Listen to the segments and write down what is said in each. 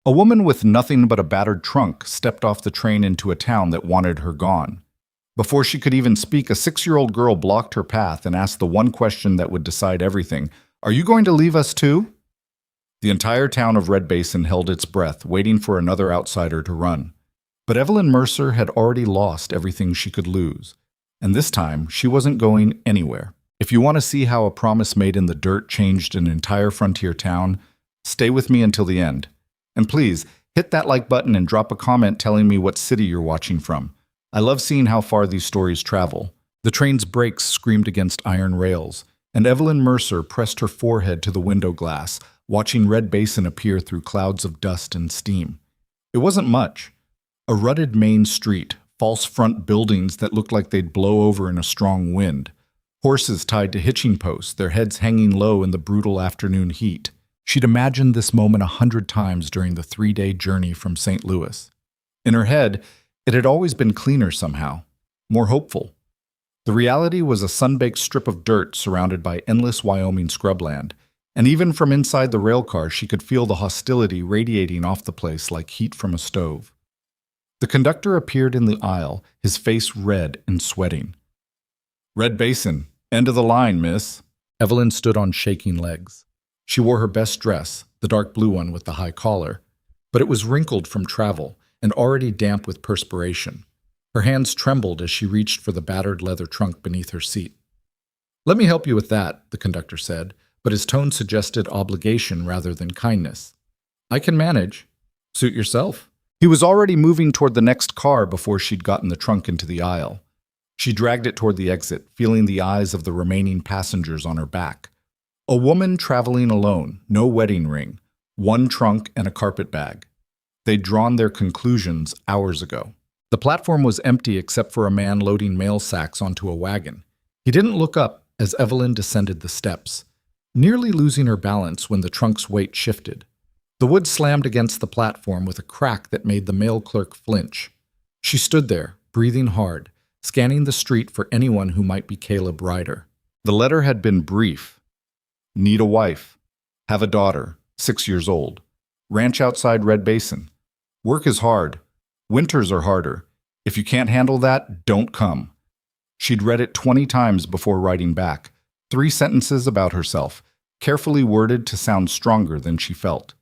A woman with nothing but a battered trunk stepped off the train into a town that wanted her gone. Before she could even speak, a 6-year-old girl blocked her path and asked the one question that would decide everything. "Are you going to leave us too?" The entire town of Red Basin held its breath, waiting for another outsider to run. But Evelyn Mercer had already lost everything she could lose. And this time, she wasn't going anywhere. If you want to see how a promise made in the dirt changed an entire frontier town, stay with me until the end. And please, hit that like button and drop a comment telling me what city you're watching from. I love seeing how far these stories travel. The train's brakes screamed against iron rails, and Evelyn Mercer pressed her forehead to the window glass, watching Red Basin appear through clouds of dust and steam. It wasn't much. A rutted main street, false front buildings that looked like they'd blow over in a strong wind, horses tied to hitching posts, their heads hanging low in the brutal afternoon heat. She'd imagined this moment 100 times during the 3-day journey from St. Louis. In her head, it had always been cleaner somehow, more hopeful. The reality was a sun-baked strip of dirt surrounded by endless Wyoming scrubland, and even from inside the railcar she could feel the hostility radiating off the place like heat from a stove. The conductor appeared in the aisle, his face red and sweating. "Red Basin, end of the line, miss." Evelyn stood on shaking legs. She wore her best dress, the dark blue one with the high collar, but it was wrinkled from travel and already damp with perspiration. Her hands trembled as she reached for the battered leather trunk beneath her seat. "Let me help you with that," the conductor said, but his tone suggested obligation rather than kindness. "I can manage. Suit yourself." He was already moving toward the next car before she'd gotten the trunk into the aisle. She dragged it toward the exit, feeling the eyes of the remaining passengers on her back. A woman traveling alone, no wedding ring, one trunk and a carpet bag. They'd drawn their conclusions hours ago. The platform was empty except for a man loading mail sacks onto a wagon. He didn't look up as Evelyn descended the steps, nearly losing her balance when the trunk's weight shifted. The wood slammed against the platform with a crack that made the mail clerk flinch. She stood there, breathing hard, scanning the street for anyone who might be Caleb Ryder. The letter had been brief. Need a wife. Have a daughter, 6 years old. Ranch outside Red Basin. Work is hard. Winters are harder. If you can't handle that, don't come. She'd read it 20 times before writing back. 3 sentences about herself, carefully worded to sound stronger than she felt.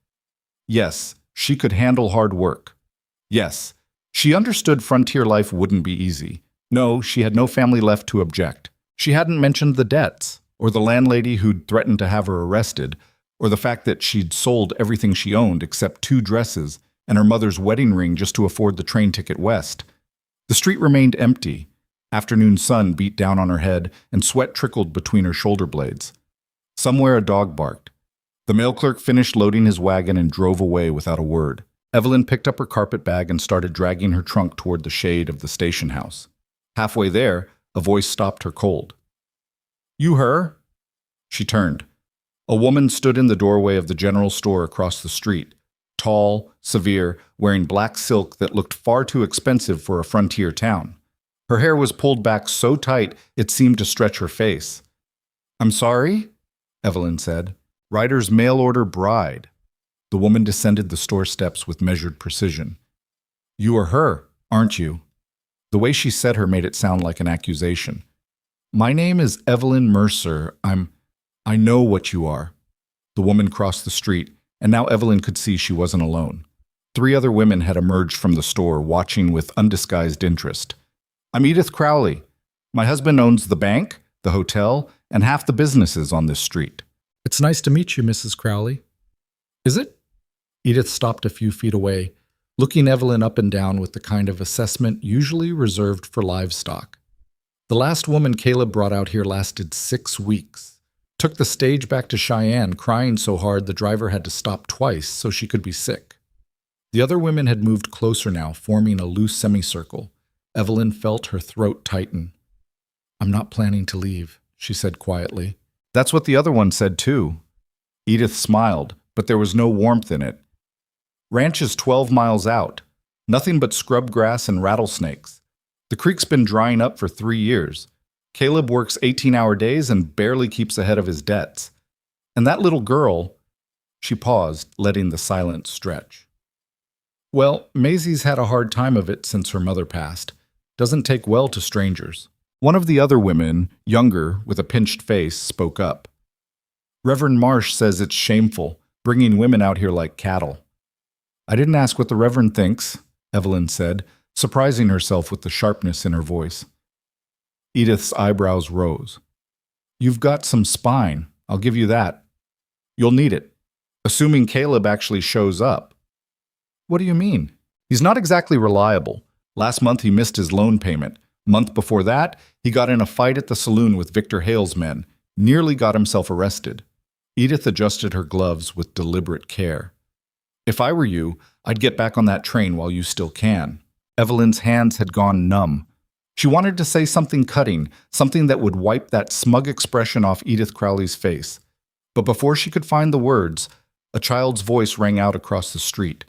Yes, she could handle hard work. Yes, she understood frontier life wouldn't be easy. No, she had no family left to object. She hadn't mentioned the debts, or the landlady who'd threatened to have her arrested, or the fact that she'd sold everything she owned except 2 dresses and her mother's wedding ring just to afford the train ticket west. The street remained empty. Afternoon sun beat down on her head, and sweat trickled between her shoulder blades. Somewhere a dog barked. The mail clerk finished loading his wagon and drove away without a word. Evelyn picked up her carpet bag and started dragging her trunk toward the shade of the station house. Halfway there, a voice stopped her cold. "You her?" She turned. A woman stood in the doorway of the general store across the street, tall, severe, wearing black silk that looked far too expensive for a frontier town. Her hair was pulled back so tight it seemed to stretch her face. "I'm sorry?" Evelyn said. "Ryder's mail-order bride." The woman descended the store steps with measured precision. "You are her, aren't you?" The way she said her made it sound like an accusation. "My name is Evelyn Mercer. I know what you are." The woman crossed the street, and now Evelyn could see she wasn't alone. 3 other women had emerged from the store, watching with undisguised interest. "I'm Edith Crowley. My husband owns the bank, the hotel, and half the businesses on this street." "It's nice to meet you, Mrs. Crowley." "Is it?" Edith stopped a few feet away, looking Evelyn up and down with the kind of assessment usually reserved for livestock. "The last woman Caleb brought out here lasted 6 weeks. Took the stage back to Cheyenne, crying so hard the driver had to stop twice so she could be sick." The other women had moved closer now, forming a loose semicircle. Evelyn felt her throat tighten. "I'm not planning to leave," she said quietly. "That's what the other one said too." Edith smiled, but there was no warmth in it. "Ranch is 12 miles out. Nothing but scrub grass and rattlesnakes. The creek's been drying up for 3 years. Caleb works 18-hour days and barely keeps ahead of his debts. And that little girl—" She paused, letting the silence stretch. Well, Maisie's had a hard time of it since her mother passed. Doesn't take well to strangers. One of the other women, younger, with a pinched face, spoke up. Reverend Marsh says it's shameful, bringing women out here like cattle. I didn't ask what the Reverend thinks, Evelyn said, surprising herself with the sharpness in her voice. Edith's eyebrows rose. You've got some spine, I'll give you that. You'll need it, assuming Caleb actually shows up. What do you mean? He's not exactly reliable. Last month he missed his loan payment. Month before that, he got in a fight at the saloon with Victor Hale's men, nearly got himself arrested. Edith adjusted her gloves with deliberate care. If I were you, I'd get back on that train while you still can. Evelyn's hands had gone numb. She wanted to say something cutting, something that would wipe that smug expression off Edith Crowley's face. But before she could find the words, a child's voice rang out across the street.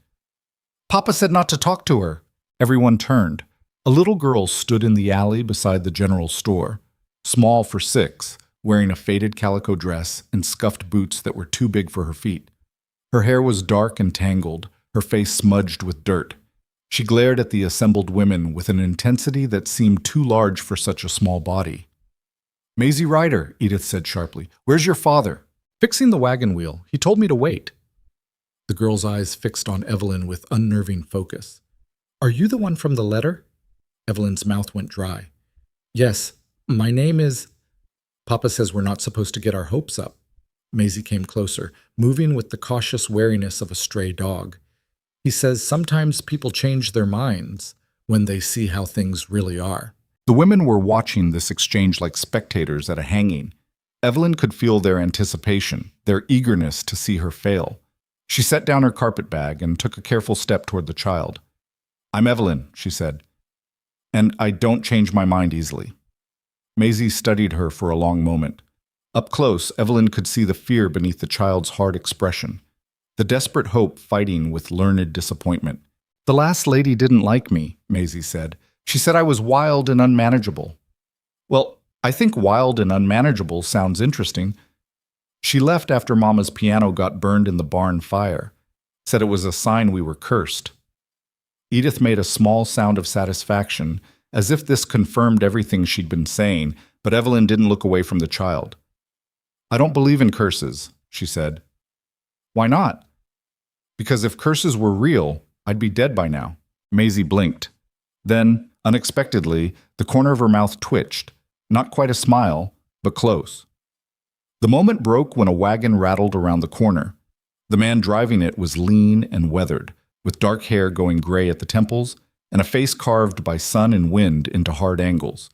Papa said not to talk to her. Everyone turned. A little girl stood in the alley beside the general store, small for 6, wearing a faded calico dress and scuffed boots that were too big for her feet. Her hair was dark and tangled, her face smudged with dirt. She glared at the assembled women with an intensity that seemed too large for such a small body. Maisie Ryder, Edith said sharply. Where's your father? Fixing the wagon wheel. He told me to wait. The girl's eyes fixed on Evelyn with unnerving focus. Are you the one from the letter? Evelyn's mouth went dry. Yes, my name is... Papa says we're not supposed to get our hopes up. Maisie came closer, moving with the cautious wariness of a stray dog. He says sometimes people change their minds when they see how things really are. The women were watching this exchange like spectators at a hanging. Evelyn could feel their anticipation, their eagerness to see her fail. She set down her carpet bag and took a careful step toward the child. I'm Evelyn, she said, and I don't change my mind easily. Maisie studied her for a long moment. Up close, Evelyn could see the fear beneath the child's hard expression, the desperate hope fighting with learned disappointment. The last lady didn't like me, Maisie said. She said I was wild and unmanageable. Well, I think wild and unmanageable sounds interesting. She left after Mama's piano got burned in the barn fire, said it was a sign we were cursed. Edith made a small sound of satisfaction, as if this confirmed everything she'd been saying, but Evelyn didn't look away from the child. I don't believe in curses, she said. Why not? Because if curses were real, I'd be dead by now. Maisie blinked. Then, unexpectedly, the corner of her mouth twitched. Not quite a smile, but close. The moment broke when a wagon rattled around the corner. The man driving it was lean and weathered, with dark hair going gray at the temples and a face carved by sun and wind into hard angles.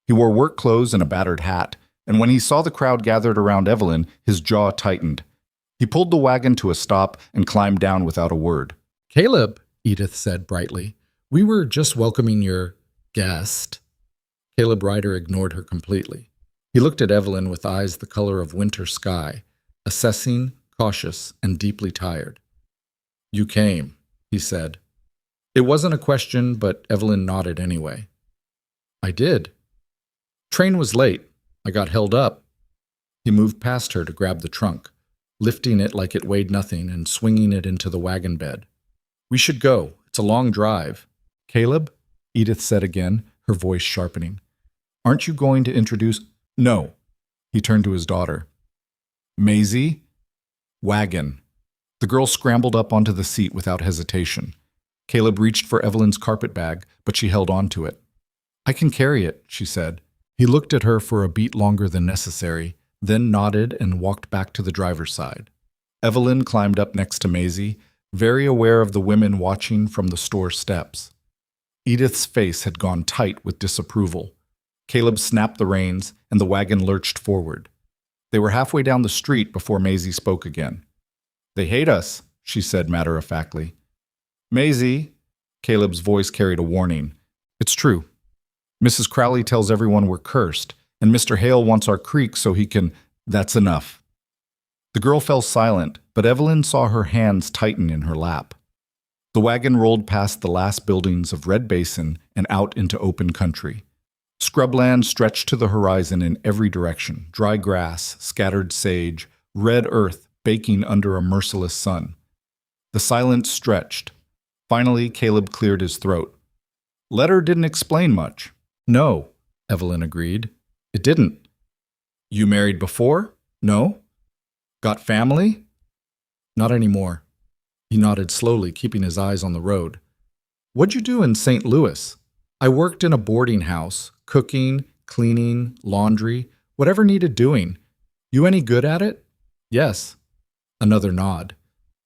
He wore work clothes and a battered hat, and when he saw the crowd gathered around Evelyn, his jaw tightened. He pulled the wagon to a stop and climbed down without a word. Caleb, Edith said brightly, we were just welcoming your guest. Caleb Ryder ignored her completely. He looked at Evelyn with eyes the color of winter sky, assessing, cautious, and deeply tired. You came, he said. It wasn't a question, but Evelyn nodded anyway. I did. Train was late. I got held up. He moved past her to grab the trunk, lifting it like it weighed nothing and swinging it into the wagon bed. We should go. It's a long drive. Caleb, Edith said again, her voice sharpening. Aren't you going to introduce... No. He turned to his daughter. Maisie? Wagon. The girl scrambled up onto the seat without hesitation. Caleb reached for Evelyn's carpet bag, but she held on to it. I can carry it, she said. He looked at her for a beat longer than necessary, then nodded and walked back to the driver's side. Evelyn climbed up next to Maisie, very aware of the women watching from the store steps. Edith's face had gone tight with disapproval. Caleb snapped the reins, and the wagon lurched forward. They were halfway down the street before Maisie spoke again. They hate us, she said matter-of-factly. Maisie, Caleb's voice carried a warning. It's true. Mrs. Crowley tells everyone we're cursed, and Mr. Hale wants our creek so he can... That's enough. The girl fell silent, but Evelyn saw her hands tighten in her lap. The wagon rolled past the last buildings of Red Basin and out into open country. Scrubland stretched to the horizon in every direction, dry grass, scattered sage, red earth baking under a merciless sun. The silence stretched. Finally, Caleb cleared his throat. Letter didn't explain much. No, Evelyn agreed. It didn't. You married before? No. Got family? Not anymore. He nodded slowly, keeping his eyes on the road. What'd you do in St. Louis? I worked in a boarding house, cooking, cleaning, laundry, whatever needed doing. You any good at it? Yes. Another nod.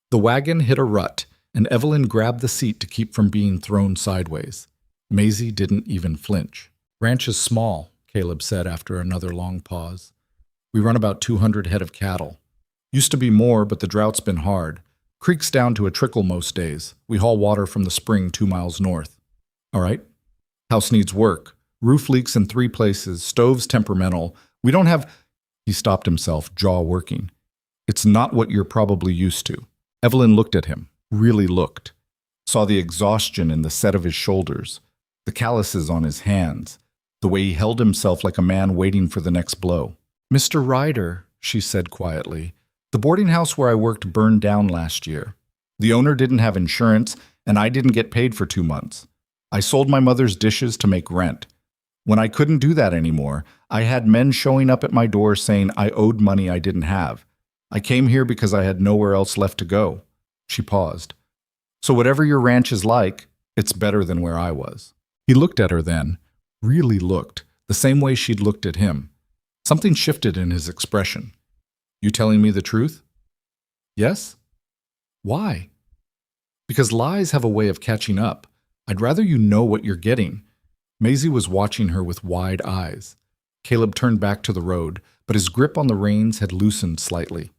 The wagon hit a rut, and Evelyn grabbed the seat to keep from being thrown sideways. Maisie didn't even flinch. Ranch is small, Caleb said after another long pause. We run about 200 head of cattle. Used to be more, but the drought's been hard. Creek's down to a trickle most days. We haul water from the spring 2 miles north. All right. House needs work. Roof leaks in 3 places. Stove's temperamental. We don't have... He stopped himself, jaw working. It's not what you're probably used to. Evelyn looked at him, really looked. Saw the exhaustion in the set of his shoulders, the calluses on his hands, the way he held himself like a man waiting for the next blow. Mr. Ryder, she said quietly, the boarding house where I worked burned down last year. The owner didn't have insurance, and I didn't get paid for 2 months. I sold my mother's dishes to make rent. When I couldn't do that anymore, I had men showing up at my door saying I owed money I didn't have. I came here because I had nowhere else left to go. She paused. So whatever your ranch is like, it's better than where I was. He looked at her then, really looked, the same way she'd looked at him. Something shifted in his expression. You telling me the truth? Yes? Why? Because lies have a way of catching up. I'd rather you know what you're getting. Maisie was watching her with wide eyes. Caleb turned back to the road, but his grip on the reins had loosened slightly.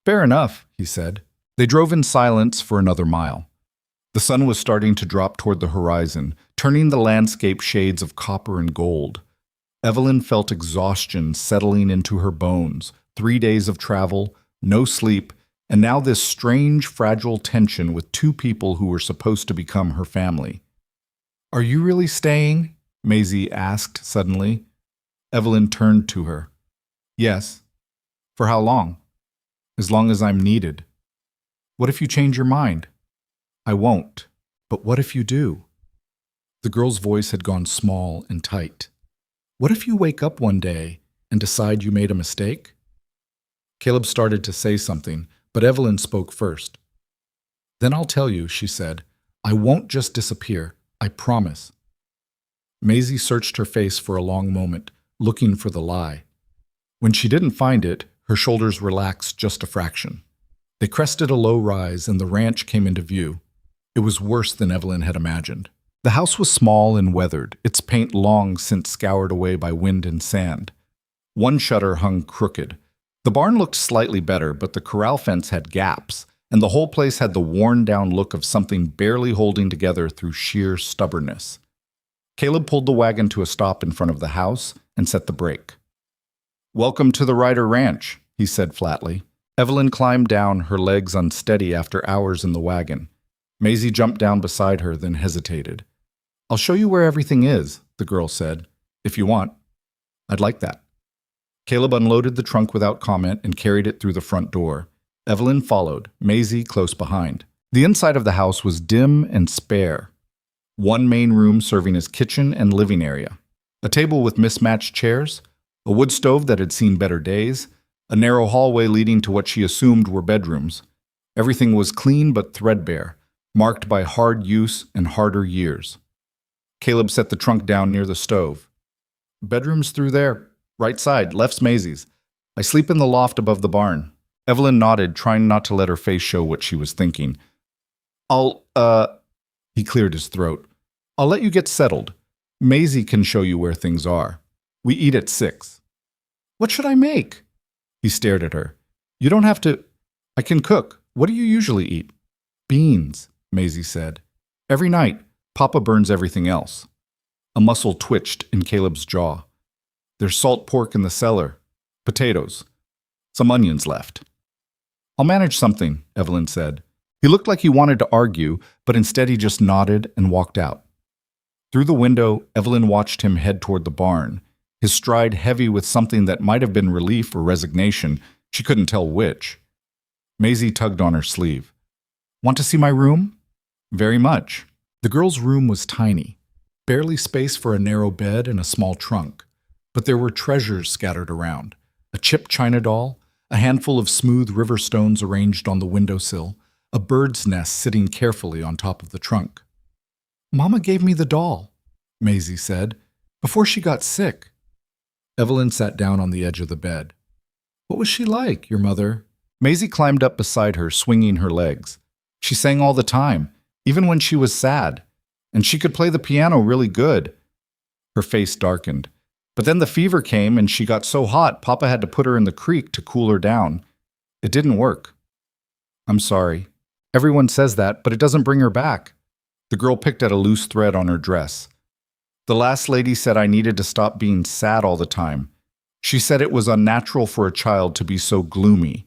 Fair enough, he said. They drove in silence for another mile. The sun was starting to drop toward the horizon, turning the landscape shades of copper and gold. Evelyn felt exhaustion settling into her bones. 3 days of travel, no sleep, and now this strange, fragile tension with 2 people who were supposed to become her family. Are you really staying? Maisie asked suddenly. Evelyn turned to her. Yes. For how long? As long as I'm needed. What if you change your mind? I won't. But what if you do? The girl's voice had gone small and tight. What if you wake up one day and decide you made a mistake? Caleb started to say something, but Evelyn spoke first. Then I'll tell you, she said. I won't just disappear. I promise. Maisie searched her face for a long moment, looking for the lie. When she didn't find it, her shoulders relaxed just a fraction. They crested a low rise and the ranch came into view. It was worse than Evelyn had imagined. The house was small and weathered, its paint long since scoured away by wind and sand. One shutter hung crooked. The barn looked slightly better, but the corral fence had gaps, and the whole place had the worn-down look of something barely holding together through sheer stubbornness. Caleb pulled the wagon to a stop in front of the house and set the brake. Welcome to the Ryder Ranch, he said flatly. Evelyn climbed down, her legs unsteady after hours in the wagon. Maisie jumped down beside her, then hesitated. I'll show you where everything is, the girl said, if you want. I'd like that. Caleb unloaded the trunk without comment and carried it through the front door. Evelyn followed, Maisie close behind. The inside of the house was dim and spare. One main room serving as kitchen and living area. A table with mismatched chairs, a wood stove that had seen better days, a narrow hallway leading to what she assumed were bedrooms. Everything was clean but threadbare, marked by hard use and harder years. Caleb set the trunk down near the stove. Bedroom's through there. Right side, left's Maisie's. I sleep in the loft above the barn. Evelyn nodded, trying not to let her face show what she was thinking. He cleared his throat. I'll let you get settled. Maisie can show you where things are. We eat at 6. What should I make? He stared at her. You don't have to. I can cook. What do you usually eat? Beans, Maisie said. Every night, Papa burns everything else. A muscle twitched in Caleb's jaw. There's salt pork in the cellar. Potatoes. Some onions left. I'll manage something, Evelyn said. He looked like he wanted to argue, but instead he just nodded and walked out. Through the window, Evelyn watched him head toward the barn, his stride heavy with something that might have been relief or resignation. She couldn't tell which. Maisie tugged on her sleeve. Want to see my room? Very much. The girl's room was tiny, barely space for a narrow bed and a small trunk, but there were treasures scattered around. A chipped china doll, a handful of smooth river stones arranged on the windowsill, a bird's nest sitting carefully on top of the trunk. "Mama gave me the doll," Maisie said, "before she got sick." Evelyn sat down on the edge of the bed. "What was she like, your mother?" Maisie climbed up beside her, swinging her legs. "She sang all the time, even when she was sad, and she could play the piano really good." Her face darkened. "But then the fever came and she got so hot, Papa had to put her in the creek to cool her down. It didn't work." "I'm sorry. Everyone says that, but it doesn't bring her back." The girl picked at a loose thread on her dress. "The last lady said I needed to stop being sad all the time. She said it was unnatural for a child to be so gloomy."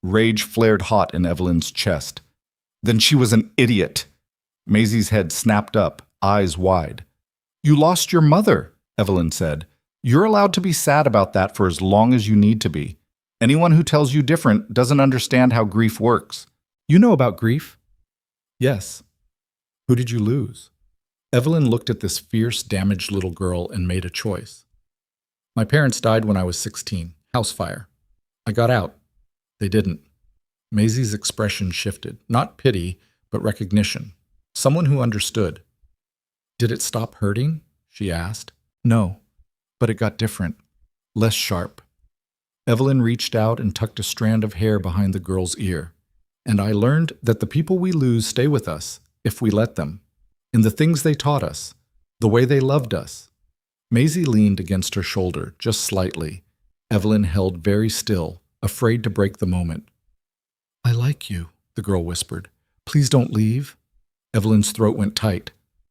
Rage flared hot in Evelyn's chest. "Then she was an idiot." Maisie's head snapped up, eyes wide. "You lost your mother," Evelyn said. "You're allowed to be sad about that for as long as you need to be. Anyone who tells you different doesn't understand how grief works." "You know about grief?" "Yes." "Who did you lose?" Evelyn looked at this fierce, damaged little girl and made a choice. "My parents died when I was 16. House fire. I got out. They didn't." Maisie's expression shifted. Not pity, but recognition. Someone who understood. "Did it stop hurting?" she asked. "No, but it got different. Less sharp." Evelyn reached out and tucked a strand of hair behind the girl's ear. "And I learned that the people we lose stay with us, if we let them. In the things they taught us, the way they loved us." Maisie leaned against her shoulder, just slightly. Evelyn held very still, afraid to break the moment. "I like you," the girl whispered. "Please don't leave." Evelyn's throat went tight.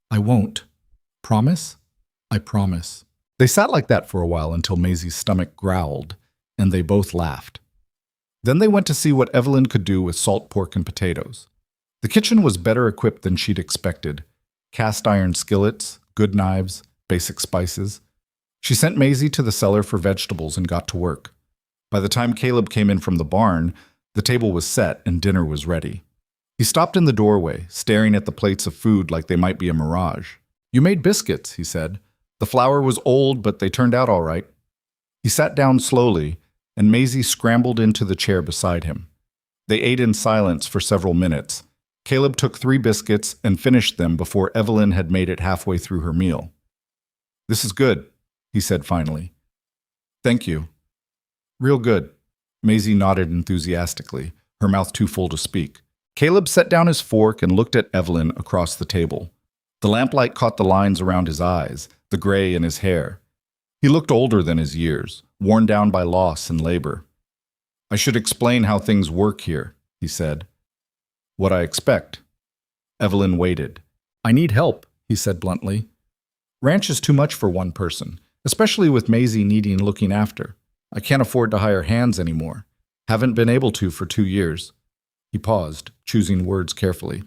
"I won't." "Promise?" "I promise." They sat like that for a while until Maisie's stomach growled, and they both laughed. Then they went to see what Evelyn could do with salt pork and potatoes. The kitchen was better equipped than she'd expected. Cast iron skillets, good knives, basic spices. She sent Maisie to the cellar for vegetables and got to work. By the time Caleb came in from the barn, the table was set and dinner was ready. He stopped in the doorway, staring at the plates of food like they might be a mirage. "You made biscuits," he said. "The flour was old, but they turned out all right." He sat down slowly, and Maisie scrambled into the chair beside him. They ate in silence for several minutes. Caleb took 3 biscuits and finished them before Evelyn had made it halfway through her meal. "This is good," he said finally. "Thank you." "Real good." Maisie nodded enthusiastically, her mouth too full to speak. Caleb set down his fork and looked at Evelyn across the table. The lamplight caught the lines around his eyes, the gray in his hair. He looked older than his years, worn down by loss and labor. "I should explain how things work here," he said. "What I expect." Evelyn waited. "I need help," he said bluntly. "Ranch is too much for one person, especially with Maisie needing looking after. I can't afford to hire hands anymore. Haven't been able to for 2 years. He paused, choosing words carefully.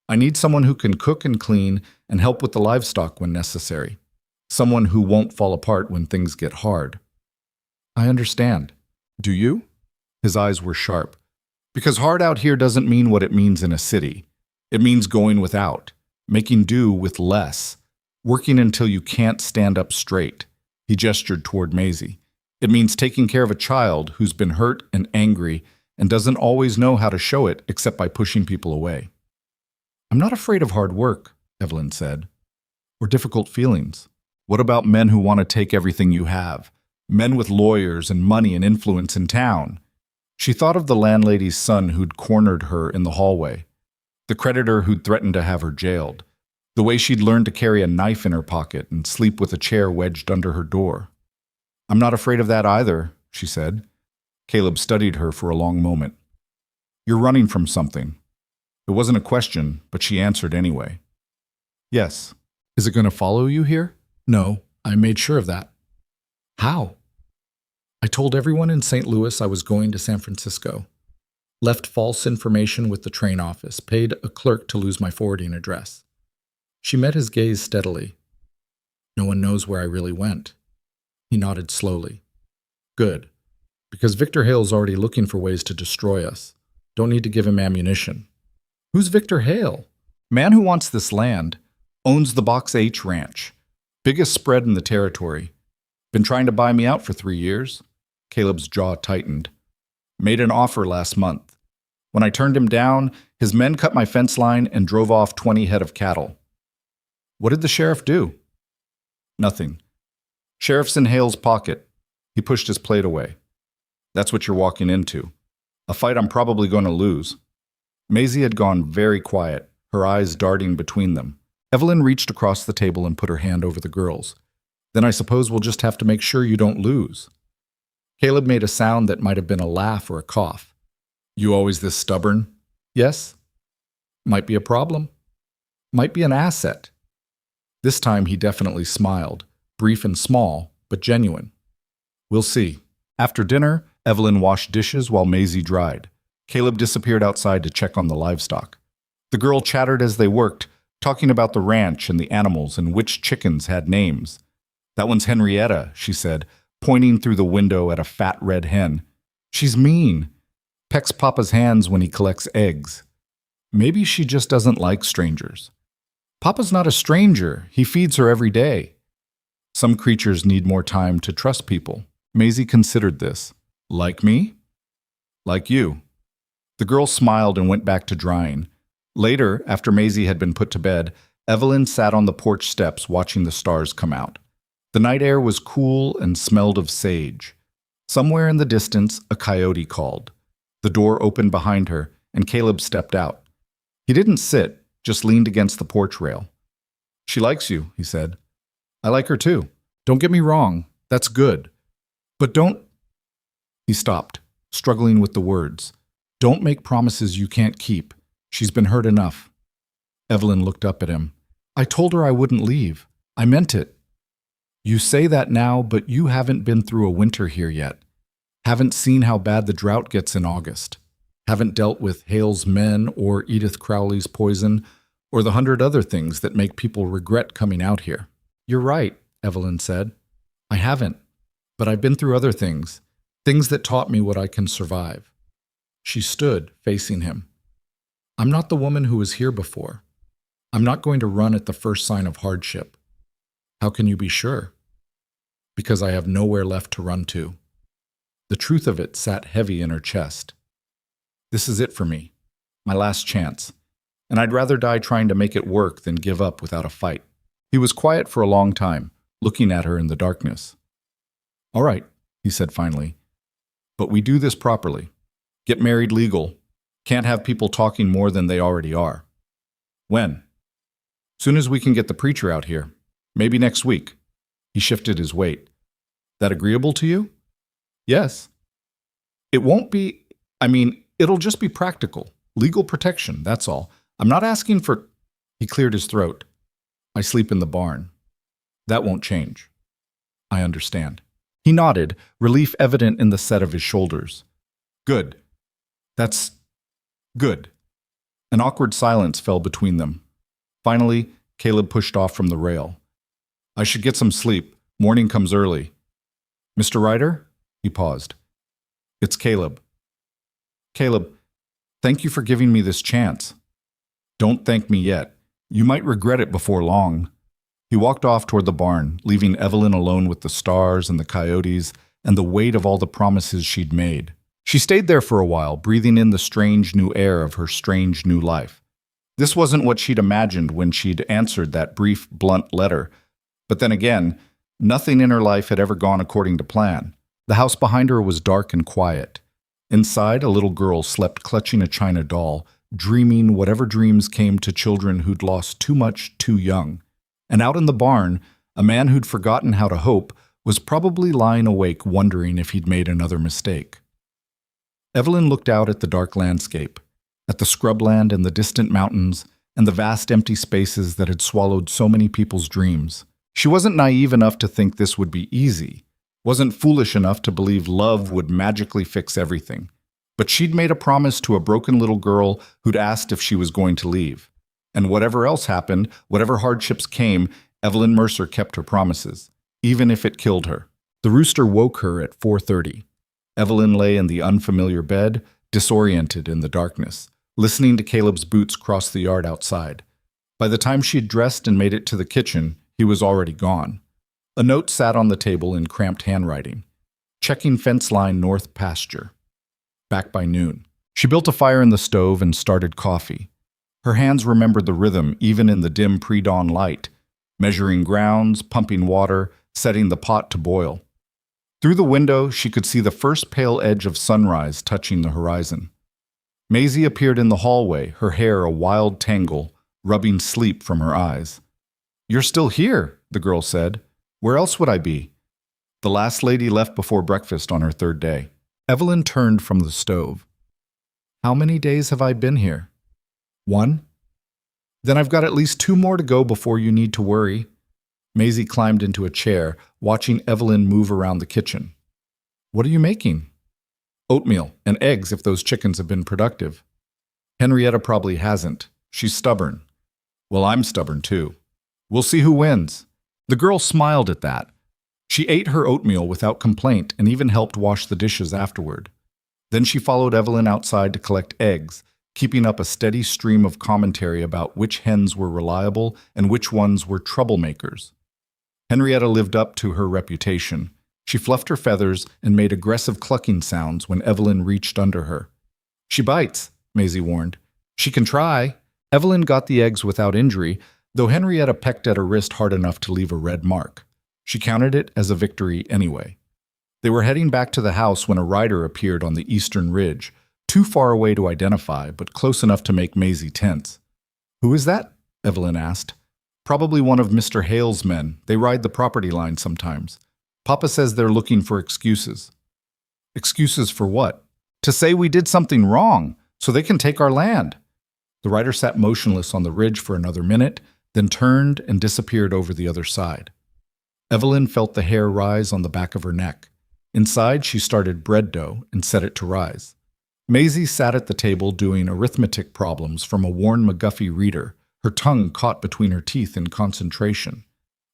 "I need someone who can cook and clean and help with the livestock when necessary. Someone who won't fall apart when things get hard." "I understand. Do you?" His eyes were sharp. "Because hard out here doesn't mean what it means in a city. It means going without, making do with less, working until you can't stand up straight." He gestured toward Maisie. "It means taking care of a child who's been hurt and angry and doesn't always know how to show it except by pushing people away." "I'm not afraid of hard work," Evelyn said, "or difficult feelings. What about men who want to take everything you have? Men with lawyers and money and influence in town?" She thought of the landlady's son who'd cornered her in the hallway, the creditor who'd threatened to have her jailed, the way she'd learned to carry a knife in her pocket and sleep with a chair wedged under her door. "I'm not afraid of that either," she said. Caleb studied her for a long moment. "You're running from something." It wasn't a question, but she answered anyway. "Yes." "Is it going to follow you here?" "No, I made sure of that." "How?" "I told everyone in St. Louis I was going to San Francisco. Left false information with the train office, paid a clerk to lose my forwarding address." She met his gaze steadily. "No one knows where I really went." He nodded slowly. "Good. Because Victor Hale's already looking for ways to destroy us. Don't need to give him ammunition." "Who's Victor Hale?" Man who wants this land owns the Box H Ranch, biggest spread in the territory. Been trying to buy me out for 3 years. Caleb's jaw tightened. Made an offer last month. When I turned him down, his men cut my fence line and drove off 20 head of cattle. What did the sheriff do? Nothing. Sheriff's in Hale's pocket. He pushed his plate away. That's what you're walking into. A fight I'm probably going to lose. Maisie had gone very quiet, her eyes darting between them. Evelyn reached across the table and put her hand over the girl's. Then I suppose we'll just have to make sure you don't lose. Caleb made a sound that might have been a laugh or a cough. You always this stubborn? Yes. Might be a problem. Might be an asset. This time he definitely smiled, brief and small, but genuine. We'll see. After dinner, Evelyn washed dishes while Maisie dried. Caleb disappeared outside to check on the livestock. The girl chattered as they worked, talking about the ranch and the animals and which chickens had names. That one's Henrietta, she said, pointing through the window at a fat red hen. She's mean. Pecks Papa's hands when he collects eggs. Maybe she just doesn't like strangers. Papa's not a stranger. He feeds her every day. Some creatures need more time to trust people. Maisie considered this. Like me? Like you. The girl smiled and went back to drying. Later, after Maisie had been put to bed, Evelyn sat on the porch steps watching the stars come out. The night air was cool and smelled of sage. Somewhere in the distance, a coyote called. The door opened behind her, and Caleb stepped out. He didn't sit, just leaned against the porch rail. She likes you, he said. I like her too. Don't get me wrong, that's good. But don't... He stopped, struggling with the words. Don't make promises you can't keep. She's been hurt enough. Evelyn looked up at him. I told her I wouldn't leave. I meant it. You say that now, but you haven't been through a winter here yet. Haven't seen how bad the drought gets in August. Haven't dealt with Hale's men or Edith Crowley's poison or the 100 other things that make people regret coming out here. You're right, Evelyn said. I haven't, but I've been through other things, things that taught me what I can survive. She stood, facing him. I'm not the woman who was here before. I'm not going to run at the first sign of hardship. How can you be sure? Because I have nowhere left to run to. The truth of it sat heavy in her chest. This is it for me, my last chance, and I'd rather die trying to make it work than give up without a fight. He was quiet for a long time, looking at her in the darkness. All right, he said finally, but we do this properly. Get married legal. Can't have people talking more than they already are. When? Soon as we can get the preacher out here. Maybe next week. He shifted his weight. That agreeable to you? Yes. It won't be, it'll just be practical. Legal protection, that's all. I'm not asking for... He cleared his throat. I sleep in the barn. That won't change. I understand. He nodded, relief evident in the set of his shoulders. Good. That's good. An awkward silence fell between them. Finally, Caleb pushed off from the rail. I should get some sleep. Morning comes early. Mr. Ryder? He paused. It's Caleb. Caleb, thank you for giving me this chance. Don't thank me yet. You might regret it before long. He walked off toward the barn, leaving Evelyn alone with the stars and the coyotes and the weight of all the promises she'd made. She stayed there for a while, breathing in the strange new air of her strange new life. This wasn't what she'd imagined when she'd answered that brief, blunt letter. But then again, nothing in her life had ever gone according to plan. The house behind her was dark and quiet. Inside, a little girl slept clutching a china doll, dreaming whatever dreams came to children who'd lost too much too young. And out in the barn, a man who'd forgotten how to hope was probably lying awake wondering if he'd made another mistake. Evelyn looked out at the dark landscape, at the scrubland and the distant mountains, and the vast empty spaces that had swallowed so many people's dreams. She wasn't naive enough to think this would be easy, wasn't foolish enough to believe love would magically fix everything. But she'd made a promise to a broken little girl who'd asked if she was going to leave. And whatever else happened, whatever hardships came, Evelyn Mercer kept her promises, even if it killed her. The rooster woke her at 4:30. Evelyn lay in the unfamiliar bed, disoriented in the darkness, listening to Caleb's boots cross the yard outside. By the time she had dressed and made it to the kitchen, he was already gone. A note sat on the table in cramped handwriting. Checking fence line north pasture. Back by noon. She built a fire in the stove and started coffee. Her hands remembered the rhythm even in the dim pre-dawn light, measuring grounds, pumping water, setting the pot to boil. Through the window, she could see the first pale edge of sunrise touching the horizon. Maisie appeared in the hallway, her hair a wild tangle, rubbing sleep from her eyes. "You're still here," the girl said. "Where else would I be?" The last lady left before breakfast on her third day. Evelyn turned from the stove. "How many days have I been here?" "1. "Then I've got at least 2 more to go before you need to worry." Maisie climbed into a chair, watching Evelyn move around the kitchen. "What are you making?" "Oatmeal and eggs if those chickens have been productive." "Henrietta probably hasn't. She's stubborn." "Well, I'm stubborn too. We'll see who wins." The girl smiled at that. She ate her oatmeal without complaint and even helped wash the dishes afterward. Then she followed Evelyn outside to collect eggs, keeping up a steady stream of commentary about which hens were reliable and which ones were troublemakers. Henrietta lived up to her reputation. She fluffed her feathers and made aggressive clucking sounds when Evelyn reached under her. "She bites," Maisie warned. "She can try." Evelyn got the eggs without injury, though Henrietta pecked at her wrist hard enough to leave a red mark. She counted it as a victory anyway. They were heading back to the house when a rider appeared on the eastern ridge, too far away to identify, but close enough to make Maisie tense. "Who is that?" Evelyn asked. "Probably one of Mr. Hale's men. They ride the property line sometimes. Papa says they're looking for excuses." "Excuses for what?" "To say we did something wrong, so they can take our land." The rider sat motionless on the ridge for another minute, then turned and disappeared over the other side. Evelyn felt the hair rise on the back of her neck. Inside, she started bread dough and set it to rise. Maisie sat at the table doing arithmetic problems from a worn McGuffey reader, her tongue caught between her teeth in concentration.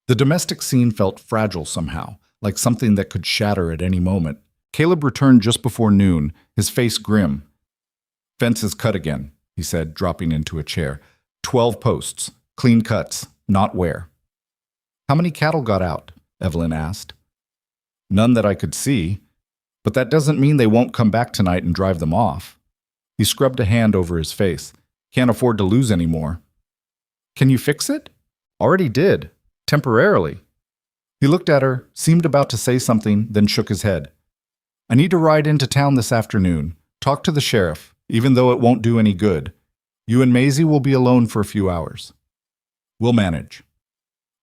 The domestic scene felt fragile somehow, like something that could shatter at any moment. Caleb returned just before noon, his face grim. "Fence is cut again," he said, dropping into a chair. 12 posts, clean cuts, not wear." "How many cattle got out?" Evelyn asked. "None that I could see, but that doesn't mean they won't come back tonight and drive them off." He scrubbed a hand over his face. "Can't afford to lose any more." "Can you fix it?" "Already did. Temporarily." He looked at her, seemed about to say something, then shook his head. "I need to ride into town this afternoon, talk to the sheriff, even though it won't do any good. You and Maisie will be alone for a few hours." "We'll manage."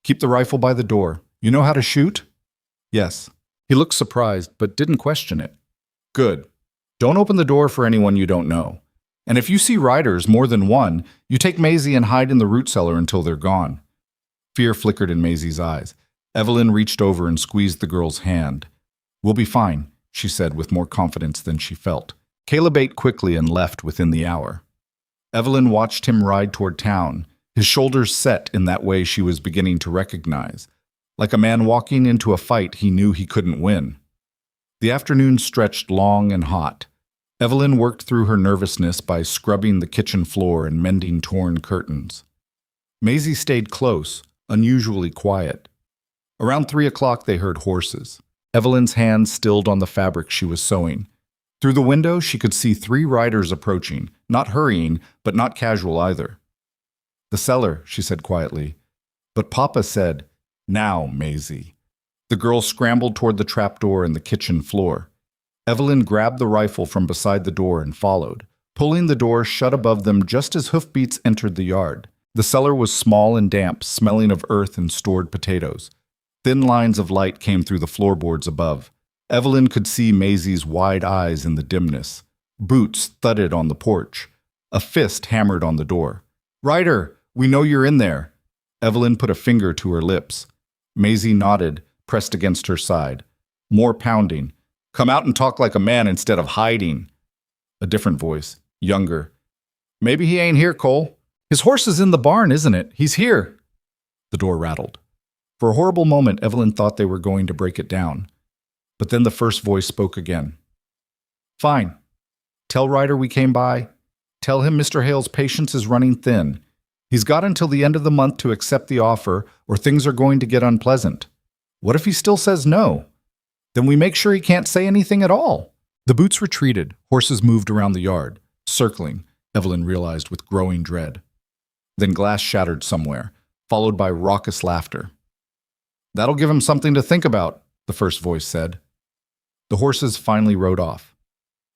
"Keep the rifle by the door. You know how to shoot?" "Yes." He looked surprised, but didn't question it. "Good. Don't open the door for anyone you don't know. And if you see riders, more than one, you take Maisie and hide in the root cellar until they're gone." Fear flickered in Maisie's eyes. Evelyn reached over and squeezed the girl's hand. "We'll be fine," she said with more confidence than she felt. Caleb ate quickly and left within the hour. Evelyn watched him ride toward town, his shoulders set in that way she was beginning to recognize. Like a man walking into a fight he knew he couldn't win. The afternoon stretched long and hot. Evelyn worked through her nervousness by scrubbing the kitchen floor and mending torn curtains. Maisie stayed close, unusually quiet. Around 3 o'clock they heard horses. Evelyn's hands stilled on the fabric she was sewing. Through the window she could see 3 riders approaching, not hurrying, but not casual either. "The cellar," she said quietly. "But Papa said, 'Now, Maisie.'" The girl scrambled toward the trapdoor in the kitchen floor. Evelyn grabbed the rifle from beside the door and followed, pulling the door shut above them just as hoofbeats entered the yard. The cellar was small and damp, smelling of earth and stored potatoes. Thin lines of light came through the floorboards above. Evelyn could see Maisie's wide eyes in the dimness. Boots thudded on the porch. A fist hammered on the door. "Ryder, we know you're in there." Evelyn put a finger to her lips. Maisie nodded, pressed against her side. More pounding. "Come out and talk like a man instead of hiding." A different voice, younger. "Maybe he ain't here, Cole. His horse is in the barn, isn't it? He's here." The door rattled. For a horrible moment, Evelyn thought they were going to break it down. But then the first voice spoke again. "Fine. Tell Ryder we came by. Tell him Mr. Hale's patience is running thin. He's got until the end of the month to accept the offer, or things are going to get unpleasant. What if he still says no? Then we make sure he can't say anything at all. The boots retreated. Horses moved around the yard, circling, Evelyn realized with growing dread. Then glass shattered somewhere, followed by raucous laughter. That'll give him something to think about, the first voice said. The horses finally rode off.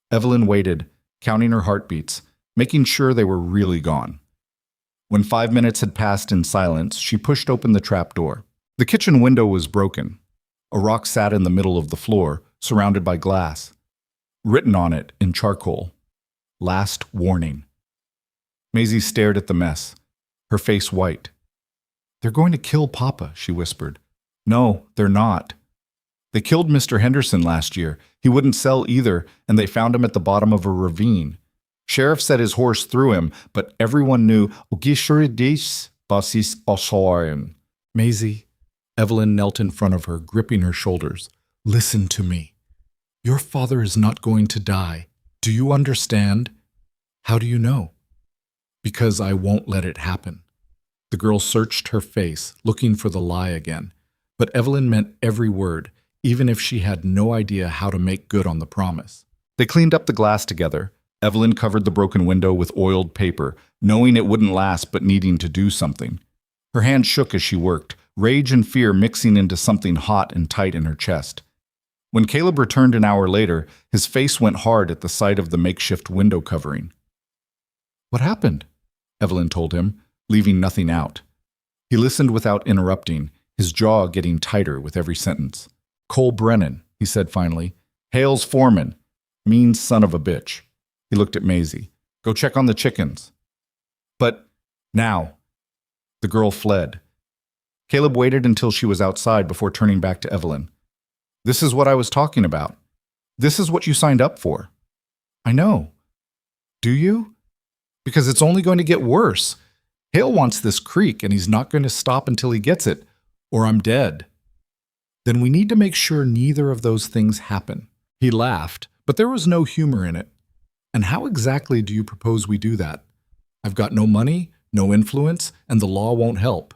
Evelyn waited, counting her heartbeats, making sure they were really gone. When 5 minutes had passed in silence, she pushed open the trap door. The kitchen window was broken. A rock sat in the middle of the floor, surrounded by glass. Written on it in charcoal, "Last warning." Maisie stared at the mess, her face white. "They're going to kill Papa," she whispered. "No, they're not. They killed Mr. Henderson last year. He wouldn't sell either, and they found him at the bottom of a ravine. Sheriff said his horse threw him, but everyone knew Maisie. Evelyn knelt in front of her, gripping her shoulders. "Listen to me. Your father is not going to die. Do you understand?" "How do you know?" "Because I won't let it happen." The girl searched her face, looking for the lie again. But Evelyn meant every word, even if she had no idea how to make good on the promise. They cleaned up the glass together. Evelyn covered the broken window with oiled paper, knowing it wouldn't last but needing to do something. Her hand shook as she worked, rage and fear mixing into something hot and tight in her chest. When Caleb returned an hour later, his face went hard at the sight of the makeshift window covering. "What happened?" Evelyn told him, leaving nothing out. He listened without interrupting, his jaw getting tighter with every sentence. "Cole Brennan," he said finally. "Hale's foreman. Mean son of a bitch." He looked at Maisie. "Go check on the chickens." "But now." The girl fled. Caleb waited until she was outside before turning back to Evelyn. "This is what I was talking about. This is what you signed up for." "I know." "Do you?" "Because it's only going to get worse. Hale wants this creek, and he's not going to stop until he gets it, or I'm dead." "Then we need to make sure neither of those things happen." He laughed, but there was no humor in it. "And how exactly do you propose we do that? I've got no money, no influence, and the law won't help.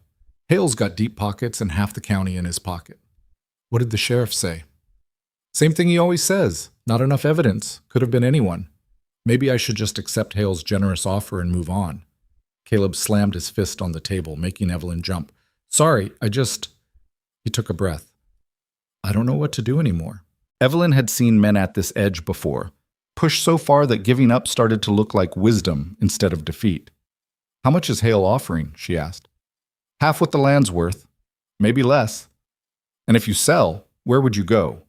Hale's got deep pockets and half the county in his pocket." "What did the sheriff say?" "Same thing he always says. Not enough evidence. Could have been anyone. Maybe I should just accept Hale's generous offer and move on." Caleb slammed his fist on the table, making Evelyn jump. "Sorry, He took a breath. "I don't know what to do anymore." Evelyn had seen men at this edge before, pushed so far that giving up started to look like wisdom instead of defeat. "How much is Hale offering?" she asked. "Half what the land's worth. Maybe less." "And if you sell, where would you go?"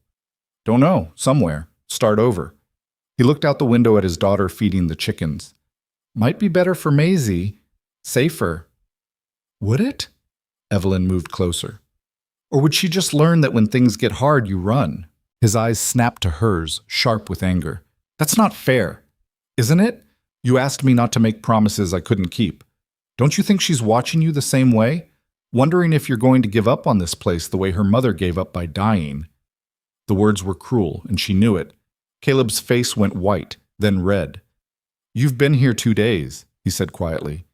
"Don't know. Somewhere. Start over." He looked out the window at his daughter feeding the chickens. "Might be better for Maisie. Safer." "Would it?" Evelyn moved closer. "Or would she just learn that when things get hard, you run?" His eyes snapped to hers, sharp with anger. "That's not fair. Isn't it? You asked me not to make promises I couldn't keep. Don't you think she's watching you the same way? Wondering if you're going to give up on this place the way her mother gave up by dying?" The words were cruel, and she knew it. Caleb's face went white, then red. "You've been here 2 days," he said quietly.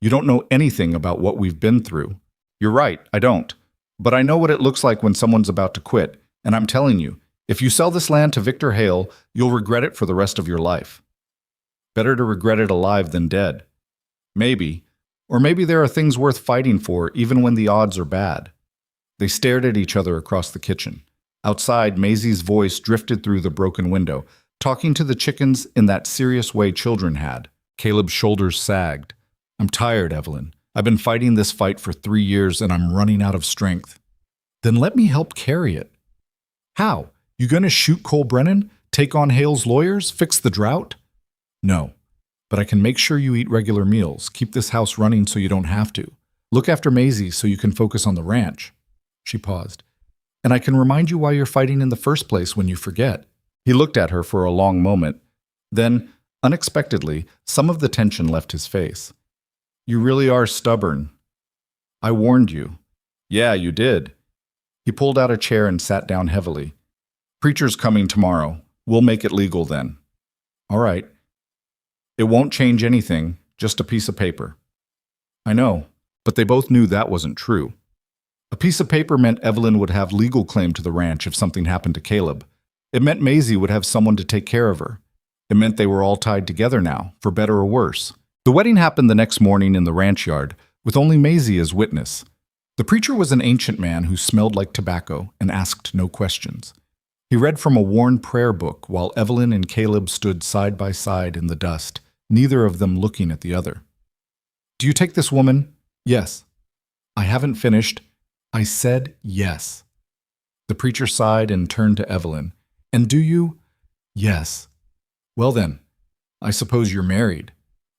"You don't know anything about what we've been through." "You're right, I don't. But I know what it looks like when someone's about to quit, and I'm telling you, if you sell this land to Victor Hale, you'll regret it for the rest of your life. Better to regret it alive than dead. Maybe. Or maybe there are things worth fighting for even when the odds are bad." They stared at each other across the kitchen. Outside, Maisie's voice drifted through the broken window, talking to the chickens in that serious way children had. Caleb's shoulders sagged. "I'm tired, Evelyn. I've been fighting this fight for 3 years and I'm running out of strength." "Then let me help carry it." "How? You gonna shoot Cole Brennan? Take on Hale's lawyers? Fix the drought?" "No. But I can make sure you eat regular meals, keep this house running so you don't have to. Look after Maisie so you can focus on the ranch." She paused. "And I can remind you why you're fighting in the first place when you forget." He looked at her for a long moment. Then, unexpectedly, some of the tension left his face. "You really are stubborn. I warned you." "Yeah, you did." He pulled out a chair and sat down heavily. "Preacher's coming tomorrow. We'll make it legal then." "All right." "It won't change anything, just a piece of paper." I know, but they both knew that wasn't true. A piece of paper meant Evelyn would have legal claim to the ranch if something happened to Caleb. It meant Maisie would have someone to take care of her. It meant they were all tied together now, for better or worse. The wedding happened the next morning in the ranch yard, with only Maisie as witness. The preacher was an ancient man who smelled like tobacco and asked no questions. He read from a worn prayer book while Evelyn and Caleb stood side by side in the dust, neither of them looking at the other. "Do you take this woman?" "Yes." "I haven't finished." "I said yes." The preacher sighed and turned to Evelyn. "And do you?" "Yes." "Well then, I suppose you're married.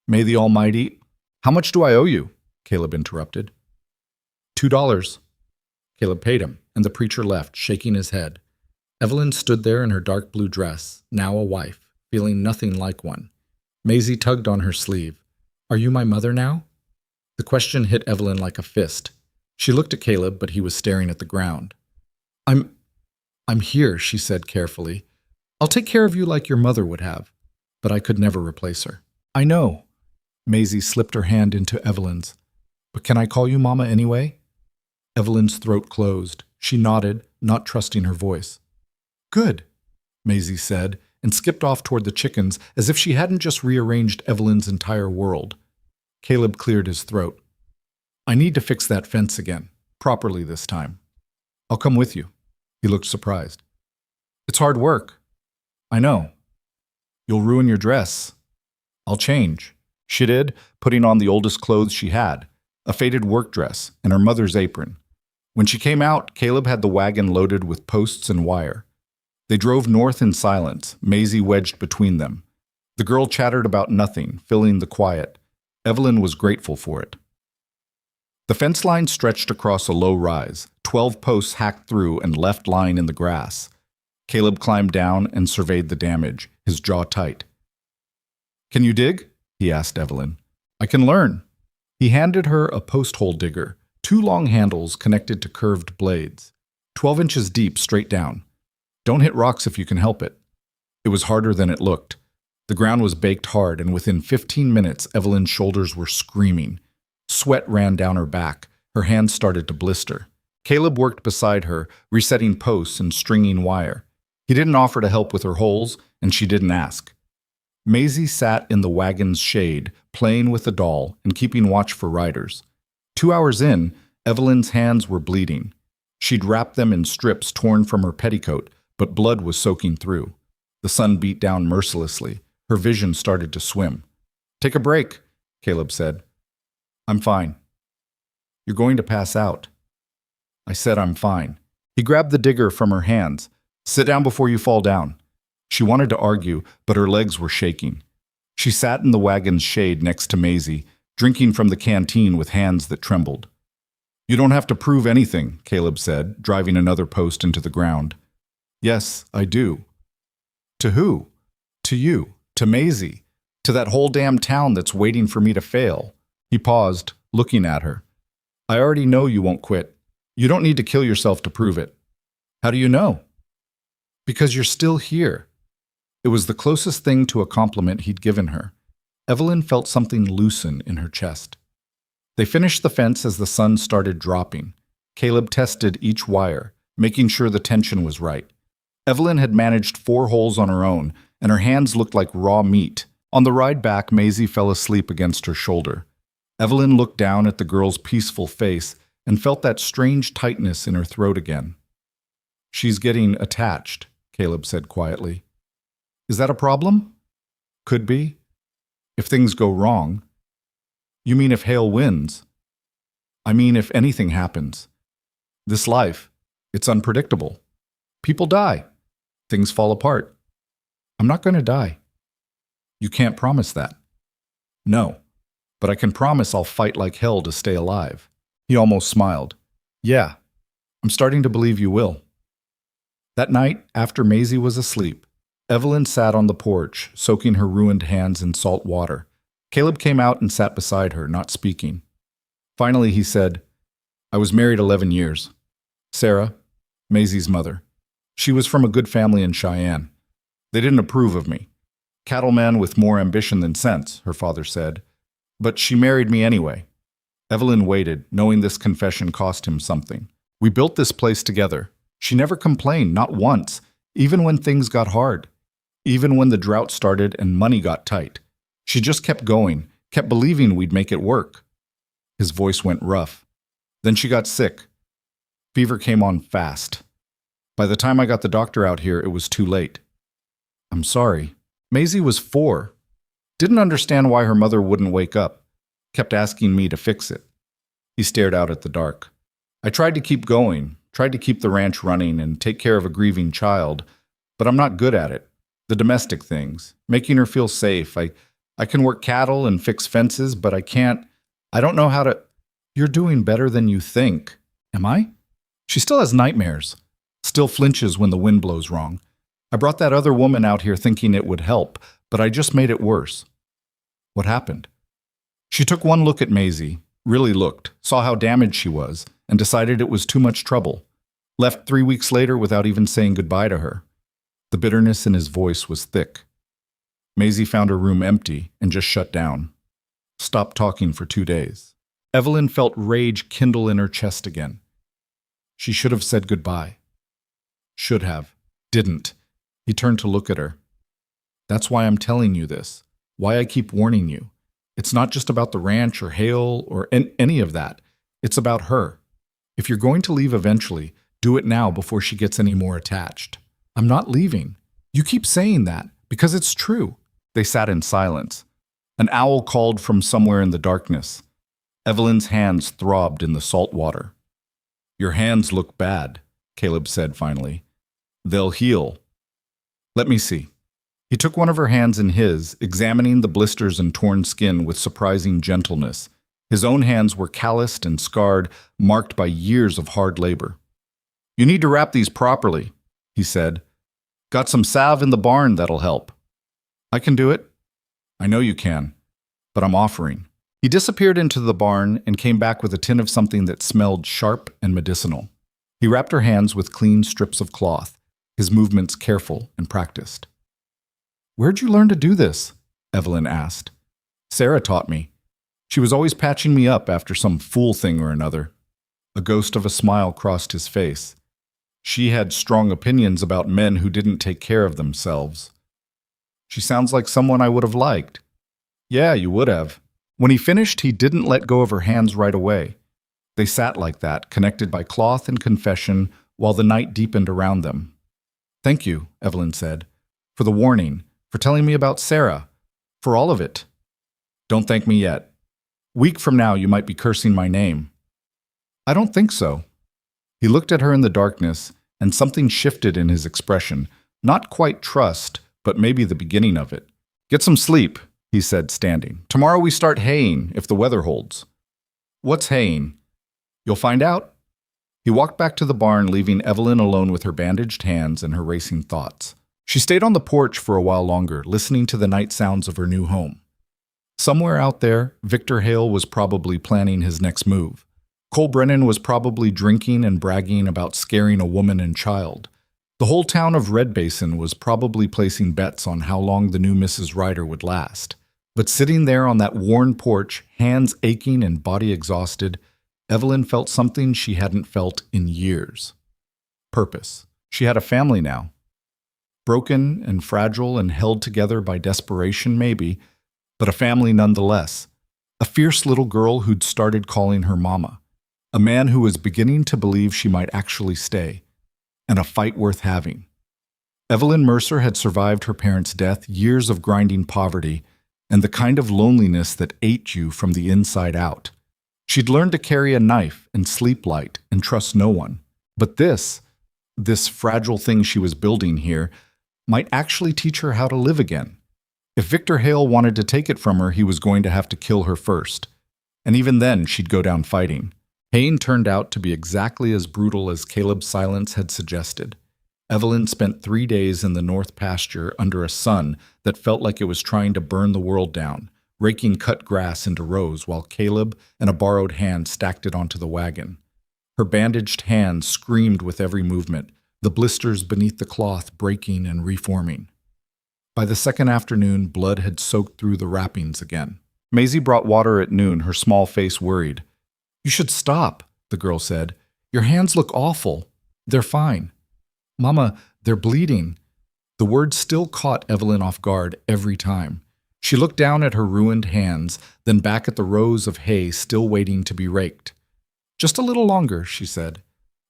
May the Almighty—" "How much do I owe you?" Caleb interrupted. $2. Caleb paid him, and the preacher left, shaking his head. Evelyn stood there in her dark blue dress, now a wife, feeling nothing like one. Maisie tugged on her sleeve. "Are you my mother now?" The question hit Evelyn like a fist. She looked at Caleb, but he was staring at the ground. I'm here," she said carefully. "I'll take care of you like your mother would have, but I could never replace her." "I know." Maisie slipped her hand into Evelyn's. "But can I call you Mama anyway?" Evelyn's throat closed. She nodded, not trusting her voice. "Good," Maisie said, and skipped off toward the chickens as if she hadn't just rearranged Evelyn's entire world. Caleb cleared his throat. "I need to fix that fence again, properly this time. I'll come with you." He looked surprised. "It's hard work." "I know." "You'll ruin your dress." "I'll change." She did, putting on the oldest clothes she had, a faded work dress and her mother's apron. When she came out, Caleb had the wagon loaded with posts and wire. They drove north in silence, Maisie wedged between them. The girl chattered about nothing, filling the quiet. Evelyn was grateful for it. The fence line stretched across a low rise, 12 posts hacked through and left lying in the grass. Caleb climbed down and surveyed the damage, his jaw tight. "Can you dig?" he asked Evelyn. "I can learn." He handed her a post-hole digger, 2 long handles connected to curved blades, 12 inches deep straight down. "Don't hit rocks if you can help it." It was harder than it looked. The ground was baked hard, and within 15 minutes, Evelyn's shoulders were screaming. Sweat ran down her back. Her hands started to blister. Caleb worked beside her, resetting posts and stringing wire. He didn't offer to help with her holes, and she didn't ask. Maisie sat in the wagon's shade, playing with the doll and keeping watch for riders. 2 hours in, Evelyn's hands were bleeding. She'd wrapped them in strips torn from her petticoat, but blood was soaking through. The sun beat down mercilessly. Her vision started to swim. "Take a break," Caleb said. "I'm fine." "You're going to pass out." I said I'm fine. He grabbed the digger from her hands. "Sit down before you fall down." She wanted to argue, but her legs were shaking. She sat in the wagon's shade next to Maisie, drinking from the canteen with hands that trembled. "You don't have to prove anything," Caleb said, driving another post into the ground. "Yes, I do." "To who?" "To you. To Maisie. To that whole damn town that's waiting for me to fail." He paused, looking at her. "I already know you won't quit. You don't need to kill yourself to prove it." "How do you know?" "Because you're still here." It was the closest thing to a compliment he'd given her. Evelyn felt something loosen in her chest. They finished the fence as the sun started dropping. Caleb tested each wire, making sure the tension was right. Evelyn had managed 4 holes on her own, and her hands looked like raw meat. On the ride back, Maisie fell asleep against her shoulder. Evelyn looked down at the girl's peaceful face and felt that strange tightness in her throat again. "She's getting attached," Caleb said quietly. "Is that a problem?" "Could be. If things go wrong." "You mean if Hale wins?" "I mean if anything happens. This life, it's unpredictable. People die. Things fall apart. I'm not going to die." "You can't promise that." "No, but I can promise I'll fight like hell to stay alive." He almost smiled. "Yeah, I'm starting to believe you will." That night, after Maisie was asleep, Evelyn sat on the porch, soaking her ruined hands in salt water. Caleb came out and sat beside her, not speaking. Finally, he said, "I was married 11 years. Sarah, Maisie's mother. She was from a good family in Cheyenne. They didn't approve of me. Cattleman with more ambition than sense," her father said. "But she married me anyway. Evelyn waited, knowing this confession cost him something. We built this place together. She never complained, not once, even when things got hard, even when the drought started and money got tight. She just kept going, kept believing we'd make it work. His voice went rough. Then she got sick. Fever came on fast. By the time I got the doctor out here, it was too late. I'm sorry. Maisie was 4. Didn't understand why her mother wouldn't wake up. Kept asking me to fix it. He stared out at the dark. I tried to keep going, tried to keep the ranch running and take care of a grieving child, but I'm not good at it. The domestic things, making her feel safe. I can work cattle and fix fences, but I don't know how to. You're doing better than you think. Am I? She still has nightmares. Still flinches when the wind blows wrong. I brought that other woman out here thinking it would help, but I just made it worse. What happened? She took one look at Maisie, really looked, saw how damaged she was, and decided it was too much trouble. Left 3 weeks later without even saying goodbye to her. The bitterness in his voice was thick. Maisie found her room empty and just shut down. Stopped talking for 2 days. Evelyn felt rage kindle in her chest again. She should have said goodbye. Should have. Didn't. He turned to look at her. That's why I'm telling you this. Why I keep warning you. It's not just about the ranch or Hale or any of that. It's about her. If you're going to leave eventually, do it now before she gets any more attached. I'm not leaving. You keep saying that because it's true. They sat in silence. An owl called from somewhere in the darkness. Evelyn's hands throbbed in the salt water. Your hands look bad, Caleb said finally. They'll heal. Let me see. He took one of her hands in his, examining the blisters and torn skin with surprising gentleness. His own hands were calloused and scarred, marked by years of hard labor. You need to wrap these properly, he said. Got some salve in the barn that'll help. I can do it. I know you can, but I'm offering. He disappeared into the barn and came back with a tin of something that smelled sharp and medicinal. He wrapped her hands with clean strips of cloth, his movements careful and practiced. Where'd you learn to do this? Evelyn asked. Sarah taught me. She was always patching me up after some fool thing or another. A ghost of a smile crossed his face. She had strong opinions about men who didn't take care of themselves. She sounds like someone I would have liked. Yeah, you would have. When he finished, he didn't let go of her hands right away. They sat like that, connected by cloth and confession, while the night deepened around them. Thank you, Evelyn said, for the warning, for telling me about Sarah, for all of it. Don't thank me yet. Week from now, you might be cursing my name. I don't think so. He looked at her in the darkness, and something shifted in his expression, not quite trust, but maybe the beginning of it. Get some sleep, he said, standing. Tomorrow we start haying, if the weather holds. What's haying? You'll find out. He walked back to the barn, leaving Evelyn alone with her bandaged hands and her racing thoughts. She stayed on the porch for a while longer, listening to the night sounds of her new home. Somewhere out there, Victor Hale was probably planning his next move. Cole Brennan was probably drinking and bragging about scaring a woman and child. The whole town of Red Basin was probably placing bets on how long the new Mrs. Ryder would last. But sitting there on that worn porch, hands aching and body exhausted, Evelyn felt something she hadn't felt in years. Purpose. She had a family now. Broken and fragile and held together by desperation, maybe, but a family nonetheless. A fierce little girl who'd started calling her mama. A man who was beginning to believe she might actually stay. And a fight worth having. Evelyn Mercer had survived her parents' death, years of grinding poverty, and the kind of loneliness that ate you from the inside out. She'd learned to carry a knife and sleep light and trust no one. But this fragile thing she was building here, might actually teach her how to live again. If Victor Hale wanted to take it from her, he was going to have to kill her first. And even then, she'd go down fighting. Hayne turned out to be exactly as brutal as Caleb's silence had suggested. Evelyn spent 3 days in the north pasture under a sun that felt like it was trying to burn the world down, raking cut grass into rows while Caleb and a borrowed hand stacked it onto the wagon. Her bandaged hands screamed with every movement, the blisters beneath the cloth breaking and reforming. By the second afternoon, blood had soaked through the wrappings again. Maisie brought water at noon, her small face worried. You should stop, the girl said. Your hands look awful. They're fine. Mama, they're bleeding. The words still caught Evelyn off guard every time. She looked down at her ruined hands, then back at the rows of hay still waiting to be raked. Just a little longer, she said.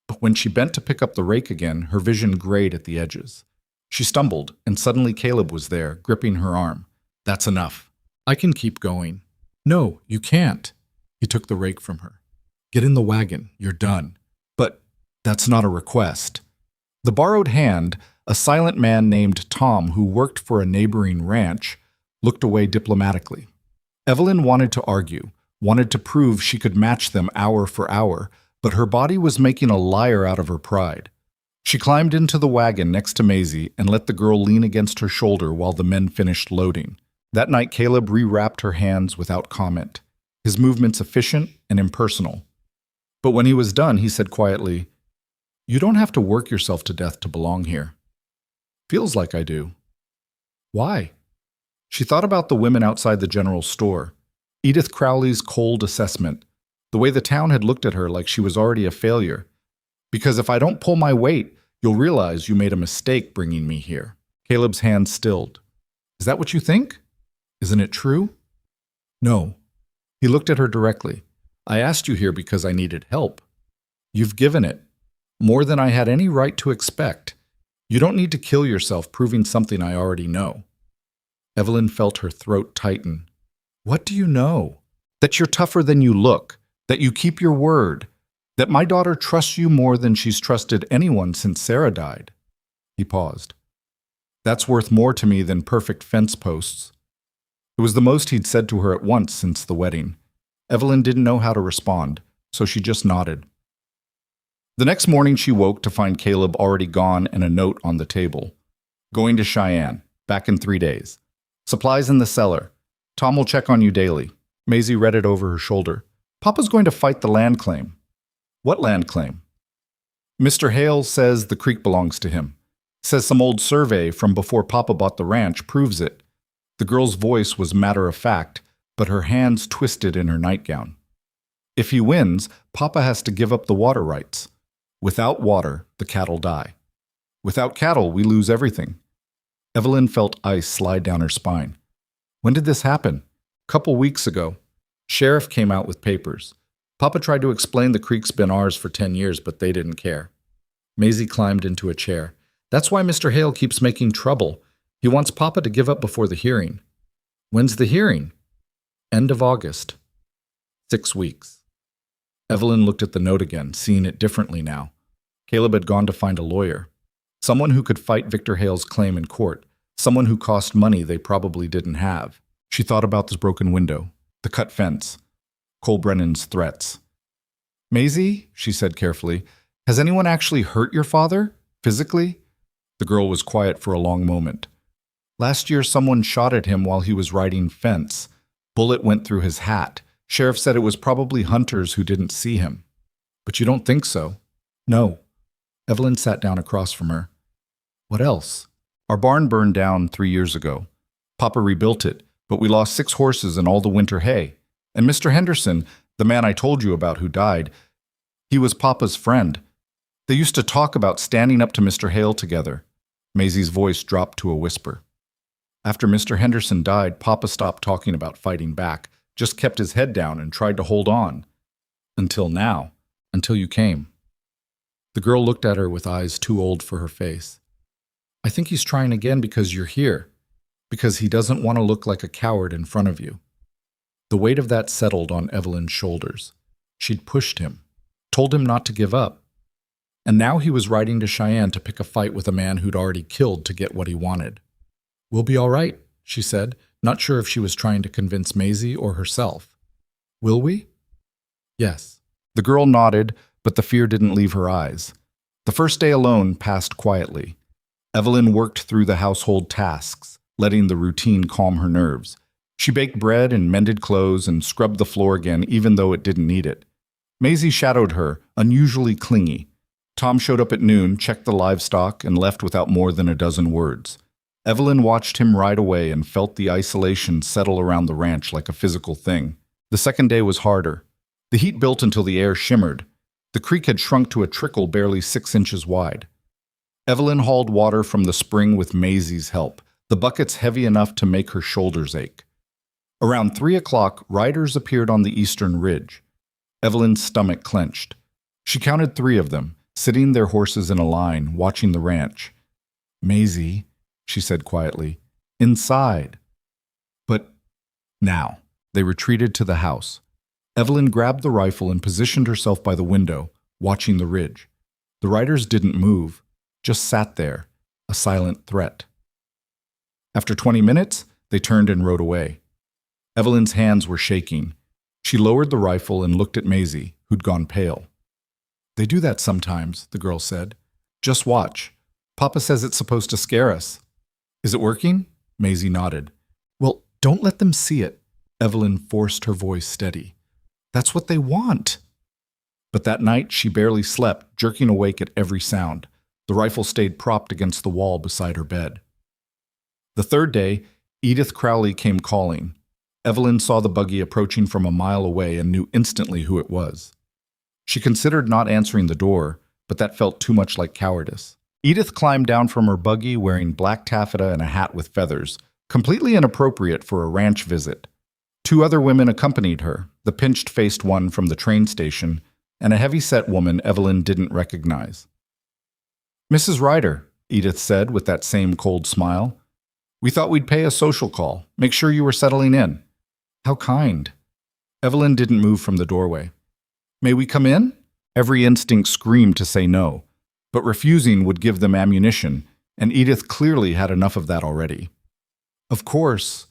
But when she bent to pick up the rake again, her vision grayed at the edges. She stumbled, and suddenly Caleb was there, gripping her arm. That's enough. I can keep going. No, you can't. He took the rake from her. Get in the wagon. You're done. But that's not a request. The borrowed hand, a silent man named Tom who worked for a neighboring ranch, looked away diplomatically. Evelyn wanted to argue, wanted to prove she could match them hour for hour, but her body was making a liar out of her pride. She climbed into the wagon next to Maisie and let the girl lean against her shoulder while the men finished loading. That night, Caleb rewrapped her hands without comment, his movements efficient and impersonal. But when he was done, he said quietly, You don't have to work yourself to death to belong here. Feels like I do. Why? She thought about the women outside the general store, Edith Crowley's cold assessment, the way the town had looked at her like she was already a failure. Because if I don't pull my weight, you'll realize you made a mistake bringing me here. Caleb's hand stilled. Is that what you think? Isn't it true? No. He looked at her directly. I asked you here because I needed help. You've given it. More than I had any right to expect. You don't need to kill yourself proving something I already know. Evelyn felt her throat tighten. What do you know? That you're tougher than you look, that you keep your word, that my daughter trusts you more than she's trusted anyone since Sarah died. He paused. That's worth more to me than perfect fence posts. It was the most he'd said to her at once since the wedding. Evelyn didn't know how to respond, so she just nodded. The next morning she woke to find Caleb already gone and a note on the table. Going to Cheyenne, back in 3 days. Supplies in the cellar. Tom will check on you daily. Maisie read it over her shoulder. Papa's going to fight the land claim. What land claim? Mr. Hale says the creek belongs to him. Says some old survey from before Papa bought the ranch proves it. The girl's voice was matter of fact, but her hands twisted in her nightgown. If he wins, Papa has to give up the water rights. Without water, the cattle die. Without cattle, we lose everything. Evelyn felt ice slide down her spine. When did this happen? Couple weeks ago. Sheriff came out with papers. Papa tried to explain the creek's been ours for 10 years, but they didn't care. Maisie climbed into a chair. That's why Mr. Hale keeps making trouble. He wants Papa to give up before the hearing. When's the hearing? End of August. 6 weeks. Evelyn looked at the note again, seeing it differently now. Caleb had gone to find a lawyer. Someone who could fight Victor Hale's claim in court. Someone who cost money they probably didn't have. She thought about this broken window, the cut fence, Cole Brennan's threats. Maisie, she said carefully, has anyone actually hurt your father? Physically? The girl was quiet for a long moment. Last year someone shot at him while he was riding fence. Bullet went through his hat. Sheriff said it was probably hunters who didn't see him. But you don't think so? No. Evelyn sat down across from her. What else? Our barn burned down 3 years ago. Papa rebuilt it, but we lost 6 horses and all the winter hay. And Mr. Henderson, the man I told you about who died, he was Papa's friend. They used to talk about standing up to Mr. Hale together. Maisie's voice dropped to a whisper. After Mr. Henderson died, Papa stopped talking about fighting back, just kept his head down and tried to hold on. Until now. Until you came. The girl looked at her with eyes too old for her face. I think he's trying again because you're here. Because he doesn't want to look like a coward in front of you. The weight of that settled on Evelyn's shoulders. She'd pushed him, told him not to give up. And now he was riding to Cheyenne to pick a fight with a man who'd already killed to get what he wanted. We'll be all right, she said, not sure if she was trying to convince Maisie or herself. Will we? Yes. The girl nodded, but the fear didn't leave her eyes. The first day alone passed quietly. Evelyn worked through the household tasks, letting the routine calm her nerves. She baked bread and mended clothes and scrubbed the floor again even though it didn't need it. Maisie shadowed her, unusually clingy. Tom showed up at noon, checked the livestock, and left without more than a dozen words. Evelyn watched him ride away and felt the isolation settle around the ranch like a physical thing. The second day was harder. The heat built until the air shimmered. The creek had shrunk to a trickle barely 6 inches wide. Evelyn hauled water from the spring with Maisie's help, the buckets heavy enough to make her shoulders ache. Around 3 o'clock, riders appeared on the eastern ridge. Evelyn's stomach clenched. She counted 3 of them, sitting their horses in a line, watching the ranch. "Maisie," she said quietly, "inside." But now, they retreated to the house. Evelyn grabbed the rifle and positioned herself by the window, watching the ridge. The riders didn't move, just sat there, a silent threat. After 20 minutes, they turned and rode away. Evelyn's hands were shaking. She lowered the rifle and looked at Maisie, who'd gone pale. "They do that sometimes," the girl said. "Just watch. Papa says it's supposed to scare us." "Is it working?" Maisie nodded. "Well, don't let them see it." Evelyn forced her voice steady. "That's what they want." But that night she barely slept, jerking awake at every sound. The rifle stayed propped against the wall beside her bed. The third day, Edith Crowley came calling. Evelyn saw the buggy approaching from a mile away and knew instantly who it was. She considered not answering the door, but that felt too much like cowardice. Edith climbed down from her buggy wearing black taffeta and a hat with feathers, completely inappropriate for a ranch visit. 2 other women accompanied her, the pinched-faced one from the train station, and a heavy-set woman Evelyn didn't recognize. "Mrs. Ryder," Edith said with that same cold smile. "We thought we'd pay a social call, make sure you were settling in." "How kind." Evelyn didn't move from the doorway. "May we come in?" Every instinct screamed to say no, but refusing would give them ammunition, and Edith clearly had enough of that already. "Of course."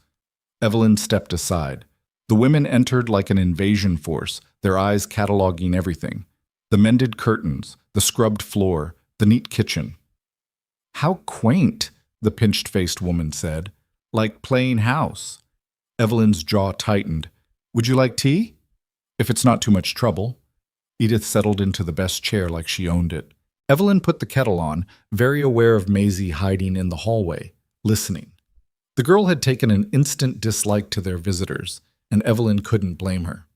Evelyn stepped aside. The women entered like an invasion force, their eyes cataloging everything. The mended curtains, the scrubbed floor, the neat kitchen. "How quaint," the pinched-faced woman said. "Like playing house." Evelyn's jaw tightened. "Would you like tea?" "If it's not too much trouble." Edith settled into the best chair like she owned it. Evelyn put the kettle on, very aware of Maisie hiding in the hallway, listening. The girl had taken an instant dislike to their visitors, and Evelyn couldn't blame her.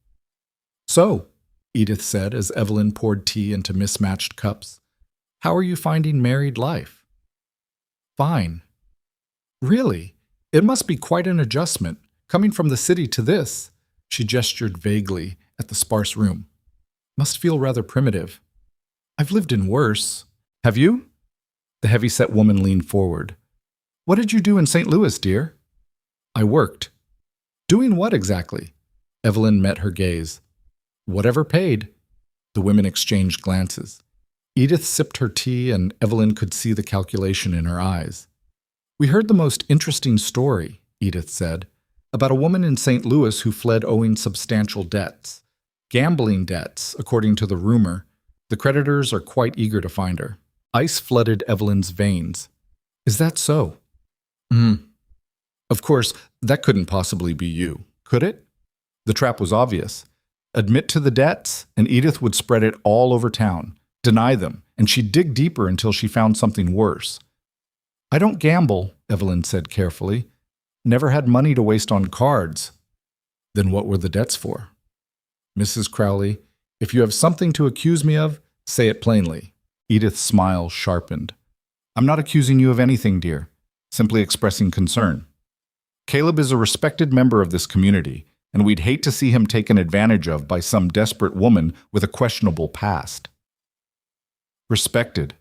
"So," Edith said as Evelyn poured tea into mismatched cups, "how are you finding married life?" "Fine." "Really? It must be quite an adjustment, coming from the city to this." She gestured vaguely at the sparse room. "Must feel rather primitive." "I've lived in worse." "Have you?" The heavy-set woman leaned forward. "What did you do in St. Louis, dear?" "I worked." "Doing what exactly?" Evelyn met her gaze. "Whatever paid." The women exchanged glances. Edith sipped her tea, and Evelyn could see the calculation in her eyes. "We heard the most interesting story," Edith said, "about a woman in St. Louis who fled owing substantial debts. Gambling debts, according to the rumor. The creditors are quite eager to find her." Ice flooded Evelyn's veins. "Is that so?" Of course, that couldn't possibly be you, could it? The trap was obvious. Admit to the debts, and Edith would spread it all over town, deny them, and she'd dig deeper until she found something worse. "I don't gamble," Evelyn said carefully. "Never had money to waste on cards." "Then what were the debts for?" "Mrs. Crowley, if you have something to accuse me of, say it plainly." Edith's smile sharpened. "I'm not accusing you of anything, dear. Simply expressing concern. Caleb is a respected member of this community, and we'd hate to see him taken advantage of by some desperate woman with a questionable past." "Respected."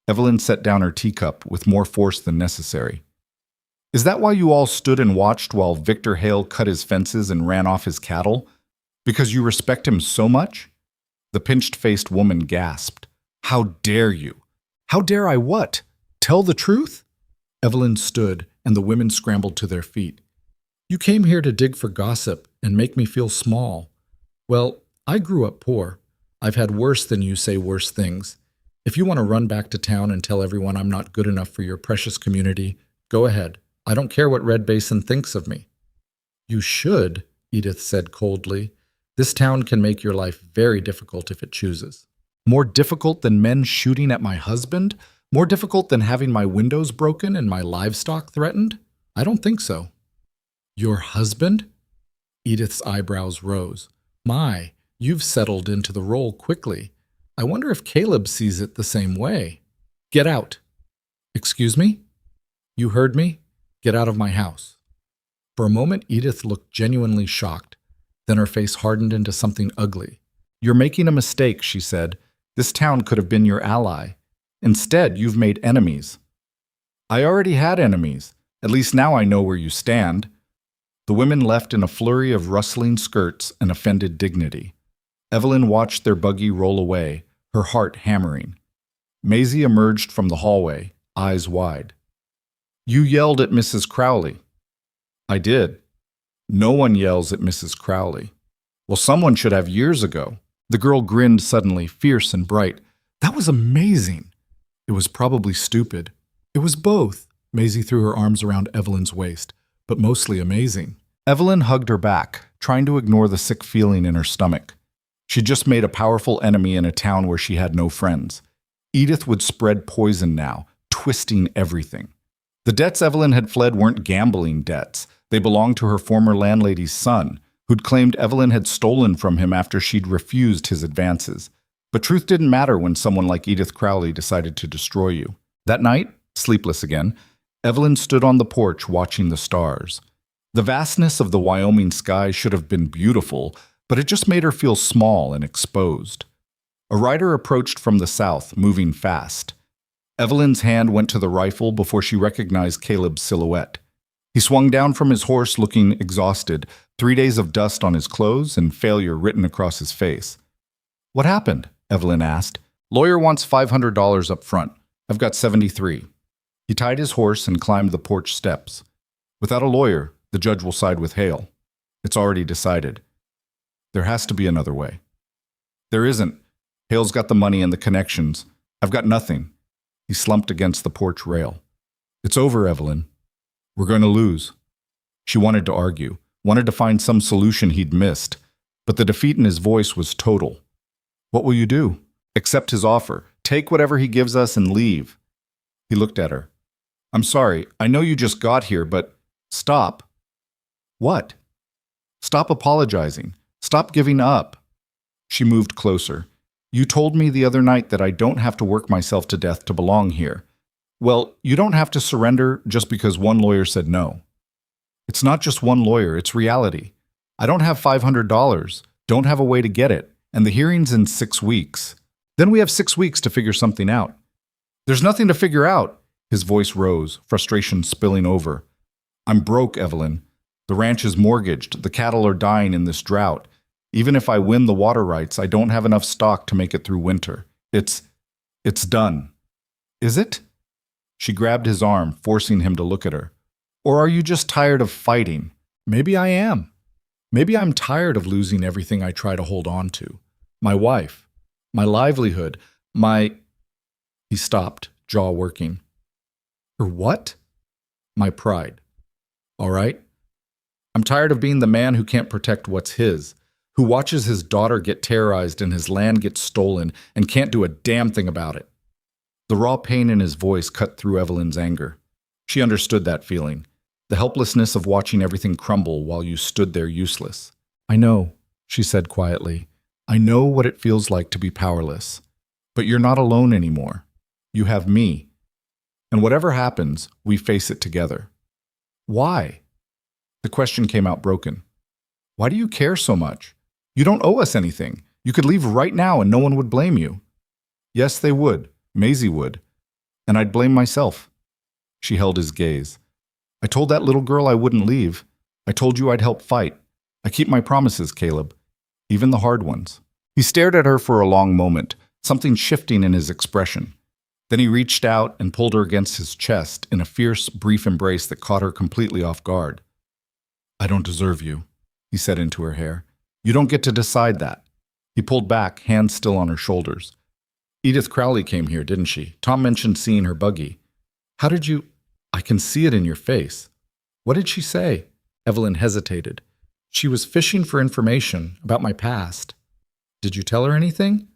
Evelyn set down her teacup with more force than necessary. "Is that why you all stood and watched while Victor Hale cut his fences and ran off his cattle? Because you respect him so much?" The pinched-faced woman gasped. "How dare you?" "How dare I what? Tell the truth?" Evelyn stood, and the women scrambled to their feet. "You came here to dig for gossip and make me feel small. Well, I grew up poor. I've had worse than you say worse things. If you want to run back to town and tell everyone I'm not good enough for your precious community, go ahead. I don't care what Red Basin thinks of me." "You should," Edith said coldly. "This town can make your life very difficult if it chooses." "More difficult than men shooting at my husband? More difficult than having my windows broken and my livestock threatened? I don't think so." "Your husband?" Edith's eyebrows rose. "My, You've settled into the role quickly. I wonder if Caleb sees it the same way. Get out. Excuse me? You heard me? Get out of my house. For a moment, Edith looked genuinely shocked. Then her face hardened into something ugly. You're making a mistake, she said. This town could have been your ally. Instead, you've made enemies. I already had enemies. At least now I know where you stand. The women left in a flurry of rustling skirts and offended dignity. Evelyn watched their buggy roll away, her heart hammering. Maisie emerged from the hallway, eyes wide. You yelled at Mrs. Crowley. I did. No one yells at Mrs. Crowley. Well, someone should have years ago. The girl grinned suddenly, fierce and bright. That was amazing. It was probably stupid. It was both. Maisie threw her arms around Evelyn's waist, but mostly amazing. Evelyn hugged her back, trying to ignore the sick feeling in her stomach. She'd just made a powerful enemy in a town where she had no friends. Edith would spread poison now, twisting everything. The debts Evelyn had fled weren't gambling debts. They belonged to her former landlady's son, who'd claimed Evelyn had stolen from him after she'd refused his advances. But truth didn't matter when someone like Edith Crowley decided to destroy you. That night, sleepless again, Evelyn stood on the porch watching the stars. The vastness of the Wyoming sky should have been beautiful, but it just made her feel small and exposed. A rider approached from the south, moving fast. Evelyn's hand went to the rifle before she recognized Caleb's silhouette. He swung down from his horse looking exhausted, 3 days of dust on his clothes and failure written across his face. What happened? Evelyn asked. Lawyer wants $500 up front. I've got 73. He tied his horse and climbed the porch steps. Without a lawyer, the judge will side with Hale. It's already decided. There has to be another way. There isn't. Hale's got the money and the connections. I've got nothing. He slumped against the porch rail. It's over, Evelyn. We're going to lose. She wanted to argue, wanted to find some solution he'd missed, but the defeat in his voice was total. What will you do? Accept his offer. Take whatever he gives us and leave. He looked at her. I'm sorry, I know you just got here, but stop. What? Stop apologizing. Stop giving up. She moved closer. You told me the other night that I don't have to work myself to death to belong here. Well, you don't have to surrender just because one lawyer said no. It's not just one lawyer, it's reality. I don't have $500, don't have a way to get it, and the hearing's in 6 weeks. Then we have 6 weeks to figure something out. There's nothing to figure out. His voice rose, frustration spilling over. I'm broke, Evelyn. The ranch is mortgaged, the cattle are dying in this drought. Even if I win the water rights, I don't have enough stock to make it through winter. It's done. Is it? She grabbed his arm, forcing him to look at her. Or are you just tired of fighting? Maybe I am. Maybe I'm tired of losing everything I try to hold on to. My wife, my livelihood, my... He stopped, jaw working. Her what? My pride. All right? I'm tired of being the man who can't protect what's his, who watches his daughter get terrorized and his land get stolen and can't do a damn thing about it. The raw pain in his voice cut through Evelyn's anger. She understood that feeling, the helplessness of watching everything crumble while you stood there useless. I know, she said quietly. I know what it feels like to be powerless. But you're not alone anymore. You have me. And whatever happens, we face it together. Why? The question came out broken. Why do you care so much? You don't owe us anything. You could leave right now and no one would blame you. Yes, they would. Maisie would. And I'd blame myself. She held his gaze. I told that little girl I wouldn't leave. I told you I'd help fight. I keep my promises, Caleb. Even the hard ones. He stared at her for a long moment, something shifting in his expression. Then he reached out and pulled her against his chest in a fierce, brief embrace that caught her completely off guard. I don't deserve you, he said into her hair. You don't get to decide that. He pulled back, hands still on her shoulders. Edith Crowley came here, didn't she? Tom mentioned seeing her buggy. How did you... I can see it in your face. What did she say? Evelyn hesitated. She was fishing for information about my past. Did you tell her anything?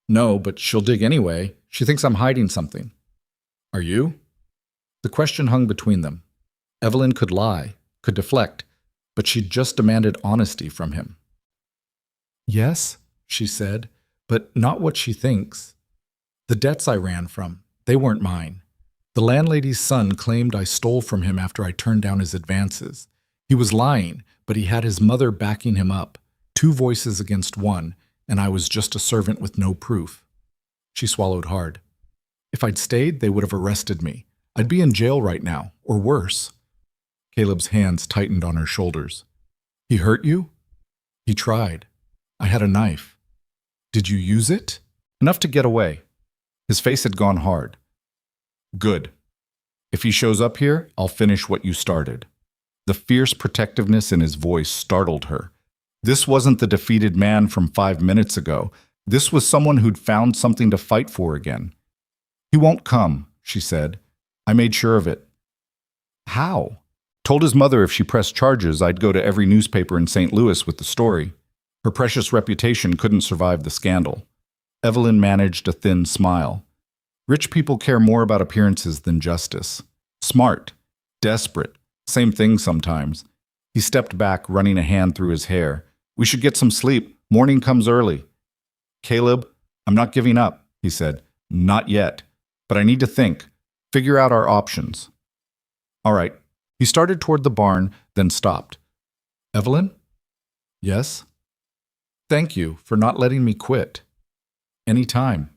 No, but she'll dig anyway. She thinks I'm hiding something. Are you? The question hung between them. Evelyn could lie, could deflect, but she'd just demanded honesty from him. Yes, she said, but not what she thinks. The debts I ran from, they weren't mine. The landlady's son claimed I stole from him after I turned down his advances. He was lying, but he had his mother backing him up, 2 voices against 1, and I was just a servant with no proof. She swallowed hard. If I'd stayed, they would have arrested me. I'd be in jail right now, or worse. Caleb's hands tightened on her shoulders. He hurt you? He tried. I had a knife. Did you use it? Enough to get away. His face had gone hard. Good. If he shows up here, I'll finish what you started. The fierce protectiveness in his voice startled her. This wasn't the defeated man from 5 minutes ago. This was someone who'd found something to fight for again. He won't come, she said. I made sure of it. How? Told his mother if she pressed charges, I'd go to every newspaper in St. Louis with the story. Her precious reputation couldn't survive the scandal. Evelyn managed a thin smile. Rich people care more about appearances than justice. Smart. Desperate. Same thing sometimes. He stepped back, running a hand through his hair. We should get some sleep. Morning comes early. Caleb, I'm not giving up, he said. Not yet. But I need to think. Figure out our options. All right. He started toward the barn, then stopped. Evelyn? Yes? Thank you for not letting me quit. Any time.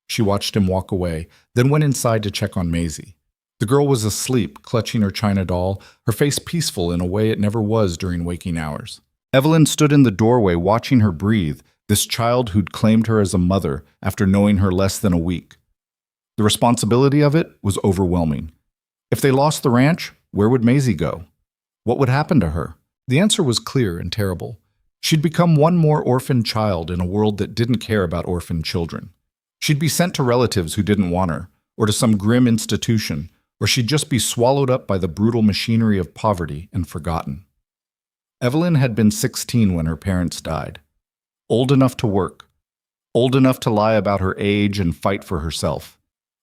She watched him walk away, then went inside to check on Maisie. The girl was asleep, clutching her china doll, her face peaceful in a way it never was during waking hours. Evelyn stood in the doorway watching her breathe, this child who'd claimed her as a mother after knowing her less than a week. The responsibility of it was overwhelming. If they lost the ranch, where would Maisie go? What would happen to her? The answer was clear and terrible. She'd become one more orphaned child in a world that didn't care about orphaned children. She'd be sent to relatives who didn't want her, or to some grim institution, or she'd just be swallowed up by the brutal machinery of poverty and forgotten. Evelyn had been 16 when her parents died. Old enough to work. Old enough to lie about her age and fight for herself.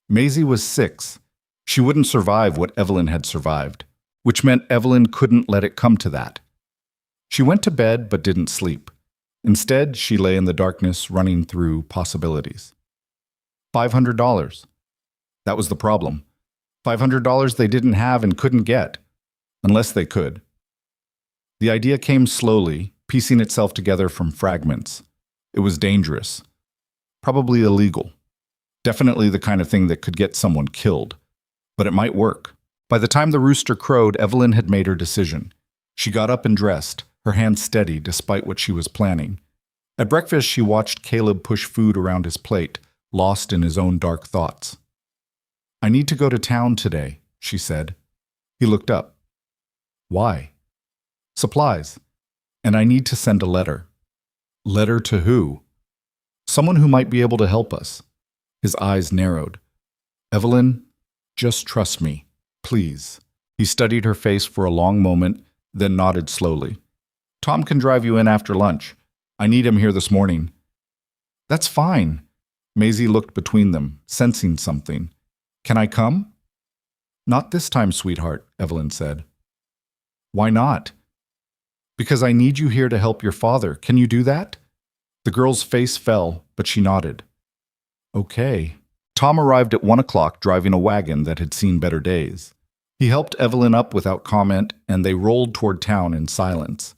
Maisie was 6. She wouldn't survive what Evelyn had survived, which meant Evelyn couldn't let it come to that. She went to bed but didn't sleep. Instead, she lay in the darkness running through possibilities. $500. That was the problem. $500 they didn't have and couldn't get, unless they could. The idea came slowly, piecing itself together from fragments. It was dangerous. Probably illegal. Definitely the kind of thing that could get someone killed. But it might work. By the time the rooster crowed, Evelyn had made her decision. She got up and dressed, her hands steady despite what she was planning. At breakfast, she watched Caleb push food around his plate, lost in his own dark thoughts. I need to go to town today, she said. He looked up. Why? Supplies. And I need to send a letter. Letter to who? Someone who might be able to help us. His eyes narrowed. Evelyn, just trust me, please. He studied her face for a long moment, then nodded slowly. Tom can drive you in after lunch. I need him here this morning. That's fine. Maisie looked between them, sensing something. Can I come? Not this time, sweetheart, Evelyn said. Why not? Because I need you here to help your father. Can you do that? The girl's face fell, but she nodded. Okay. Tom arrived at 1 o'clock driving a wagon that had seen better days. He helped Evelyn up without comment, and they rolled toward town in silence.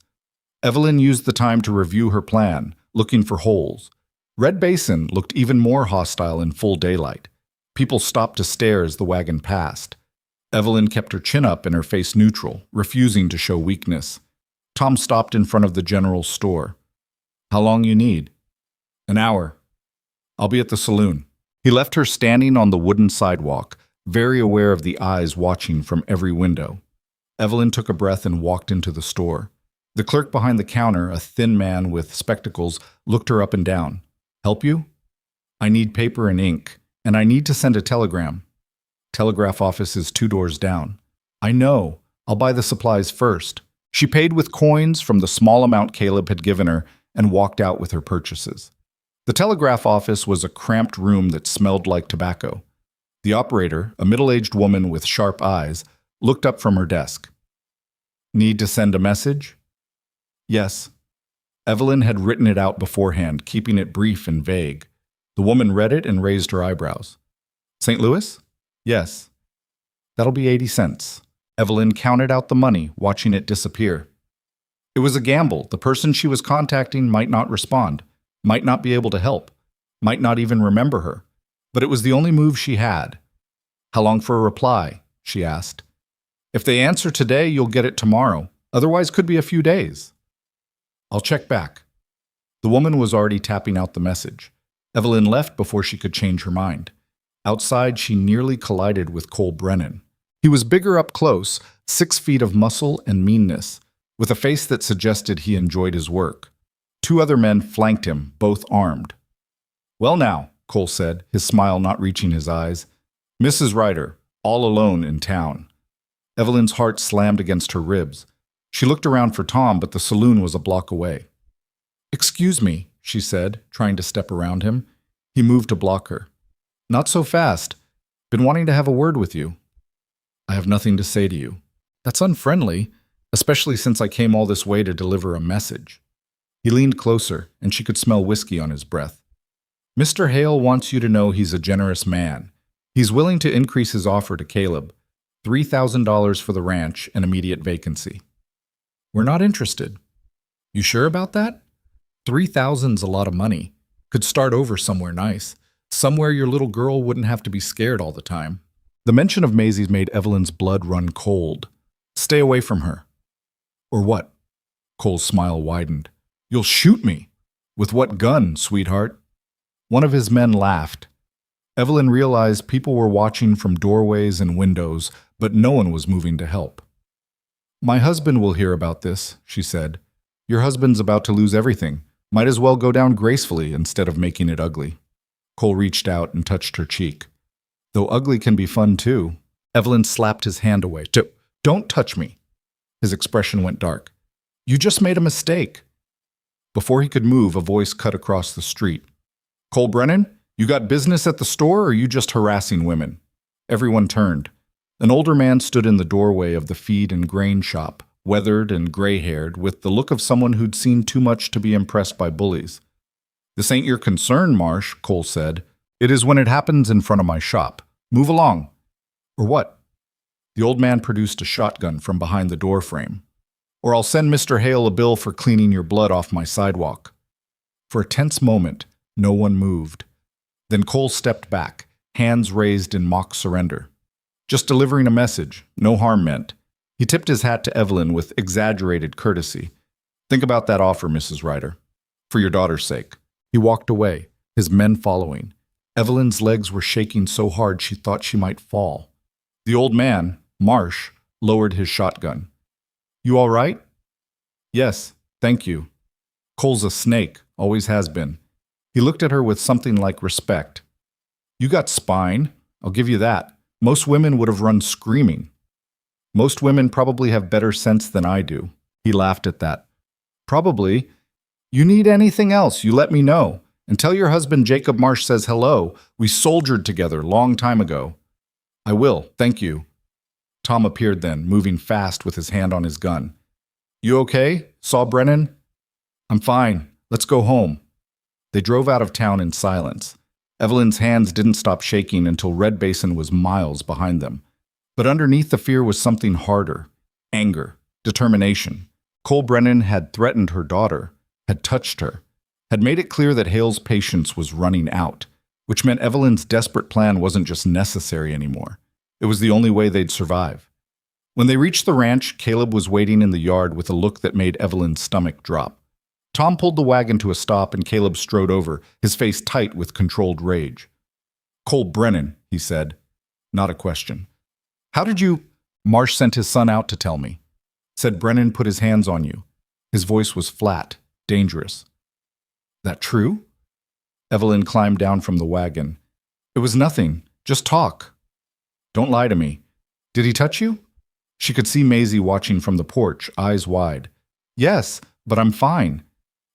Evelyn used the time to review her plan, looking for holes. Red Basin looked even more hostile in full daylight. People stopped to stare as the wagon passed. Evelyn kept her chin up and her face neutral, refusing to show weakness. Tom stopped in front of the general store. How long you need? An hour. I'll be at the saloon. He left her standing on the wooden sidewalk, very aware of the eyes watching from every window. Evelyn took a breath and walked into the store. The clerk behind the counter, a thin man with spectacles, looked her up and down. Help you? I need paper and ink, and I need to send a telegram. Telegraph office is 2 doors down. I know. I'll buy the supplies first. She paid with coins from the small amount Caleb had given her and walked out with her purchases. The telegraph office was a cramped room that smelled like tobacco. The operator, a middle-aged woman with sharp eyes, looked up from her desk. Need to send a message? Yes. Evelyn had written it out beforehand, keeping it brief and vague. The woman read it and raised her eyebrows. St. Louis? Yes. That'll be 80 cents. Evelyn counted out the money, watching it disappear. It was a gamble. The person she was contacting might not respond, might not be able to help, might not even remember her. But it was the only move she had. How long for a reply? She asked. If they answer today, you'll get it tomorrow. Otherwise, could be a few days. I'll check back. The woman was already tapping out the message. Evelyn left before she could change her mind. Outside, she nearly collided with Cole Brennan. He was bigger up close, 6 feet of muscle and meanness, with a face that suggested he enjoyed his work. 2 other men flanked him, both armed. Well now, Cole said, his smile not reaching his eyes. Mrs. Ryder, all alone in town. Evelyn's heart slammed against her ribs. She looked around for Tom, but the saloon was a block away. Excuse me, she said, trying to step around him. He moved to block her. Not so fast. Been wanting to have a word with you. I have nothing to say to you. That's unfriendly, especially since I came all this way to deliver a message. He leaned closer, and she could smell whiskey on his breath. Mr. Hale wants you to know he's a generous man. He's willing to increase his offer to Caleb. $3,000 for the ranch and immediate vacancy. We're not interested. You sure about that? 3,000's a lot of money. Could start over somewhere nice. Somewhere your little girl wouldn't have to be scared all the time. The mention of Maisie's made Evelyn's blood run cold. Stay away from her. Or what? Cole's smile widened. You'll shoot me. With what gun, sweetheart? One of his men laughed. Evelyn realized people were watching from doorways and windows, but no one was moving to help. My husband will hear about this, she said. Your husband's about to lose everything. Might as well go down gracefully instead of making it ugly. Cole reached out and touched her cheek. Though ugly can be fun too. Evelyn slapped his hand away. Don't touch me. His expression went dark. You just made a mistake. Before he could move, a voice cut across the street. Cole Brennan, you got business at the store or are you just harassing women? Everyone turned. An older man stood in the doorway of the feed and grain shop, weathered and gray-haired, with the look of someone who'd seen too much to be impressed by bullies. This ain't your concern, Marsh, Cole said. It is when it happens in front of my shop. Move along. Or what? The old man produced a shotgun from behind the door frame. Or I'll send Mr. Hale a bill for cleaning your blood off my sidewalk. For a tense moment, no one moved. Then Cole stepped back, hands raised in mock surrender. Just delivering a message, no harm meant. He tipped his hat to Evelyn with exaggerated courtesy. Think about that offer, Mrs. Ryder. For your daughter's sake. He walked away, his men following. Evelyn's legs were shaking so hard she thought she might fall. The old man, Marsh, lowered his shotgun. You all right? Yes, thank you. Cole's a snake, always has been. He looked at her with something like respect. You got spine, I'll give you that. Most women would have run screaming. Most women probably have better sense than I do. He laughed at that. Probably. You need anything else, you let me know. And tell your husband Jacob Marsh says hello. We soldiered together long time ago. I will, thank you. Tom appeared then, moving fast with his hand on his gun. You okay? Saw Brennan? I'm fine. Let's go home. They drove out of town in silence. Evelyn's hands didn't stop shaking until Red Basin was miles behind them. But underneath the fear was something harder. Anger. Determination. Cole Brennan had threatened her daughter, had touched her, had made it clear that Hale's patience was running out, which meant Evelyn's desperate plan wasn't just necessary anymore. It was the only way they'd survive. When they reached the ranch, Caleb was waiting in the yard with a look that made Evelyn's stomach drop. Tom pulled the wagon to a stop and Caleb strode over, his face tight with controlled rage. Cole Brennan, he said. Not a question. How did you... Marsh sent his son out to tell me. Said Brennan put his hands on you. His voice was flat, dangerous. That true? Evelyn climbed down from the wagon. It was nothing. Just talk. Don't lie to me. Did he touch you? She could see Maisie watching from the porch, eyes wide. Yes, but I'm fine.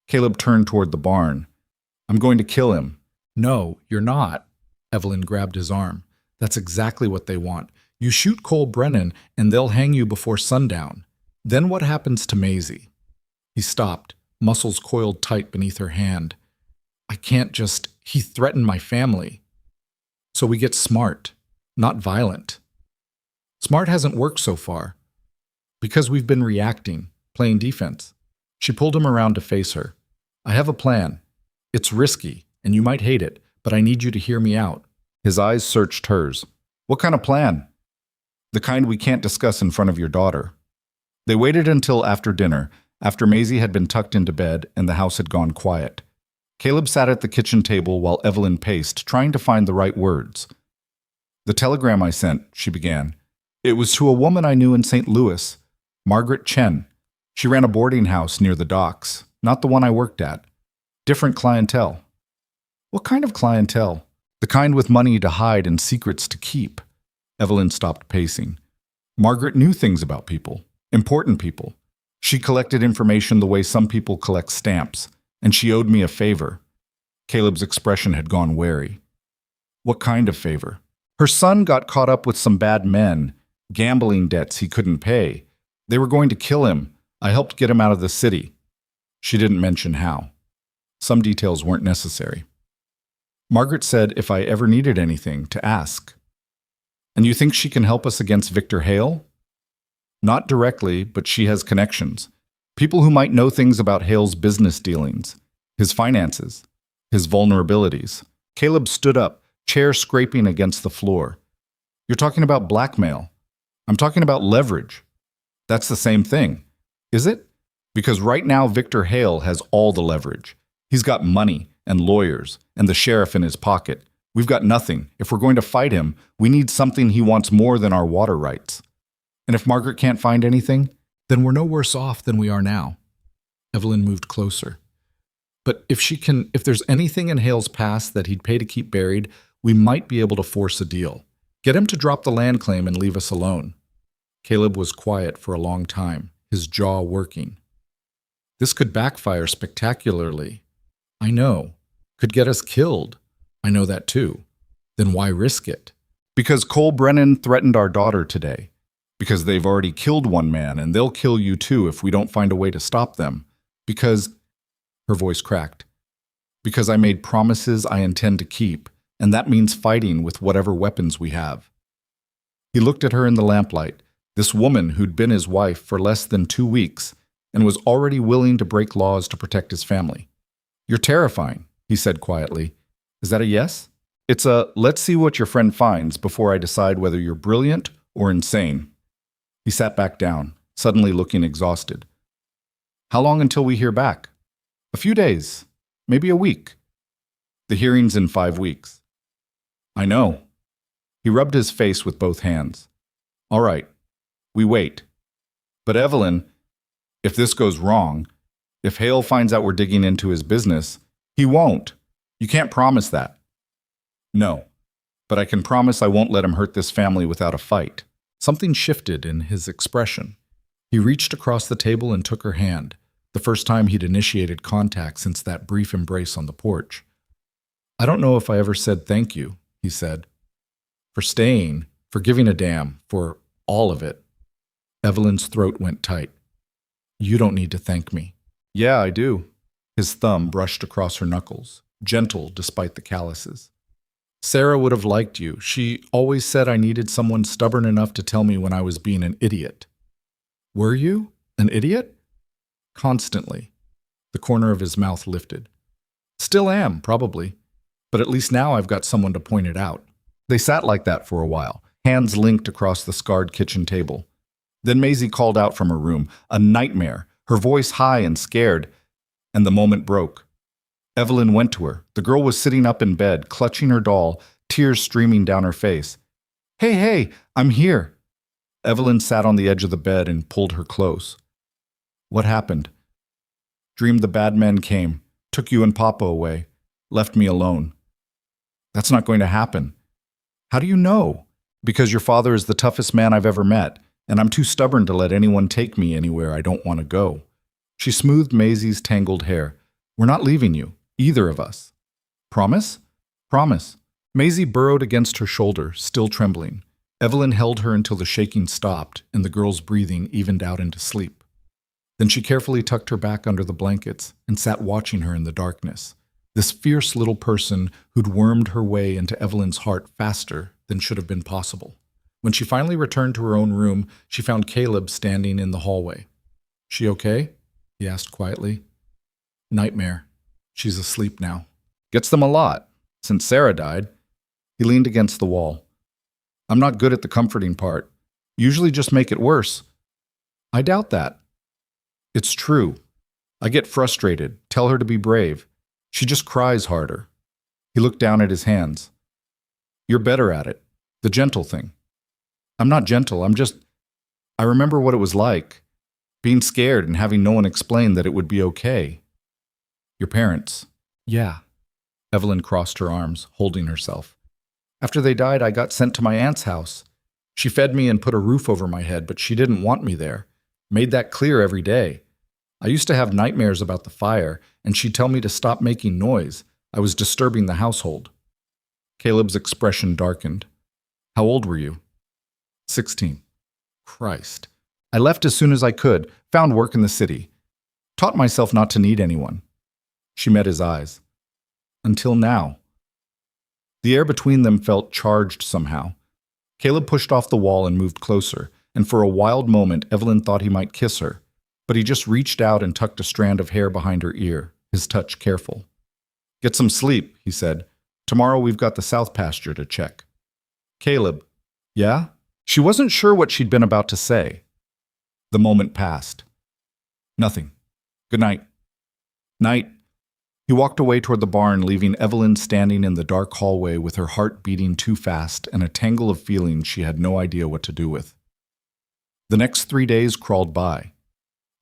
Caleb turned toward the barn. I'm going to kill him. No, you're not. Evelyn grabbed his arm. That's exactly what they want. You shoot Cole Brennan, and they'll hang you before sundown. Then what happens to Maisie? He stopped, muscles coiled tight beneath her hand. He threatened my family. So we get smart, not violent. Smart hasn't worked so far. Because we've been reacting, playing defense. She pulled him around to face her. I have a plan. It's risky, and you might hate it, but I need you to hear me out. His eyes searched hers. What kind of plan? The kind we can't discuss in front of your daughter. They waited until after dinner, after Maisie had been tucked into bed and the house had gone quiet. Caleb sat at the kitchen table while Evelyn paced, trying to find the right words. The telegram I sent, she began. It was to a woman I knew in St. Louis, Margaret Chen. She ran a boarding house near the docks, not the one I worked at. Different clientele. What kind of clientele? The kind with money to hide and secrets to keep. Evelyn stopped pacing. Margaret knew things about people, important people. She collected information the way some people collect stamps, and she owed me a favor. Caleb's expression had gone wary. What kind of favor? Her son got caught up with some bad men, gambling debts he couldn't pay. They were going to kill him. I helped get him out of the city. She didn't mention how. Some details weren't necessary. Margaret said if I ever needed anything, to ask. And you think she can help us against Victor Hale? Not directly, but she has connections. People who might know things about Hale's business dealings, his finances, his vulnerabilities. Caleb stood up, chair scraping against the floor. You're talking about blackmail. I'm talking about leverage. That's the same thing, is it? Because right now Victor Hale has all the leverage. He's got money and lawyers and the sheriff in his pocket. We've got nothing. If we're going to fight him, we need something he wants more than our water rights. And if Margaret can't find anything, then we're no worse off than we are now. Evelyn moved closer. But if there's anything in Hale's past that he'd pay to keep buried, we might be able to force a deal. Get him to drop the land claim and leave us alone. Caleb was quiet for a long time, his jaw working. This could backfire spectacularly. I know. Could get us killed. I know that too. Then why risk it? Because Cole Brennan threatened our daughter today. Because they've already killed one man and they'll kill you too if we don't find a way to stop them. Because, her voice cracked, because I made promises I intend to keep, and that means fighting with whatever weapons we have. He looked at her in the lamplight, this woman who'd been his wife for less than 2 weeks and was already willing to break laws to protect his family. You're terrifying, he said quietly. Is that a yes? It's a, let's see what your friend finds before I decide whether you're brilliant or insane. He sat back down, suddenly looking exhausted. How long until we hear back? A few days, maybe a week. The hearing's in 5 weeks. I know. He rubbed his face with both hands. All right, we wait. But Evelyn, if this goes wrong, if Hale finds out we're digging into his business, he won't. You can't promise that. No, but I can promise I won't let him hurt this family without a fight. Something shifted in his expression. He reached across the table and took her hand, the first time he'd initiated contact since that brief embrace on the porch. I don't know if I ever said thank you, he said. For staying, for giving a damn, for all of it. Evelyn's throat went tight. You don't need to thank me. Yeah, I do. His thumb brushed across her knuckles, gentle despite the calluses. Sarah would have liked you. She always said I needed someone stubborn enough to tell me when I was being an idiot. Were you an idiot? Constantly. The corner of his mouth lifted. Still am, probably. But at least now I've got someone to point it out. They sat like that for a while, hands linked across the scarred kitchen table. Then Maisie called out from her room, a nightmare, her voice high and scared, and the moment broke. Evelyn went to her. The girl was sitting up in bed, clutching her doll, tears streaming down her face. Hey, I'm here. Evelyn sat on the edge of the bed and pulled her close. What happened? Dreamed the bad men came, took you and Papa away, left me alone. That's not going to happen. How do you know? Because your father is the toughest man I've ever met, and I'm too stubborn to let anyone take me anywhere I don't want to go. She smoothed Maisie's tangled hair. We're not leaving you, either of us. Promise? Promise. Maisie burrowed against her shoulder, still trembling. Evelyn held her until the shaking stopped and the girl's breathing evened out into sleep. Then she carefully tucked her back under the blankets and sat watching her in the darkness. This fierce little person who'd wormed her way into Evelyn's heart faster than should have been possible. When she finally returned to her own room, she found Caleb standing in the hallway. "She okay?" he asked quietly. "Nightmare. She's asleep now." Gets them a lot. Since Sarah died. He leaned against the wall. I'm not good at the comforting part. Usually just make it worse. I doubt that. It's true. I get frustrated, tell her to be brave. She just cries harder. He looked down at his hands. You're better at it. The gentle thing. I'm not gentle, I remember what it was like. Being scared and having no one explain that it would be okay. Your parents. Yeah. Evelyn crossed her arms, holding herself. After they died, I got sent to my aunt's house. She fed me and put a roof over my head, but she didn't want me there. Made that clear every day. I used to have nightmares about the fire, and she'd tell me to stop making noise. I was disturbing the household. Caleb's expression darkened. How old were you? 16. Christ. I left as soon as I could, found work in the city. Taught myself not to need anyone. She met his eyes. Until now. The air between them felt charged somehow. Caleb pushed off the wall and moved closer, and for a wild moment Evelyn thought he might kiss her, but he just reached out and tucked a strand of hair behind her ear, his touch careful. Get some sleep, he said. Tomorrow we've got the south pasture to check. Caleb. Yeah? She wasn't sure what she'd been about to say. The moment passed. Nothing. Good night. Night. He walked away toward the barn, leaving Evelyn standing in the dark hallway with her heart beating too fast and a tangle of feelings she had no idea what to do with. The next 3 days crawled by.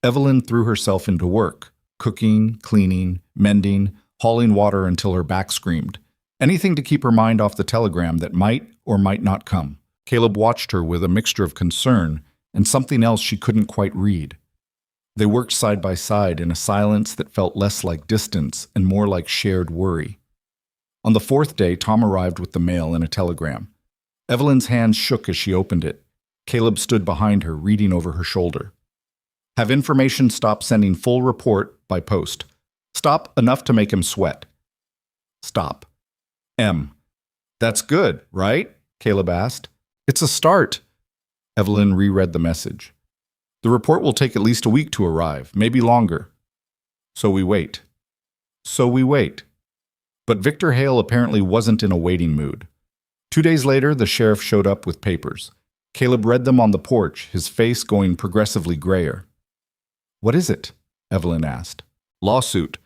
Evelyn threw herself into work, cooking, cleaning, mending, hauling water until her back screamed. Anything to keep her mind off the telegram that might or might not come. Caleb watched her with a mixture of concern and something else she couldn't quite read. They worked side by side in a silence that felt less like distance and more like shared worry. On the 4th day, Tom arrived with the mail and a telegram. Evelyn's hands shook as she opened it. Caleb stood behind her, reading over her shoulder. Have information stop sending full report by post. Stop enough to make him sweat. Stop. M. That's good, right? Caleb asked. It's a start. Evelyn reread the message. The report will take at least a week to arrive, maybe longer. So we wait. But Victor Hale apparently wasn't in a waiting mood. 2 days later, the sheriff showed up with papers. Caleb read them on the porch, his face going progressively grayer. What is it? Evelyn asked. Lawsuit.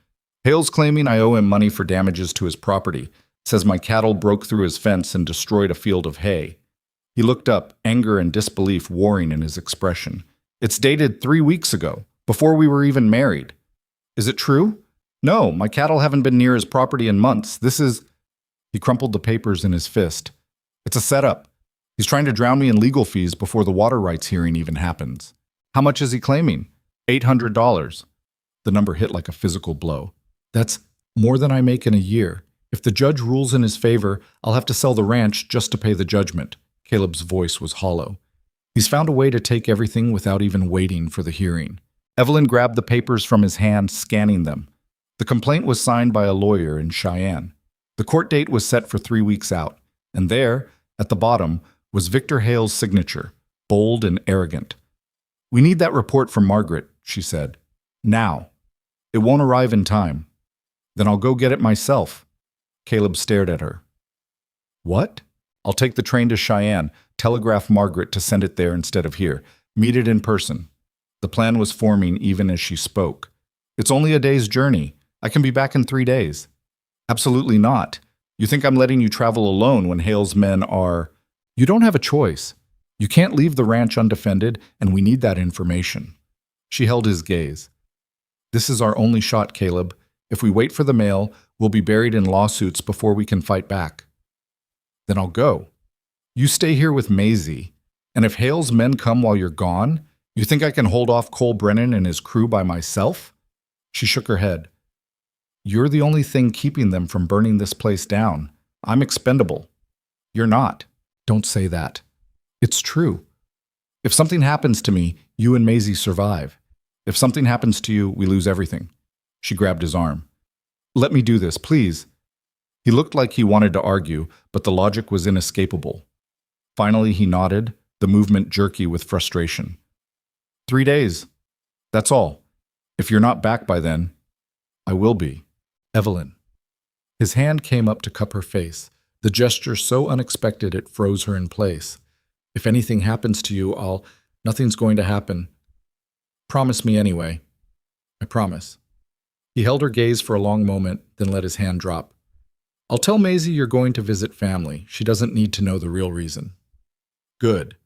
Hale's claiming I owe him money for damages to his property. Says my cattle broke through his fence and destroyed a field of hay. He looked up, anger and disbelief warring in his expression. It's dated 3 weeks ago, before we were even married. Is it true? No, my cattle haven't been near his property in months. This is... He crumpled the papers in his fist. It's a setup. He's trying to drown me in legal fees before the water rights hearing even happens. How much is he claiming? $800. The number hit like a physical blow. That's more than I make in a year. If the judge rules in his favor, I'll have to sell the ranch just to pay the judgment. Caleb's voice was hollow. He's found a way to take everything without even waiting for the hearing. Evelyn grabbed the papers from his hand, scanning them. The complaint was signed by a lawyer in Cheyenne. The court date was set for 3 weeks out, and there, at the bottom, was Victor Hale's signature, bold and arrogant. We need that report from Margaret, she said. Now. It won't arrive in time. Then I'll go get it myself. Caleb stared at her. What? I'll take the train to Cheyenne, telegraph Margaret to send it there instead of here. Meet it in person. The plan was forming even as she spoke. It's only a day's journey. I can be back in 3 days. Absolutely not. You think I'm letting you travel alone when Hale's men are... You don't have a choice. You can't leave the ranch undefended, and we need that information. She held his gaze. This is our only shot, Caleb. If we wait for the mail, we'll be buried in lawsuits before we can fight back. Then I'll go. You stay here with Maisie, and if Hale's men come while you're gone, you think I can hold off Cole Brennan and his crew by myself? She shook her head. You're the only thing keeping them from burning this place down. I'm expendable. You're not. Don't say that. It's true. If something happens to me, you and Maisie survive. If something happens to you, we lose everything. She grabbed his arm. Let me do this, please. He looked like he wanted to argue, but the logic was inescapable. Finally, he nodded, the movement jerky with frustration. 3 days. That's all. If you're not back by then, I will be. Evelyn. His hand came up to cup her face, the gesture so unexpected it froze her in place. If anything happens to you, nothing's going to happen. Promise me anyway. I promise. He held her gaze for a long moment, then let his hand drop. I'll tell Maisie you're going to visit family. She doesn't need to know the real reason. Good.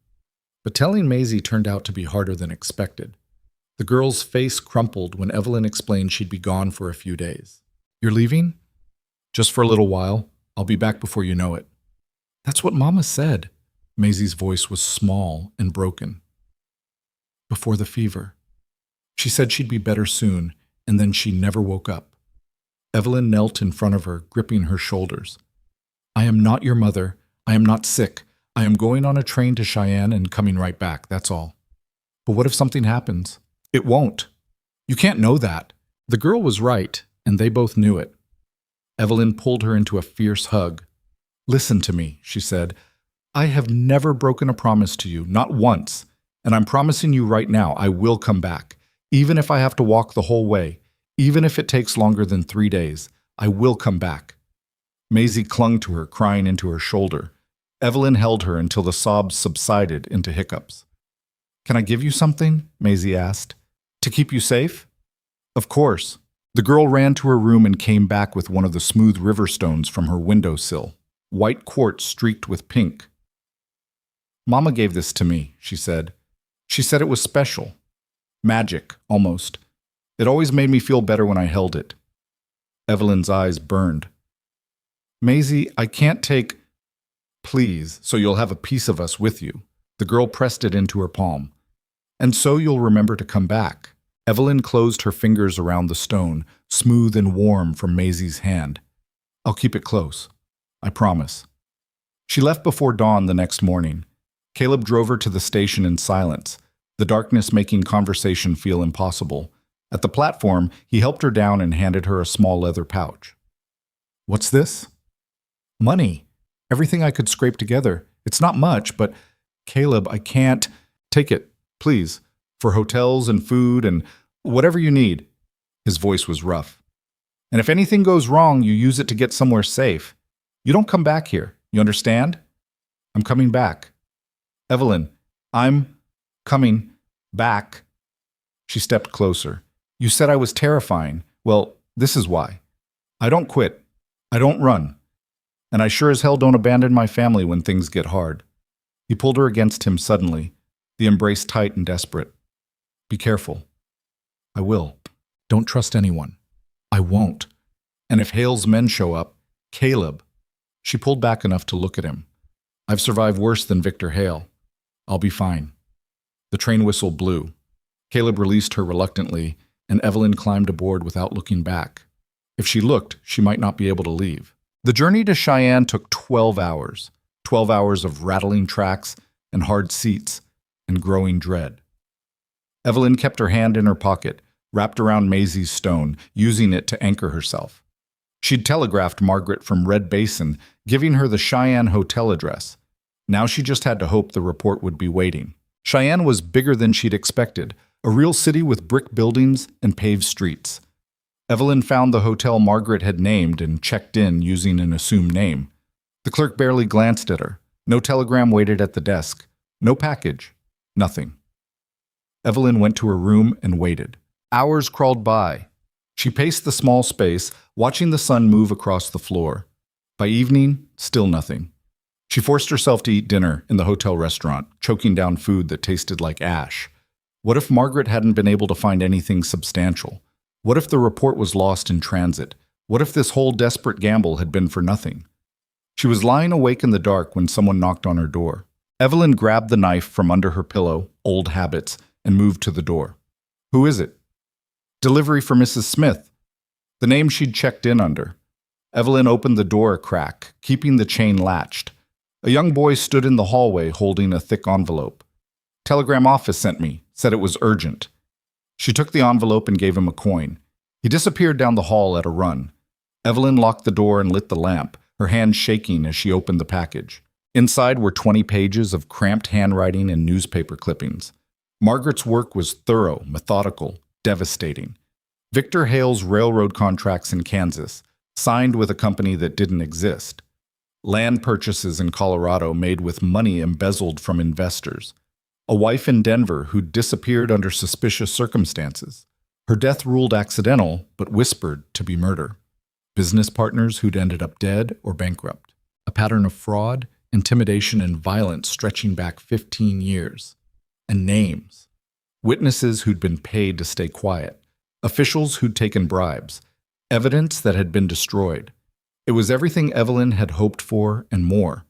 But telling Maisie turned out to be harder than expected. The girl's face crumpled when Evelyn explained she'd be gone for a few days. You're leaving? Just for a little while. I'll be back before you know it. That's what Mama said. Maisie's voice was small and broken. Before the fever. She said she'd be better soon, and then she never woke up. Evelyn knelt in front of her, gripping her shoulders. I am not your mother. I am not sick. I am going on a train to Cheyenne and coming right back, that's all. But what if something happens? It won't. You can't know that. The girl was right, and they both knew it. Evelyn pulled her into a fierce hug. Listen to me, she said. I have never broken a promise to you, not once. And I'm promising you right now I will come back. Even if I have to walk the whole way, even if it takes longer than 3 days, I will come back. Maisie clung to her, crying into her shoulder. Evelyn held her until the sobs subsided into hiccups. Can I give you something? Maisie asked. To keep you safe? Of course. The girl ran to her room and came back with one of the smooth river stones from her windowsill, white quartz streaked with pink. Mama gave this to me, she said. She said it was special. Magic, almost. It always made me feel better when I held it. Evelyn's eyes burned. Maisie, I can't take... Please, so you'll have a piece of us with you. The girl pressed it into her palm. And so you'll remember to come back. Evelyn closed her fingers around the stone, smooth and warm from Maisie's hand. I'll keep it close. I promise. She left before dawn the next morning. Caleb drove her to the station in silence, the darkness making conversation feel impossible. At the platform, he helped her down and handed her a small leather pouch. What's this? Money. Everything I could scrape together. It's not much, but Caleb, I can't. Take it, please, for hotels and food and whatever you need. His voice was rough. And if anything goes wrong, you use it to get somewhere safe. You don't come back here. You understand? I'm coming back. Evelyn, I'm coming back. She stepped closer. You said I was terrifying. Well, this is why. I don't quit. I don't run. And I sure as hell don't abandon my family when things get hard. He pulled her against him suddenly, the embrace tight and desperate. Be careful. I will. Don't trust anyone. I won't. And if Hale's men show up, Caleb. She pulled back enough to look at him. I've survived worse than Victor Hale. I'll be fine. The train whistle blew. Caleb released her reluctantly, and Evelyn climbed aboard without looking back. If she looked, she might not be able to leave. The journey to Cheyenne took 12 hours. 12 hours of rattling tracks and hard seats and growing dread. Evelyn kept her hand in her pocket, wrapped around Maisie's stone, using it to anchor herself. She'd telegraphed Margaret from Red Basin, giving her the Cheyenne hotel address. Now she just had to hope the report would be waiting. Cheyenne was bigger than she'd expected, a real city with brick buildings and paved streets. Evelyn found the hotel Margaret had named and checked in using an assumed name. The clerk barely glanced at her. No telegram waited at the desk. No package. Nothing. Evelyn went to her room and waited. Hours crawled by. She paced the small space, watching the sun move across the floor. By evening, still nothing. She forced herself to eat dinner in the hotel restaurant, choking down food that tasted like ash. What if Margaret hadn't been able to find anything substantial? What if the report was lost in transit? What if this whole desperate gamble had been for nothing? She was lying awake in the dark when someone knocked on her door. Evelyn grabbed the knife from under her pillow, old habits, and moved to the door. Who is it? Delivery for Mrs. Smith. The name she'd checked in under. Evelyn opened the door a crack, keeping the chain latched. A young boy stood in the hallway holding a thick envelope. Telegram office sent me, said it was urgent. She took the envelope and gave him a coin. He disappeared down the hall at a run. Evelyn locked the door and lit the lamp, her hand shaking as she opened the package. Inside were 20 pages of cramped handwriting and newspaper clippings. Margaret's work was thorough, methodical, devastating. Victor Hale's railroad contracts in Kansas, signed with a company that didn't exist. Land purchases in Colorado made with money embezzled from investors. A wife in Denver who'd disappeared under suspicious circumstances. Her death ruled accidental, but whispered to be murder. Business partners who'd ended up dead or bankrupt. A pattern of fraud, intimidation, and violence stretching back 15 years. And names. Witnesses who'd been paid to stay quiet. Officials who'd taken bribes. Evidence that had been destroyed. It was everything Evelyn had hoped for and more.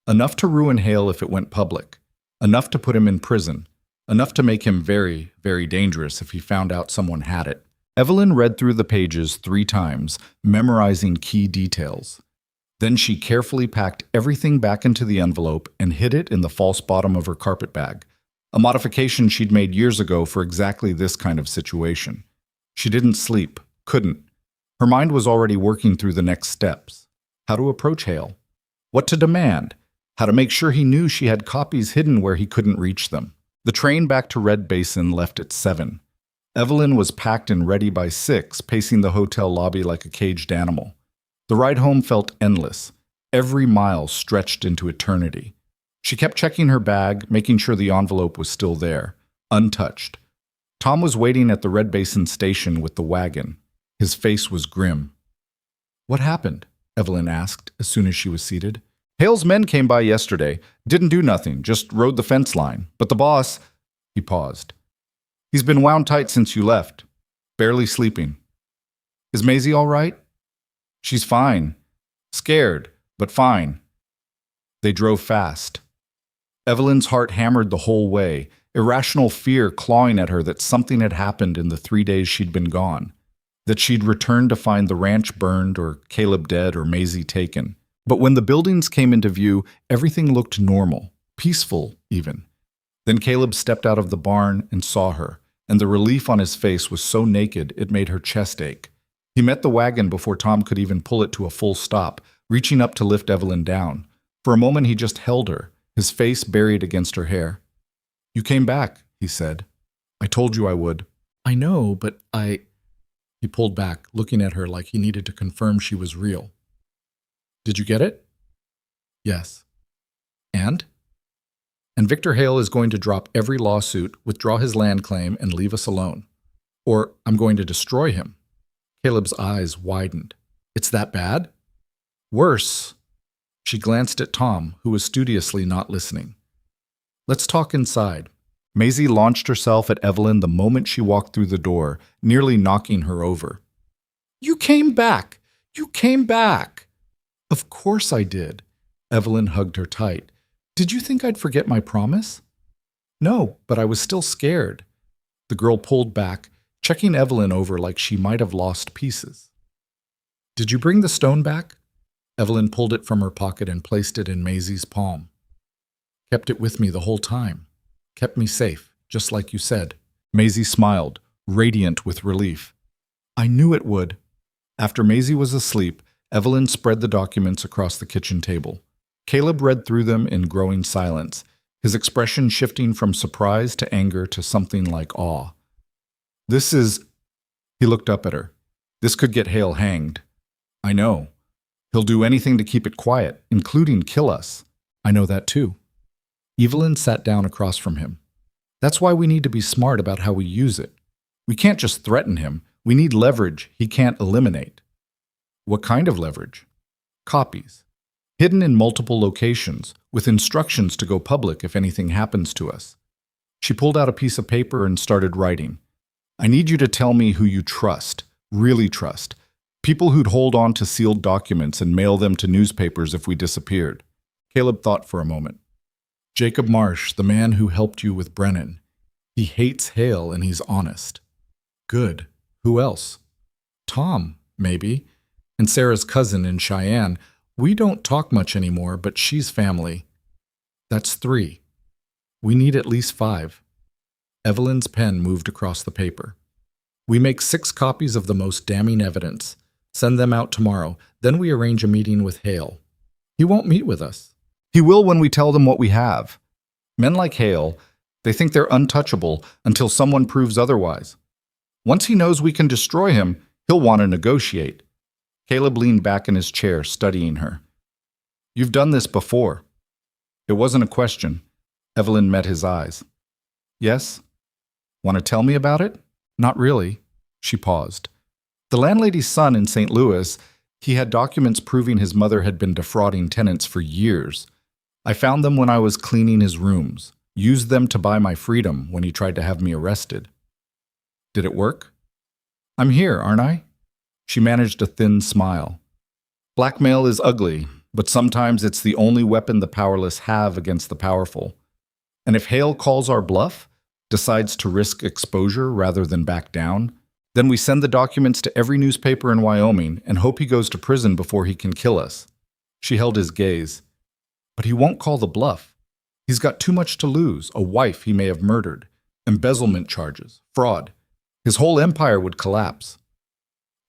Enough to ruin Hale if it went public. Enough to put him in prison. Enough to make him very, very dangerous if he found out someone had it. Evelyn read through the pages 3 times, memorizing key details. Then she carefully packed everything back into the envelope and hid it in the false bottom of her carpet bag, a modification she'd made years ago for exactly this kind of situation. She didn't sleep, couldn't. Her mind was already working through the next steps. How to approach Hale. What to demand. How to make sure he knew she had copies hidden where he couldn't reach them. The train back to Red Basin left at 7. Evelyn was packed and ready by 6, pacing the hotel lobby like a caged animal. The ride home felt endless. Every mile stretched into eternity. She kept checking her bag, making sure the envelope was still there, untouched. Tom was waiting at the Red Basin station with the wagon. His face was grim. "What happened?" Evelyn asked as soon as she was seated. "Hale's men came by yesterday. Didn't do nothing, just rode the fence line. But the boss—" He paused. "He's been wound tight since you left. Barely sleeping. Is Maisie all right?" "She's fine. Scared, but fine." They drove fast. Evelyn's heart hammered the whole way, irrational fear clawing at her that something had happened in the 3 days she'd been gone. That she'd returned to find the ranch burned or Caleb dead or Maisie taken. But when the buildings came into view, everything looked normal, peaceful even. Then Caleb stepped out of the barn and saw her, and the relief on his face was so naked it made her chest ache. He met the wagon before Tom could even pull it to a full stop, reaching up to lift Evelyn down. For a moment he just held her, his face buried against her hair. "You came back," he said. "I told you I would." "I know, but He pulled back, looking at her like he needed to confirm she was real. "Did you get it?" "Yes." "And?" "And Victor Hale is going to drop every lawsuit, withdraw his land claim, and leave us alone. Or I'm going to destroy him." Caleb's eyes widened. "It's that bad?" "Worse." She glanced at Tom, who was studiously not listening. "Let's talk inside." Maisie launched herself at Evelyn the moment she walked through the door, nearly knocking her over. "You came back! You came back!" "Of course I did." Evelyn hugged her tight. "Did you think I'd forget my promise?" "No, but I was still scared." The girl pulled back, checking Evelyn over like she might have lost pieces. "Did you bring the stone back?" Evelyn pulled it from her pocket and placed it in Maisie's palm. "Kept it with me the whole time. Kept me safe, just like you said." Maisie smiled, radiant with relief. "I knew it would." After Maisie was asleep, Evelyn spread the documents across the kitchen table. Caleb read through them in growing silence, his expression shifting from surprise to anger to something like awe. "This is—" He looked up at her. "This could get Hale hanged." "I know. He'll do anything to keep it quiet, including kill us." "I know that too." Evelyn sat down across from him. "That's why we need to be smart about how we use it. We can't just threaten him. We need leverage he can't eliminate." "What kind of leverage?" "Copies. Hidden in multiple locations, with instructions to go public if anything happens to us." She pulled out a piece of paper and started writing. "I need you to tell me who you trust, really trust. People who'd hold on to sealed documents and mail them to newspapers if we disappeared." Caleb thought for a moment. "Jacob Marsh, the man who helped you with Brennan. He hates Hale and he's honest." "Good. Who else?" "Tom, maybe. And Sarah's cousin in Cheyenne. We don't talk much anymore, but she's family." "That's 3. We need at least 5. Evelyn's pen moved across the paper. We make 6 copies of the most damning evidence, send them out tomorrow, then we arrange a meeting with Hale. He won't meet with us. He will when we tell them what we have. Men like Hale, they think they're untouchable until someone proves otherwise. Once he knows we can destroy him, he'll want to negotiate. Caleb leaned back in his chair, studying her. You've done this before. It wasn't a question. Evelyn met his eyes. Yes? Want to tell me about it? Not really. She paused. The landlady's son in St. Louis, he had documents proving his mother had been defrauding tenants for years. I found them when I was cleaning his rooms, used them to buy my freedom when he tried to have me arrested. Did it work? I'm here, aren't I? She managed a thin smile. Blackmail is ugly, but sometimes it's the only weapon the powerless have against the powerful. And if Hale calls our bluff, decides to risk exposure rather than back down, then we send the documents to every newspaper in Wyoming and hope he goes to prison before he can kill us. She held his gaze. But he won't call the bluff. He's got too much to lose, a wife he may have murdered, embezzlement charges, fraud. His whole empire would collapse.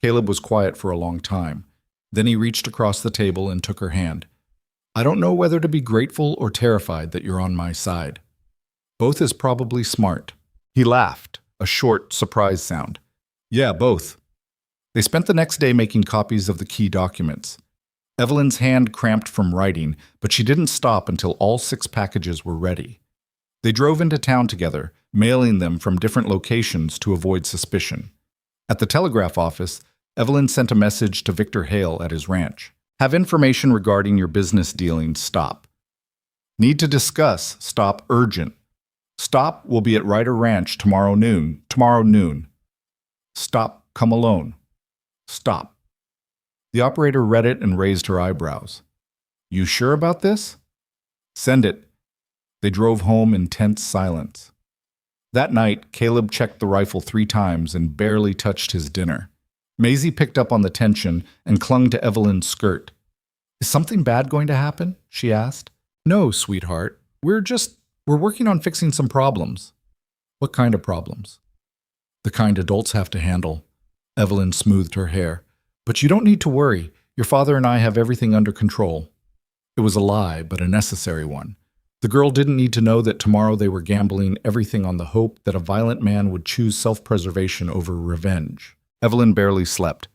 Caleb was quiet for a long time. Then he reached across the table and took her hand. I don't know whether to be grateful or terrified that you're on my side. Both is probably smart. He laughed, a short, surprise sound. Yeah, both. They spent the next day making copies of the key documents. Evelyn's hand cramped from writing, but she didn't stop until all 6 packages were ready. They drove into town together, mailing them from different locations to avoid suspicion. At the telegraph office, Evelyn sent a message to Victor Hale at his ranch. Have information regarding your business dealings, stop. Need to discuss, stop, urgent. Stop will be at Ryder Ranch tomorrow noon. Stop, come alone. Stop. The operator read it and raised her eyebrows. You sure about this? Send it. They drove home in tense silence. That night, Caleb checked the rifle 3 times and barely touched his dinner. Maisie picked up on the tension and clung to Evelyn's skirt. Is something bad going to happen? She asked. No, sweetheart. We're working on fixing some problems. What kind of problems? The kind adults have to handle. Evelyn smoothed her hair. But you don't need to worry. Your father and I have everything under control. It was a lie, but a necessary one. The girl didn't need to know that tomorrow they were gambling everything on the hope that a violent man would choose self-preservation over revenge. Evelyn barely slept.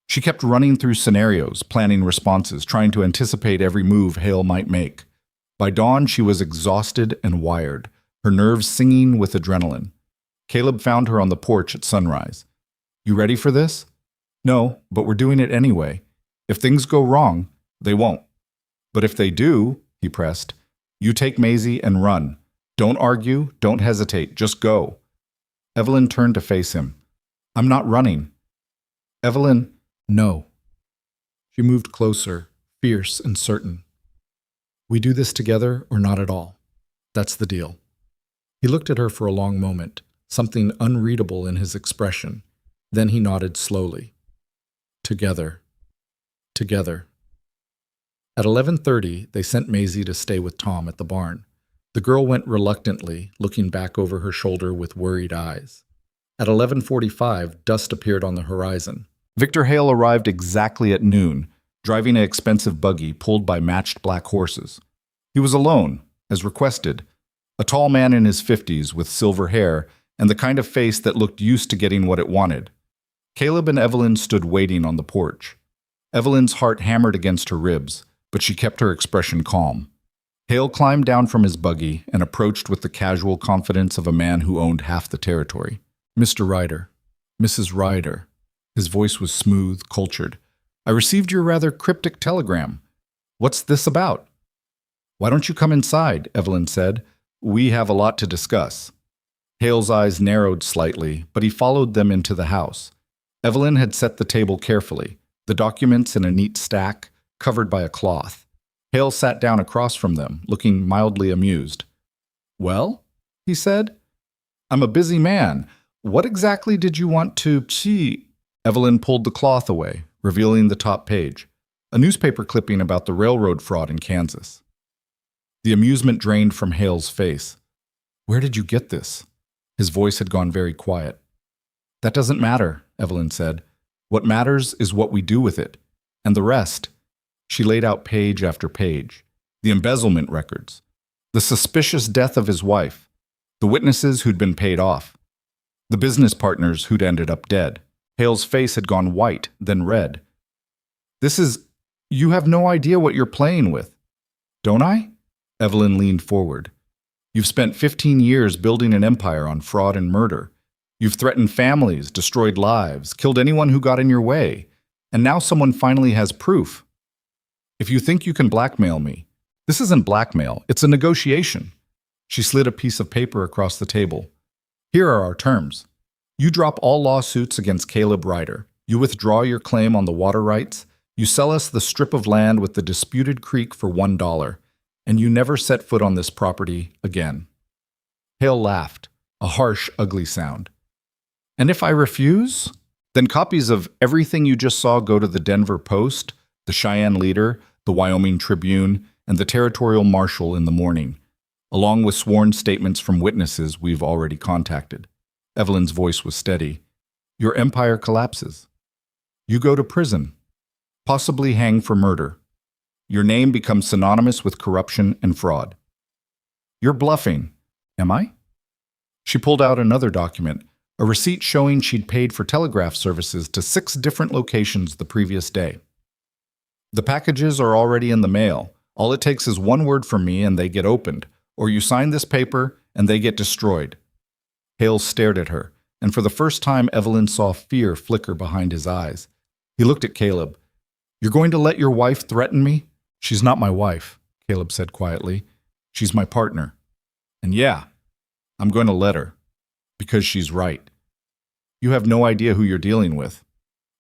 She kept running through scenarios, planning responses, trying to anticipate every move Hale might make. By dawn, she was exhausted and wired, her nerves singing with adrenaline. Caleb found her on the porch at sunrise. You ready for this? No, but we're doing it anyway. If things go wrong, they won't. But if they do, he pressed, you take Maisie and run. Don't argue, don't hesitate, just go. Evelyn turned to face him. I'm not running. Evelyn, no. She moved closer, fierce and certain. We do this together or not at all. That's the deal. He looked at her for a long moment, something unreadable in his expression. Then he nodded slowly. Together. Together. At 11:30, they sent Maisie to stay with Tom at the barn. The girl went reluctantly, looking back over her shoulder with worried eyes. At 11:45, dust appeared on the horizon. Victor Hale arrived exactly at noon, driving an expensive buggy pulled by matched black horses. He was alone, as requested, a tall man in his 50s with silver hair and the kind of face that looked used to getting what it wanted. Caleb and Evelyn stood waiting on the porch. Evelyn's heart hammered against her ribs, but she kept her expression calm. Hale climbed down from his buggy and approached with the casual confidence of a man who owned half the territory. Mr. Ryder, Mrs. Ryder. His voice was smooth, cultured. I received your rather cryptic telegram. What's this about? Why don't you come inside? Evelyn said. We have a lot to discuss. Hale's eyes narrowed slightly, but he followed them into the house. Evelyn had set the table carefully, the documents in a neat stack, covered by a cloth. Hale sat down across from them, looking mildly amused. Well, he said, I'm a busy man. What exactly did you want to see? Evelyn pulled the cloth away, revealing the top page, a newspaper clipping about the railroad fraud in Kansas. The amusement drained from Hale's face. Where did you get this? His voice had gone very quiet. That doesn't matter, Evelyn said. What matters is what we do with it. And the rest. She laid out page after page. The embezzlement records. The suspicious death of his wife. The witnesses who'd been paid off. The business partners who'd ended up dead. Hale's face had gone white, then red. You have no idea what you're playing with. Don't I? Evelyn leaned forward. You've spent 15 years building an empire on fraud and murder. You've threatened families, destroyed lives, killed anyone who got in your way. And now someone finally has proof. If you think you can blackmail me, this isn't blackmail, it's a negotiation. She slid a piece of paper across the table. Here are our terms. You drop all lawsuits against Caleb Ryder. You withdraw your claim on the water rights. You sell us the strip of land with the disputed creek for $1. And you never set foot on this property again. Hale laughed, a harsh, ugly sound. And if I refuse? Then copies of everything you just saw go to the Denver Post, the Cheyenne Leader, the Wyoming Tribune, and the Territorial Marshal in the morning, along with sworn statements from witnesses we've already contacted. Evelyn's voice was steady. Your empire collapses. You go to prison, possibly hang for murder. Your name becomes synonymous with corruption and fraud. You're bluffing, am I? She pulled out another document, a receipt showing she'd paid for telegraph services to 6 different locations the previous day. The packages are already in the mail. All it takes is one word from me and they get opened, or you sign this paper and they get destroyed. Hale stared at her, and for the first time Evelyn saw fear flicker behind his eyes. He looked at Caleb. You're going to let your wife threaten me? She's not my wife, Caleb said quietly. She's my partner. And yeah, I'm going to let her. Because she's right. You have no idea who you're dealing with.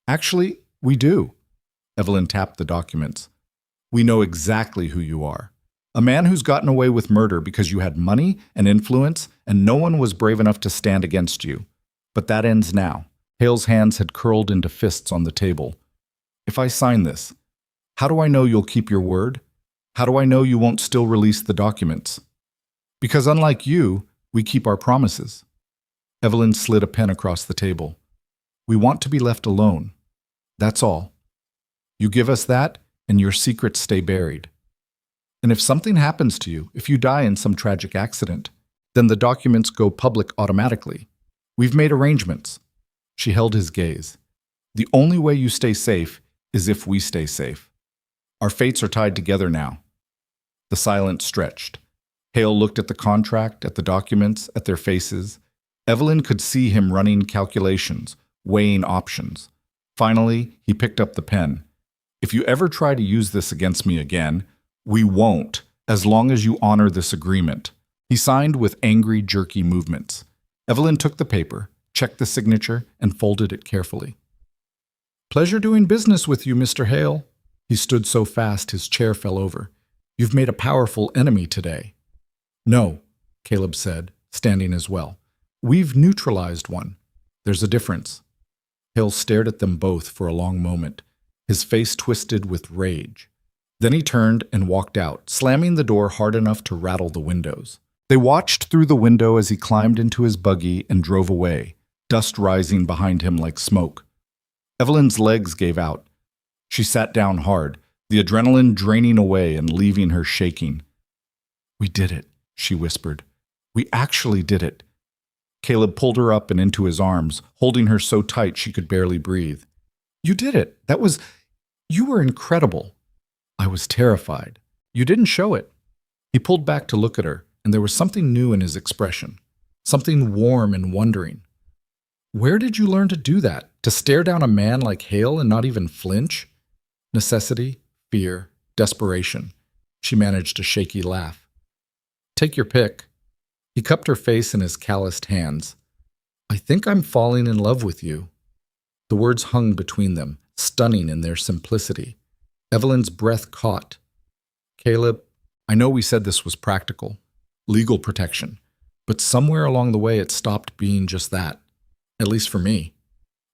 Actually, we do. Evelyn tapped the documents. We know exactly who you are. A man who's gotten away with murder because you had money and influence and no one was brave enough to stand against you. But that ends now. Hale's hands had curled into fists on the table. If I sign this, how do I know you'll keep your word? How do I know you won't still release the documents? Because unlike you, we keep our promises. Evelyn slid a pen across the table. We want to be left alone. That's all. You give us that, and your secrets stay buried. And if something happens to you, if you die in some tragic accident, then the documents go public automatically. We've made arrangements. She held his gaze. The only way you stay safe is if we stay safe. Our fates are tied together now. The silence stretched. Hale looked at the contract, at the documents, at their faces. Evelyn could see him running calculations, weighing options. Finally, he picked up the pen. If you ever try to use this against me again, we won't, as long as you honor this agreement. He signed with angry, jerky movements. Evelyn took the paper, checked the signature, and folded it carefully. Pleasure doing business with you, Mr. Hale. He stood so fast his chair fell over. You've made a powerful enemy today. No, Caleb said, standing as well. We've neutralized one. There's a difference. Hale stared at them both for a long moment, his face twisted with rage. Then he turned and walked out, slamming the door hard enough to rattle the windows. They watched through the window as he climbed into his buggy and drove away, dust rising behind him like smoke. Evelyn's legs gave out. She sat down hard, the adrenaline draining away and leaving her shaking. We did it, she whispered. We actually did it. Caleb pulled her up and into his arms, holding her so tight she could barely breathe. You did it. You were incredible. I was terrified. You didn't show it. He pulled back to look at her, and there was something new in his expression, something warm and wondering. Where did you learn to do that? To stare down a man like Hale and not even flinch? Necessity, fear, desperation. She managed a shaky laugh. Take your pick. He cupped her face in his calloused hands. I think I'm falling in love with you. The words hung between them, stunning in their simplicity. Evelyn's breath caught. Caleb, I know we said this was practical, legal protection, but somewhere along the way it stopped being just that, at least for me.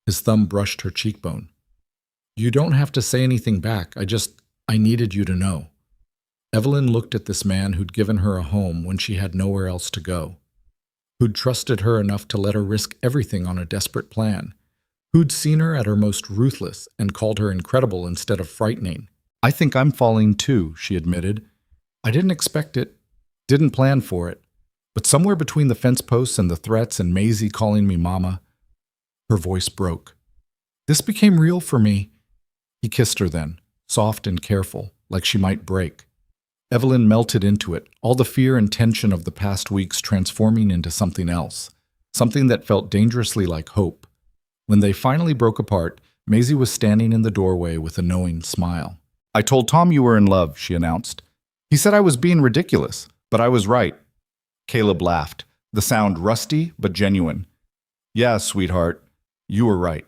His thumb brushed her cheekbone. You don't have to say anything back. I needed you to know. Evelyn looked at this man who'd given her a home when she had nowhere else to go. who'd trusted her enough to let her risk everything on a desperate plan, who'd seen her at her most ruthless and called her incredible instead of frightening. I think I'm falling too, she admitted. I didn't expect it, didn't plan for it, but somewhere between the fence posts and the threats and Maisie calling me mama, her voice broke. This became real for me. He kissed her then, soft and careful, like she might break. Evelyn melted into it, all the fear and tension of the past weeks transforming into something else, something that felt dangerously like hope. When they finally broke apart, Maisie was standing in the doorway with a knowing smile. I told Tom you were in love, she announced. He said I was being ridiculous, but I was right. Caleb laughed, the sound rusty but genuine. Yeah, sweetheart, you were right.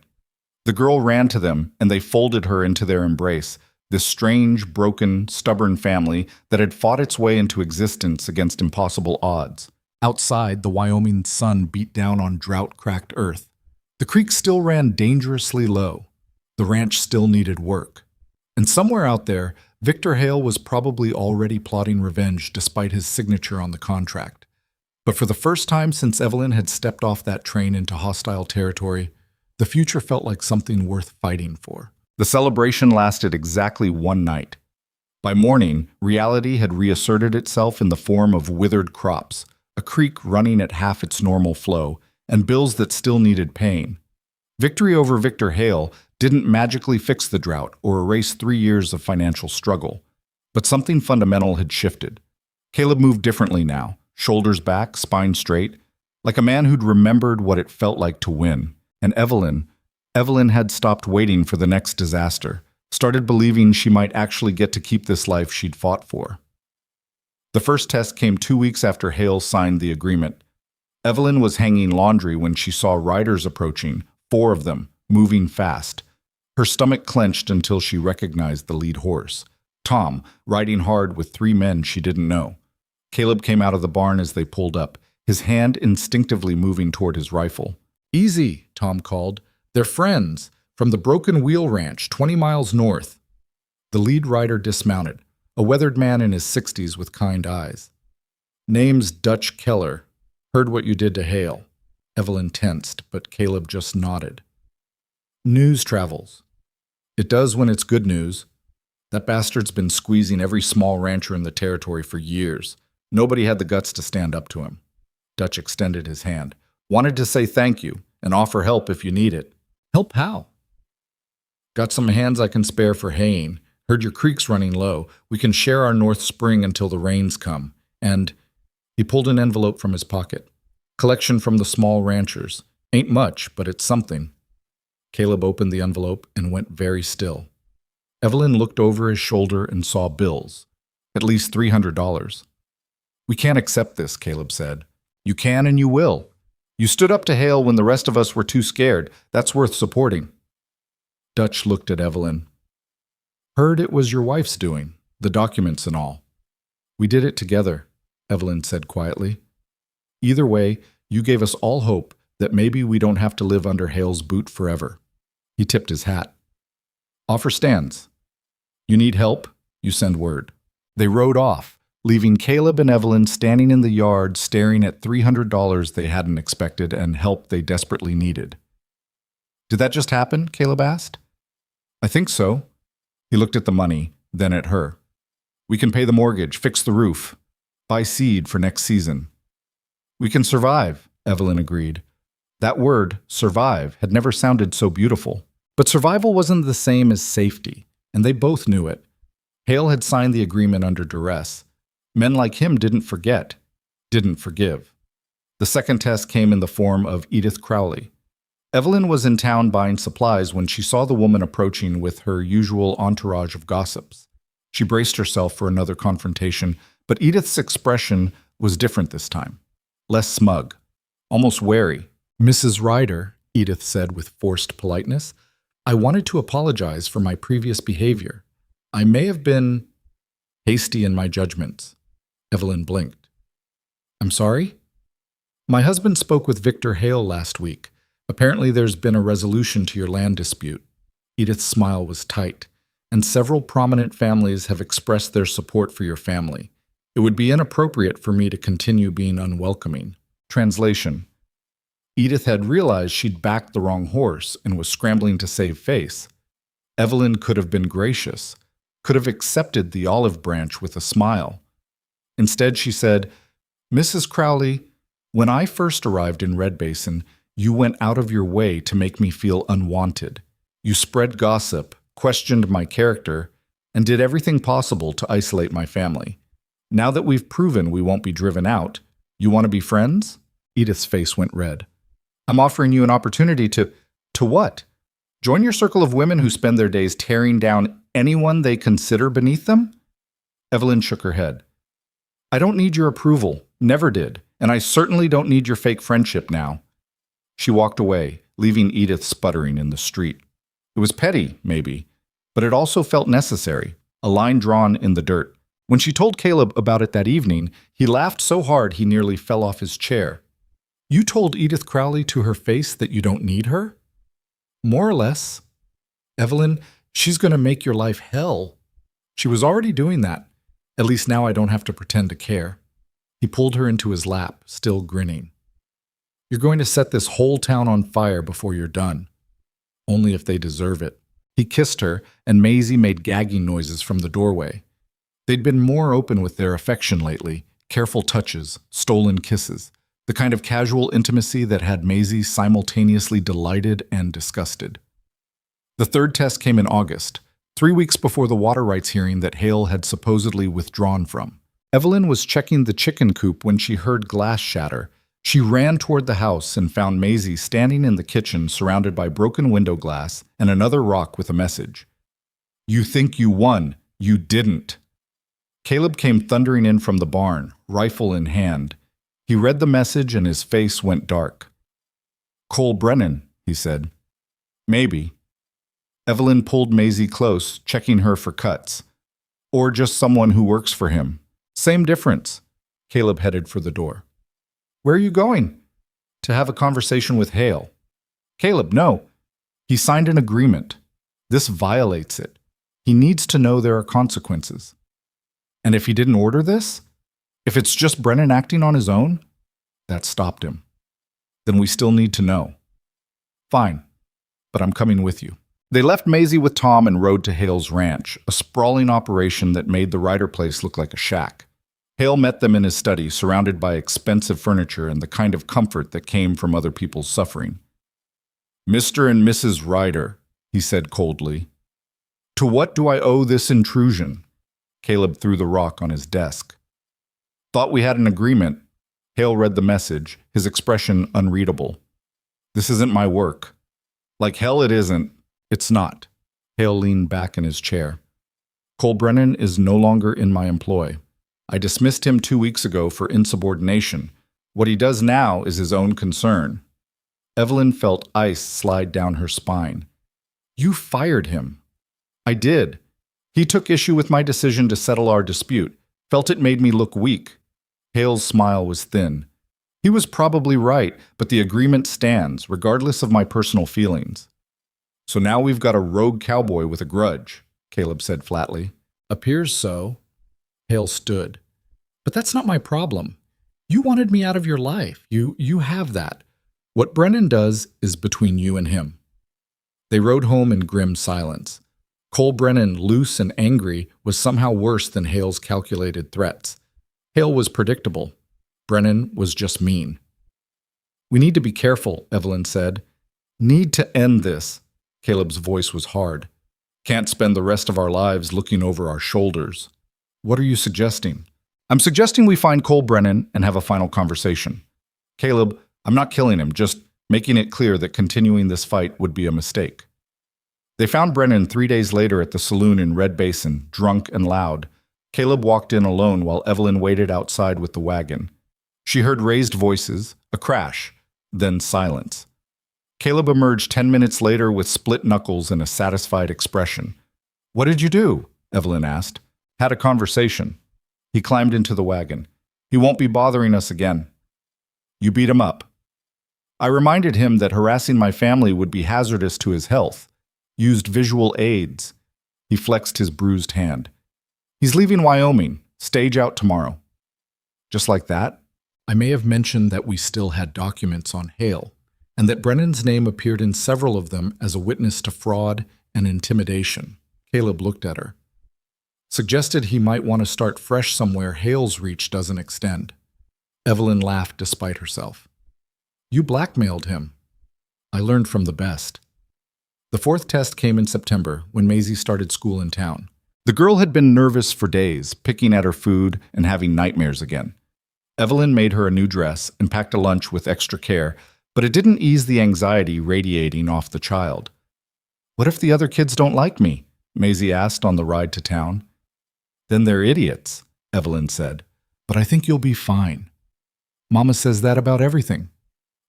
The girl ran to them, and they folded her into their embrace, this strange, broken, stubborn family that had fought its way into existence against impossible odds. Outside, the Wyoming sun beat down on drought-cracked earth. The creek still ran dangerously low. The ranch still needed work. And somewhere out there, Victor Hale was probably already plotting revenge despite his signature on the contract. But for the first time since Evelyn had stepped off that train into hostile territory, the future felt like something worth fighting for. The celebration lasted exactly one night. By morning, reality had reasserted itself in the form of withered crops, a creek running at half its normal flow, and bills that still needed paying. Victory over Victor Hale didn't magically fix the drought or erase 3 years of financial struggle, but something fundamental had shifted. Caleb moved differently now, shoulders back, spine straight, like a man who'd remembered what it felt like to win. And Evelyn had stopped waiting for the next disaster, started believing she might actually get to keep this life she'd fought for. The first test came 2 weeks after Hale signed the agreement. Evelyn was hanging laundry when she saw riders approaching, 4 of them, moving fast. Her stomach clenched until she recognized the lead horse, Tom, riding hard with 3 men she didn't know. Caleb came out of the barn as they pulled up, his hand instinctively moving toward his rifle. Easy, Tom called. They're friends, from the Broken Wheel Ranch, 20 miles north. The lead rider dismounted, a weathered man in his 60s with kind eyes. Name's Dutch Keller. Heard what you did to Hale. Evelyn tensed, but Caleb just nodded. News travels. It does when it's good news. That bastard's been squeezing every small rancher in the territory for years. Nobody had the guts to stand up to him. Dutch extended his hand. Wanted to say thank you and offer help if you need it. Help how? Got some hands I can spare for haying. Heard your creek's running low. We can share our North Spring until the rains come. And he pulled an envelope from his pocket. Collection from the small ranchers. Ain't much, but it's something. Caleb opened the envelope and went very still. Evelyn looked over his shoulder and saw bills. At least $300. We can't accept this, Caleb said. You can and you will. You stood up to Hale when the rest of us were too scared. That's worth supporting. Dutch looked at Evelyn. Heard it was your wife's doing, the documents and all. We did it together, Evelyn said quietly. Either way, you gave us all hope that maybe we don't have to live under Hale's boot forever. He tipped his hat. Offer stands. You need help? You send word. They rode off, leaving Caleb and Evelyn standing in the yard staring at $300 they hadn't expected and help they desperately needed. Did that just happen? Caleb asked. I think so. He looked at the money, then at her. We can pay the mortgage, fix the roof, buy seed for next season. We can survive, Evelyn agreed. That word, survive, had never sounded so beautiful. But survival wasn't the same as safety, and they both knew it. Hale had signed the agreement under duress. Men like him didn't forget, didn't forgive. The second test came in the form of Edith Crowley. Evelyn was in town buying supplies when she saw the woman approaching with her usual entourage of gossips. She braced herself for another confrontation, but Edith's expression was different this time. Less smug, almost wary. Mrs. Ryder, Edith said with forced politeness, I wanted to apologize for my previous behavior. I may have been hasty in my judgments. Evelyn blinked. I'm sorry? My husband spoke with Victor Hale last week. Apparently there's been a resolution to your land dispute. Edith's smile was tight, and several prominent families have expressed their support for your family. It would be inappropriate for me to continue being unwelcoming. Translation: Edith had realized she'd backed the wrong horse and was scrambling to save face. Evelyn could have been gracious, could have accepted the olive branch with a smile. Instead, she said, "Mrs. Crowley, when I first arrived in Red Basin, you went out of your way to make me feel unwanted. You spread gossip, questioned my character, and did everything possible to isolate my family. Now that we've proven we won't be driven out, you want to be friends?" Edith's face went red. "I'm offering you an opportunity to what? Join your circle of women who spend their days tearing down anyone they consider beneath them?" Evelyn shook her head. "I don't need your approval, never did, and I certainly don't need your fake friendship now." She walked away, leaving Edith sputtering in the street. It was petty, maybe, but it also felt necessary, a line drawn in the dirt. When she told Caleb about it that evening, he laughed so hard he nearly fell off his chair. "You told Edith Crowley to her face that you don't need her?" "More or less. Evelyn, she's going to make your life hell." She was already doing that. At least now I don't have to pretend to care. He pulled her into his lap, still grinning. "You're going to set this whole town on fire before you're done. Only if they deserve it." He kissed her, and Maisie made gagging noises from the doorway. They'd been more open with their affection lately, careful touches, stolen kisses, the kind of casual intimacy that had Maisie simultaneously delighted and disgusted. The third test came in August, 3 weeks before the water rights hearing that Hale had supposedly withdrawn from. Evelyn was checking the chicken coop when she heard glass shatter. She ran toward the house and found Maisie standing in the kitchen surrounded by broken window glass and another rock with a message. "You think you won. You didn't." Caleb came thundering in from the barn, rifle in hand. He read the message and his face went dark. "Cole Brennan," he said. "Maybe." Evelyn pulled Maisie close, checking her for cuts. "Or just someone who works for him. Same difference." Caleb headed for the door. "Where are you going?" "To have a conversation with Hale." "Caleb, no. He signed an agreement. This violates it. He needs to know there are consequences." "And if he didn't order this? If it's just Brennan acting on his own?" That stopped him. "Then we still need to know." "Fine, but I'm coming with you." They left Maisie with Tom and rode to Hale's ranch, a sprawling operation that made the Ryder place look like a shack. Hale met them in his study, surrounded by expensive furniture and the kind of comfort that came from other people's suffering. "Mr. and Mrs. Ryder," he said coldly. "To what do I owe this intrusion?" Caleb threw the rock on his desk. "Thought we had an agreement." Hale read the message, his expression unreadable. "This isn't my work." "Like hell it isn't." "It's not." Hale leaned back in his chair. "Cole Brennan is no longer in my employ. I dismissed him 2 weeks ago for insubordination. What he does now is his own concern." Evelyn felt ice slide down her spine. "You fired him." "I did. He took issue with my decision to settle our dispute, felt it made me look weak." Hale's smile was thin. "He was probably right, but the agreement stands, regardless of my personal feelings." "So now we've got a rogue cowboy with a grudge," Caleb said flatly. "Appears so." Hale stood. "But that's not my problem. You wanted me out of your life. You have that. What Brennan does is between you and him." They rode home in grim silence. Cole Brennan, loose and angry, was somehow worse than Hale's calculated threats. Hale was predictable. Brennan was just mean. "We need to be careful," Evelyn said. "Need to end this." Caleb's voice was hard. "Can't spend the rest of our lives looking over our shoulders." "What are you suggesting?" "I'm suggesting we find Cole Brennan and have a final conversation." "Caleb, I'm not killing him, just making it clear that continuing this fight would be a mistake." They found Brennan 3 days later at the saloon in Red Basin, drunk and loud. Caleb walked in alone while Evelyn waited outside with the wagon. She heard raised voices, a crash, then silence. Caleb emerged 10 minutes later with split knuckles and a satisfied expression. "What did you do?" Evelyn asked. "Had a conversation." He climbed into the wagon. "He won't be bothering us again." "You beat him up." "I reminded him that harassing my family would be hazardous to his health. Used visual aids." He flexed his bruised hand. "He's leaving Wyoming. Stage out tomorrow." "Just like that?" I may have mentioned that we still had documents on Hale, and that Brennan's name appeared in several of them as a witness to fraud and intimidation. Caleb looked at her. Suggested he might want to start fresh somewhere Hale's reach doesn't extend. Evelyn laughed despite herself. You blackmailed him. I learned from the best. The fourth test came in September, when Maisie started school in town. The girl had been nervous for days, picking at her food and having nightmares again. Evelyn made her a new dress and packed a lunch with extra care, but it didn't ease the anxiety radiating off the child. What if the other kids don't like me? Maisie asked on the ride to town. Then they're idiots, Evelyn said. But I think you'll be fine. Mama says that about everything,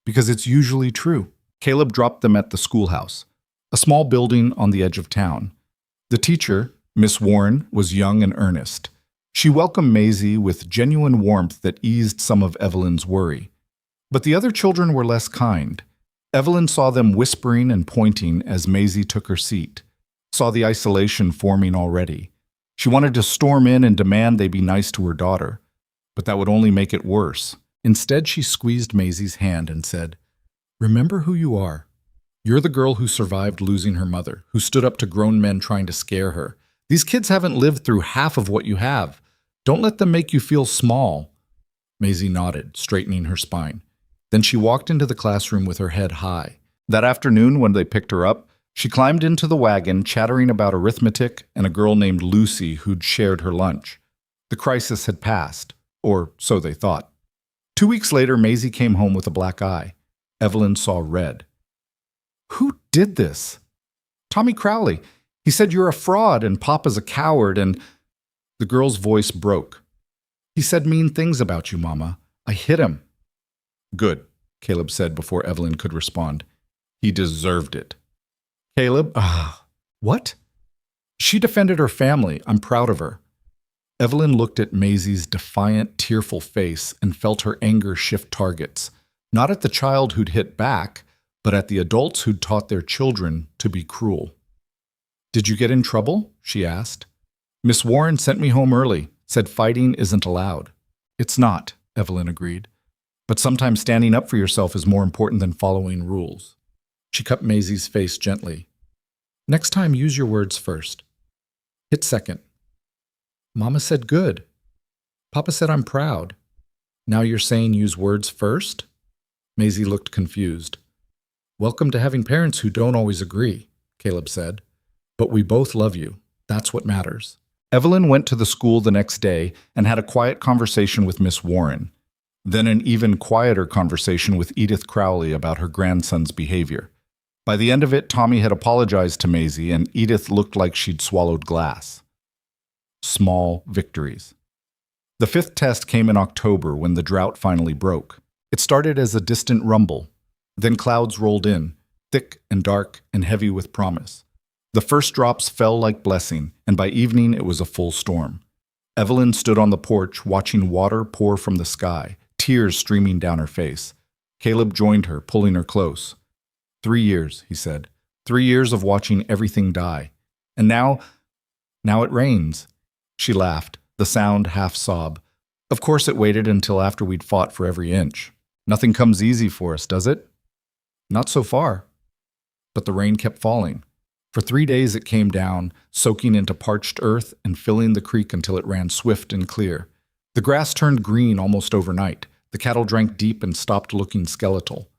because it's usually true. Caleb dropped them at the schoolhouse, a small building on the edge of town. The teacher, Miss Warren, was young and earnest. She welcomed Maisie with genuine warmth that eased some of Evelyn's worry. But the other children were less kind. Evelyn saw them whispering and pointing as Maisie took her seat, saw the isolation forming already. She wanted to storm in and demand they be nice to her daughter, but that would only make it worse. Instead, she squeezed Maisie's hand and said, Remember who you are. You're the girl who survived losing her mother, who stood up to grown men trying to scare her. These kids haven't lived through half of what you have. Don't let them make you feel small. Maisie nodded, straightening her spine. Then she walked into the classroom with her head high. That afternoon, when they picked her up, she climbed into the wagon, chattering about arithmetic and a girl named Lucy who'd shared her lunch. The crisis had passed, or so they thought. 2 weeks later, Maisie came home with a black eye. Evelyn saw red. Who did this? Tommy Crowley. He said you're a fraud and Papa's a coward and... The girl's voice broke. He said mean things about you, Mama. I hit him. Good, Caleb said before Evelyn could respond. He deserved it. Caleb, what? She defended her family. I'm proud of her. Evelyn looked at Maisie's defiant, tearful face and felt her anger shift targets, not at the child who'd hit back, but at the adults who'd taught their children to be cruel. Did you get in trouble? She asked. Miss Warren sent me home early, said fighting isn't allowed. It's not, Evelyn agreed. But sometimes standing up for yourself is more important than following rules. She cupped Maisie's face gently. Next time, use your words first. Hit second. Mama said good. Papa said I'm proud. Now you're saying use words first? Maisie looked confused. Welcome to having parents who don't always agree, Caleb said. But we both love you. That's what matters. Evelyn went to the school the next day and had a quiet conversation with Miss Warren. Then an even quieter conversation with Edith Crowley about her grandson's behavior. By the end of it, Tommy had apologized to Maisie, and Edith looked like she'd swallowed glass. Small victories. The fifth test came in October when the drought finally broke. It started as a distant rumble. Then clouds rolled in, thick and dark and heavy with promise. The first drops fell like blessing, and by evening it was a full storm. Evelyn stood on the porch watching water pour from the sky, tears streaming down her face. Caleb joined her, pulling her close. 3 years, he said. 3 years of watching everything die. And now it rains. She laughed, the sound half-sob. Of course it waited until after we'd fought for every inch. Nothing comes easy for us, does it? Not so far. But the rain kept falling. For 3 days it came down, soaking into parched earth and filling the creek until it ran swift and clear. The grass turned green almost overnight. The cattle drank deep and stopped looking skeletal.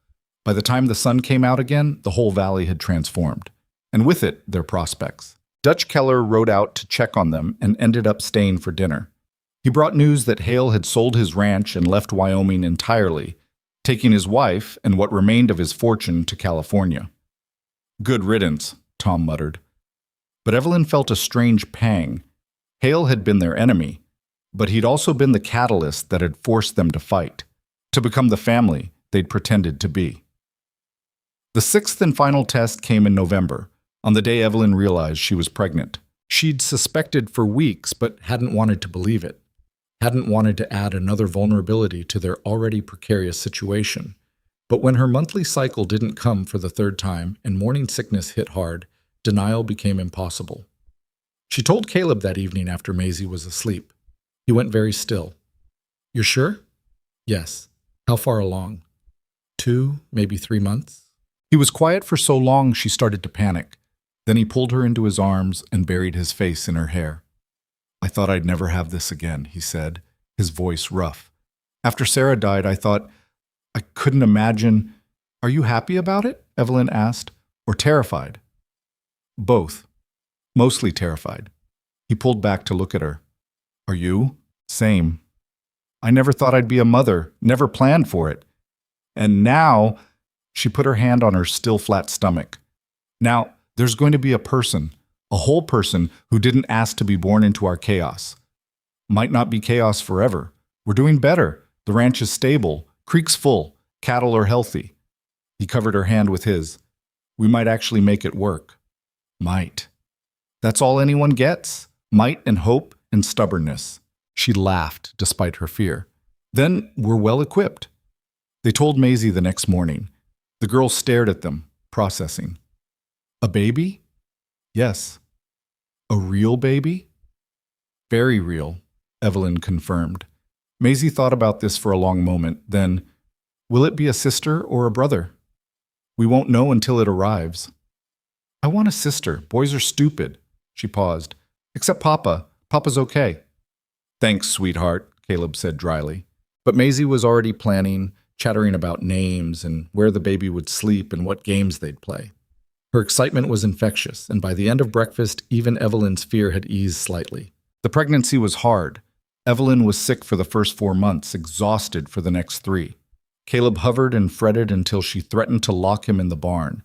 By the time the sun came out again, the whole valley had transformed. And with it, their prospects. Dutch Keller rode out to check on them and ended up staying for dinner. He brought news that Hale had sold his ranch and left Wyoming entirely, taking his wife and what remained of his fortune to California. Good riddance, Tom muttered. But Evelyn felt a strange pang. Hale had been their enemy, but he'd also been the catalyst that had forced them to fight, to become the family they'd pretended to be. The sixth and final test came in November, on the day Evelyn realized she was pregnant. She'd suspected for weeks, but hadn't wanted to believe it. Hadn't wanted to add another vulnerability to their already precarious situation. But when her monthly cycle didn't come for the third time and morning sickness hit hard, denial became impossible. She told Caleb that evening after Maisie was asleep. He went very still. You're sure? Yes. How far along? 2, maybe 3 months? He was quiet for so long she started to panic. Then he pulled her into his arms and buried his face in her hair. "I thought I'd never have this again," he said, his voice rough. "After Sarah died, I thought I couldn't imagine." "Are you happy about it?" Evelyn asked. "Or terrified?" "Both. Mostly terrified." He pulled back to look at her. "Are you?" "Same. I never thought I'd be a mother, never planned for it. And now," she put her hand on her still flat stomach, "now there's going to be a person, a whole person who didn't ask to be born into our chaos. Might not be chaos forever. We're doing better. The ranch is stable, creek's full, cattle are healthy." He covered her hand with his. "We might actually make it work." Might. That's all anyone gets. Might and hope and stubbornness. She laughed despite her fear. "Then we're well equipped." They told Maisie the next morning. The girl stared at them, processing. "A baby?" "Yes." "A real baby?" "Very real," Evelyn confirmed. Maisie thought about this for a long moment, then, "Will it be a sister or a brother?" "We won't know until it arrives." "I want a sister. Boys are stupid." She paused. "Except Papa. Papa's okay." "Thanks, sweetheart," Caleb said dryly. But Maisie was already planning, chattering about names and where the baby would sleep and what games they'd play. Her excitement was infectious, and by the end of breakfast, even Evelyn's fear had eased slightly. The pregnancy was hard. Evelyn was sick for the first 4 months, exhausted for the next 3. Caleb hovered and fretted until she threatened to lock him in the barn.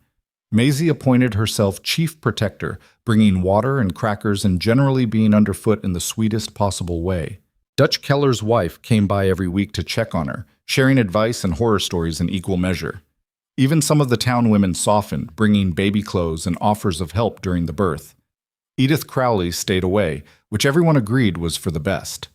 Maisie appointed herself chief protector, bringing water and crackers and generally being underfoot in the sweetest possible way. Dutch Keller's wife came by every week to check on her, sharing advice and horror stories in equal measure. Even some of the town women softened, bringing baby clothes and offers of help during the birth. Edith Crowley stayed away, which everyone agreed was for the best.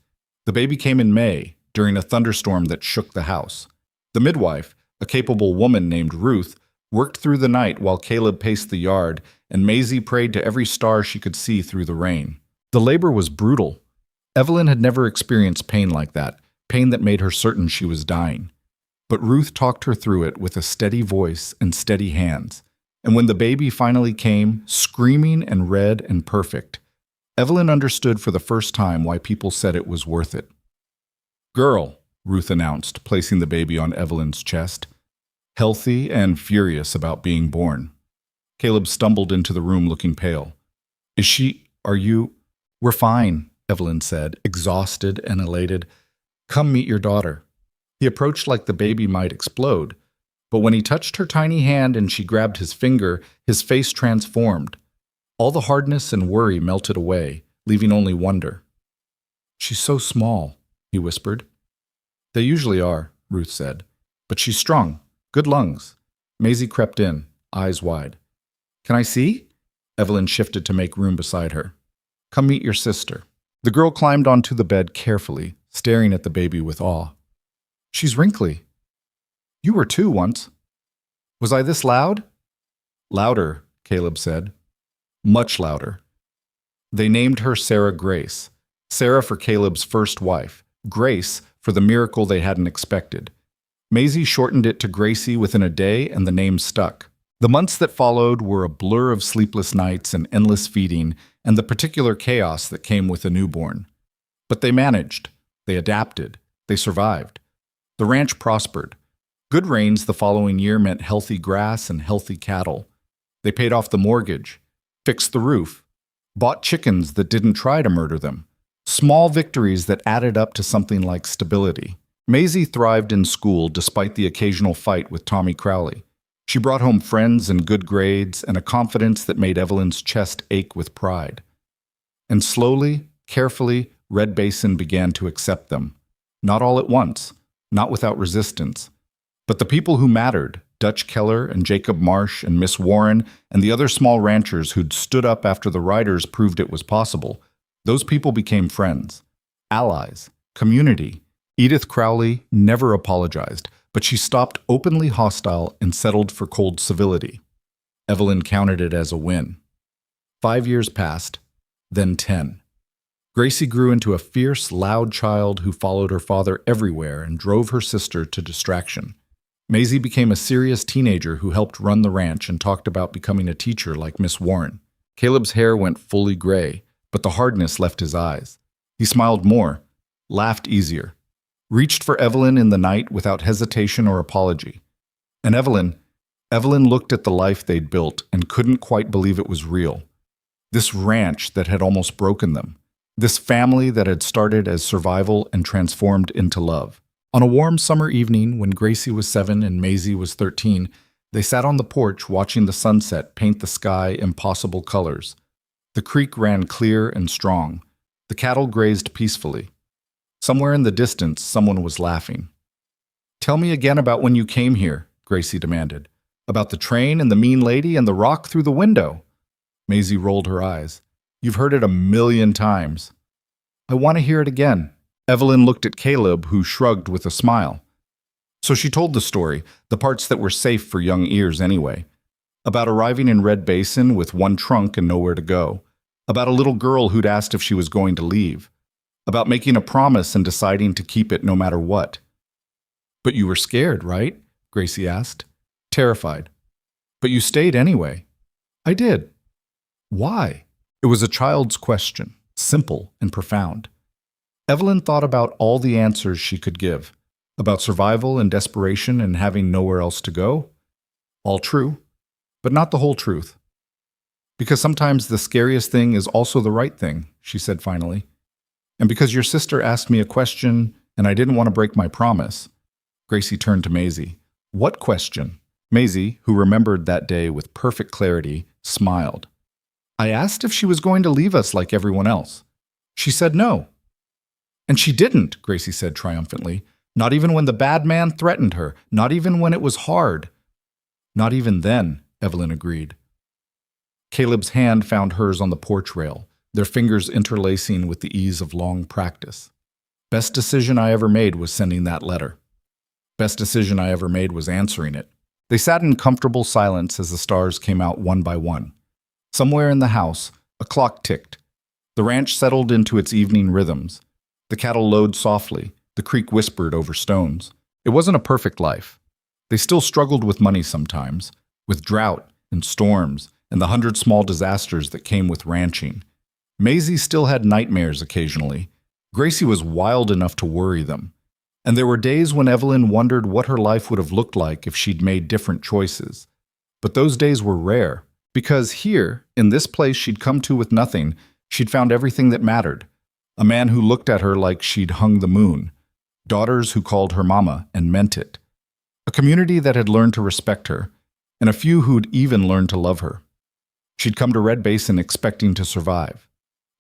The baby came in May, during a thunderstorm that shook the house. The midwife, a capable woman named Ruth, worked through the night while Caleb paced the yard, and Maisie prayed to every star she could see through the rain. The labor was brutal. Evelyn had never experienced pain like that, pain that made her certain she was dying. But Ruth talked her through it with a steady voice and steady hands. And when the baby finally came, screaming and red and perfect, Evelyn understood for the first time why people said it was worth it. "Girl," Ruth announced, placing the baby on Evelyn's chest. Healthy and furious about being born. Caleb stumbled into the room looking pale. Are you?" "We're fine," Evelyn said, exhausted and elated. "Come meet your daughter." He approached like the baby might explode, but when he touched her tiny hand and she grabbed his finger, his face transformed. All the hardness and worry melted away, leaving only wonder. "She's so small," he whispered. "They usually are," Ruth said. "But she's strong. Good lungs." Maisie crept in, eyes wide. "Can I see?" Evelyn shifted to make room beside her. "Come meet your sister." The girl climbed onto the bed carefully, staring at the baby with awe. "She's wrinkly." "You were too once." "Was I this loud?" "Louder," Caleb said. "Much louder." They named her Sarah Grace. Sarah for Caleb's first wife, Grace for the miracle they hadn't expected. Maisie shortened it to Gracie within a day, and the name stuck. The months that followed were a blur of sleepless nights and endless feeding, and the particular chaos that came with a newborn. But they managed. They adapted. They survived. The ranch prospered. Good rains the following year meant healthy grass and healthy cattle. They paid off the mortgage, fixed the roof, bought chickens that didn't try to murder them. Small victories that added up to something like stability. Maisie thrived in school despite the occasional fight with Tommy Crowley. She brought home friends and good grades and a confidence that made Evelyn's chest ache with pride. And slowly, carefully, Red Basin began to accept them. Not all at once, not without resistance. But the people who mattered, Dutch Keller and Jacob Marsh and Miss Warren and the other small ranchers who'd stood up after the riders proved it was possible, those people became friends, allies, community. Edith Crowley never apologized, but she stopped openly hostile and settled for cold civility. Evelyn counted it as a win. 5 years passed, then 10. Gracie grew into a fierce, loud child who followed her father everywhere and drove her sister to distraction. Maisie became a serious teenager who helped run the ranch and talked about becoming a teacher like Miss Warren. Caleb's hair went fully gray, but the hardness left his eyes. He smiled more, laughed easier, reached for Evelyn in the night without hesitation or apology. And Evelyn looked at the life they'd built and couldn't quite believe it was real. This ranch that had almost broken them. This family that had started as survival and transformed into love. On a warm summer evening when Gracie was 7 and Maisie was 13, they sat on the porch watching the sunset paint the sky impossible colors. The creek ran clear and strong. The cattle grazed peacefully. Somewhere in the distance, someone was laughing. "Tell me again about when you came here," Gracie demanded. "About the train and the mean lady and the rock through the window." Maisie rolled her eyes. "You've heard it 1,000,000 times." "I want to hear it again." Evelyn looked at Caleb, who shrugged with a smile. So she told the story, the parts that were safe for young ears anyway. About arriving in Red Basin with one trunk and nowhere to go. About a little girl who'd asked if she was going to leave. About making a promise and deciding to keep it no matter what. "But you were scared, right?" Gracie asked. "Terrified. But you stayed anyway." "I did." "Why?" It was a child's question, simple and profound. Evelyn thought about all the answers she could give. About survival and desperation and having nowhere else to go. All true, but not the whole truth. "Because sometimes the scariest thing is also the right thing," she said finally. "And because your sister asked me a question and I didn't want to break my promise." Gracie turned to Maisie. "What question?" Maisie, who remembered that day with perfect clarity, smiled. "I asked if she was going to leave us like everyone else. She said no." "And she didn't," Gracie said triumphantly. "Not even when the bad man threatened her. Not even when it was hard." "Not even then," Evelyn agreed. Caleb's hand found hers on the porch rail, their fingers interlacing with the ease of long practice. "Best decision I ever made was sending that letter. Best decision I ever made was answering it." They sat in comfortable silence as the stars came out one by one. Somewhere in the house, a clock ticked. The ranch settled into its evening rhythms. The cattle lowed softly. The creek whispered over stones. It wasn't a perfect life. They still struggled with money sometimes, with drought and storms and the 100 small disasters that came with ranching. Maisie still had nightmares occasionally. Gracie was wild enough to worry them. And there were days when Evelyn wondered what her life would have looked like if she'd made different choices. But those days were rare, because here, in this place she'd come to with nothing, she'd found everything that mattered. A man who looked at her like she'd hung the moon. Daughters who called her mama and meant it. A community that had learned to respect her, and a few who'd even learned to love her. She'd come to Red Basin expecting to survive.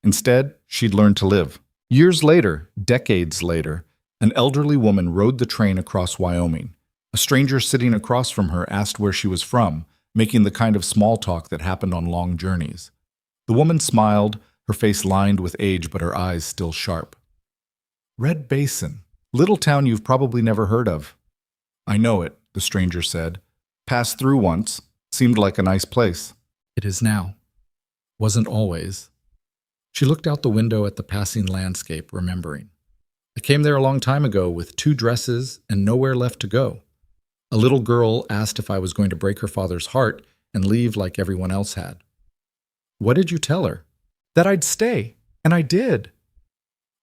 Instead, she'd learned to live. Years later, decades later, an elderly woman rode the train across Wyoming. A stranger sitting across from her asked where she was from, making the kind of small talk that happened on long journeys. The woman smiled, her face lined with age but her eyes still sharp. "Red Basin, little town you've probably never heard of." "I know it," the stranger said. "Passed through once. Seemed like a nice place." It is now. Wasn't always. She looked out the window at the passing landscape, remembering. I came there a long time ago with 2 dresses and nowhere left to go. A little girl asked if I was going to break her father's heart and leave like everyone else had. "What did you tell her?" "That I'd stay, and I did."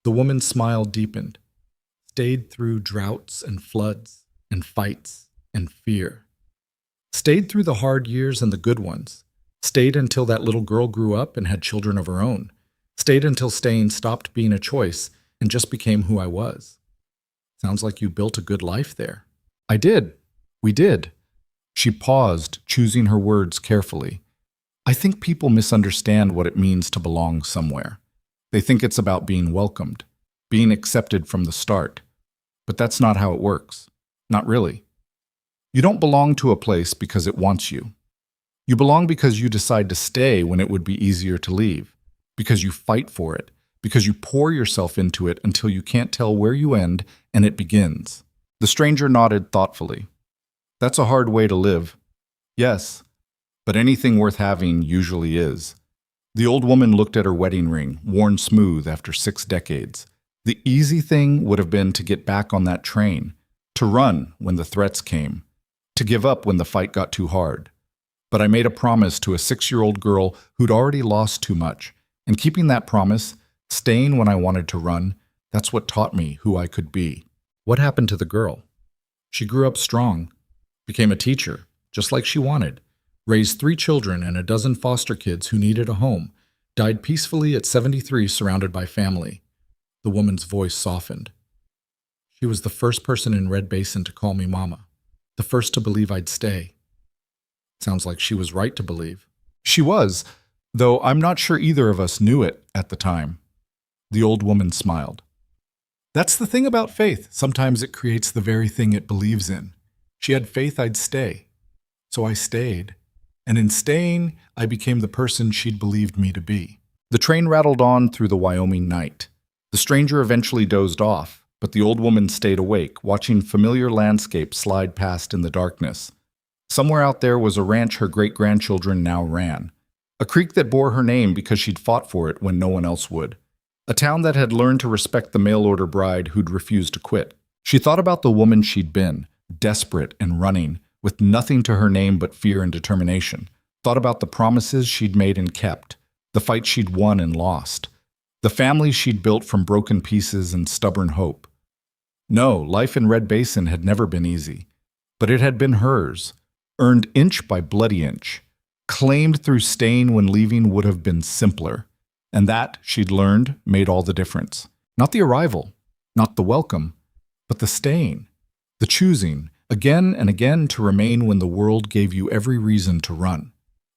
The woman's smile deepened. Stayed through droughts and floods and fights and fear. Stayed through the hard years and the good ones. Stayed until that little girl grew up and had children of her own. Stayed until staying stopped being a choice and just became who I was. Sounds like you built a good life there. "I did. We did." She paused, choosing her words carefully. "I think people misunderstand what it means to belong somewhere. They think it's about being welcomed, being accepted from the start. But that's not how it works. Not really. You don't belong to a place because it wants you. You belong because you decide to stay when it would be easier to leave, because you fight for it, because you pour yourself into it until you can't tell where you end and it begins." The stranger nodded thoughtfully. "That's a hard way to live." "Yes, but anything worth having usually is. The old woman looked at her wedding ring, worn smooth after 6 decades. The easy thing would have been to get back on that train, to run when the threats came, to give up when the fight got too hard. But I made a promise to a 6-year-old girl who'd already lost too much, and keeping that promise, staying when I wanted to run, that's what taught me who I could be. What happened to the girl? She grew up strong, became a teacher, just like she wanted, raised 3 children and a dozen foster kids who needed a home, died peacefully at 73 surrounded by family. The woman's voice softened. She was the first person in Red Basin to call me Mama, the first to believe I'd stay. Sounds like she was right to believe. She was, though I'm not sure either of us knew it at the time. The old woman smiled. That's the thing about faith. Sometimes it creates the very thing it believes in. She had faith I'd stay. So I stayed. And in staying, I became the person she'd believed me to be. The train rattled on through the Wyoming night. The stranger eventually dozed off, but the old woman stayed awake, watching familiar landscapes slide past in the darkness. Somewhere out there was a ranch her great-grandchildren now ran. A creek that bore her name because she'd fought for it when no one else would. A town that had learned to respect the mail-order bride who'd refused to quit. She thought about the woman she'd been, desperate and running, with nothing to her name but fear and determination. Thought about the promises she'd made and kept, the fight she'd won and lost, the family she'd built from broken pieces and stubborn hope. No, life in Red Basin had never been easy, but it had been hers, earned inch by bloody inch, claimed through staying when leaving would have been simpler. And that, she'd learned, made all the difference. Not the arrival, not the welcome, but the staying, the choosing, again and again to remain when the world gave you every reason to run.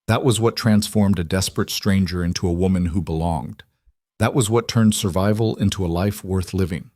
That was what transformed a desperate stranger into a woman who belonged. That was what turned survival into a life worth living.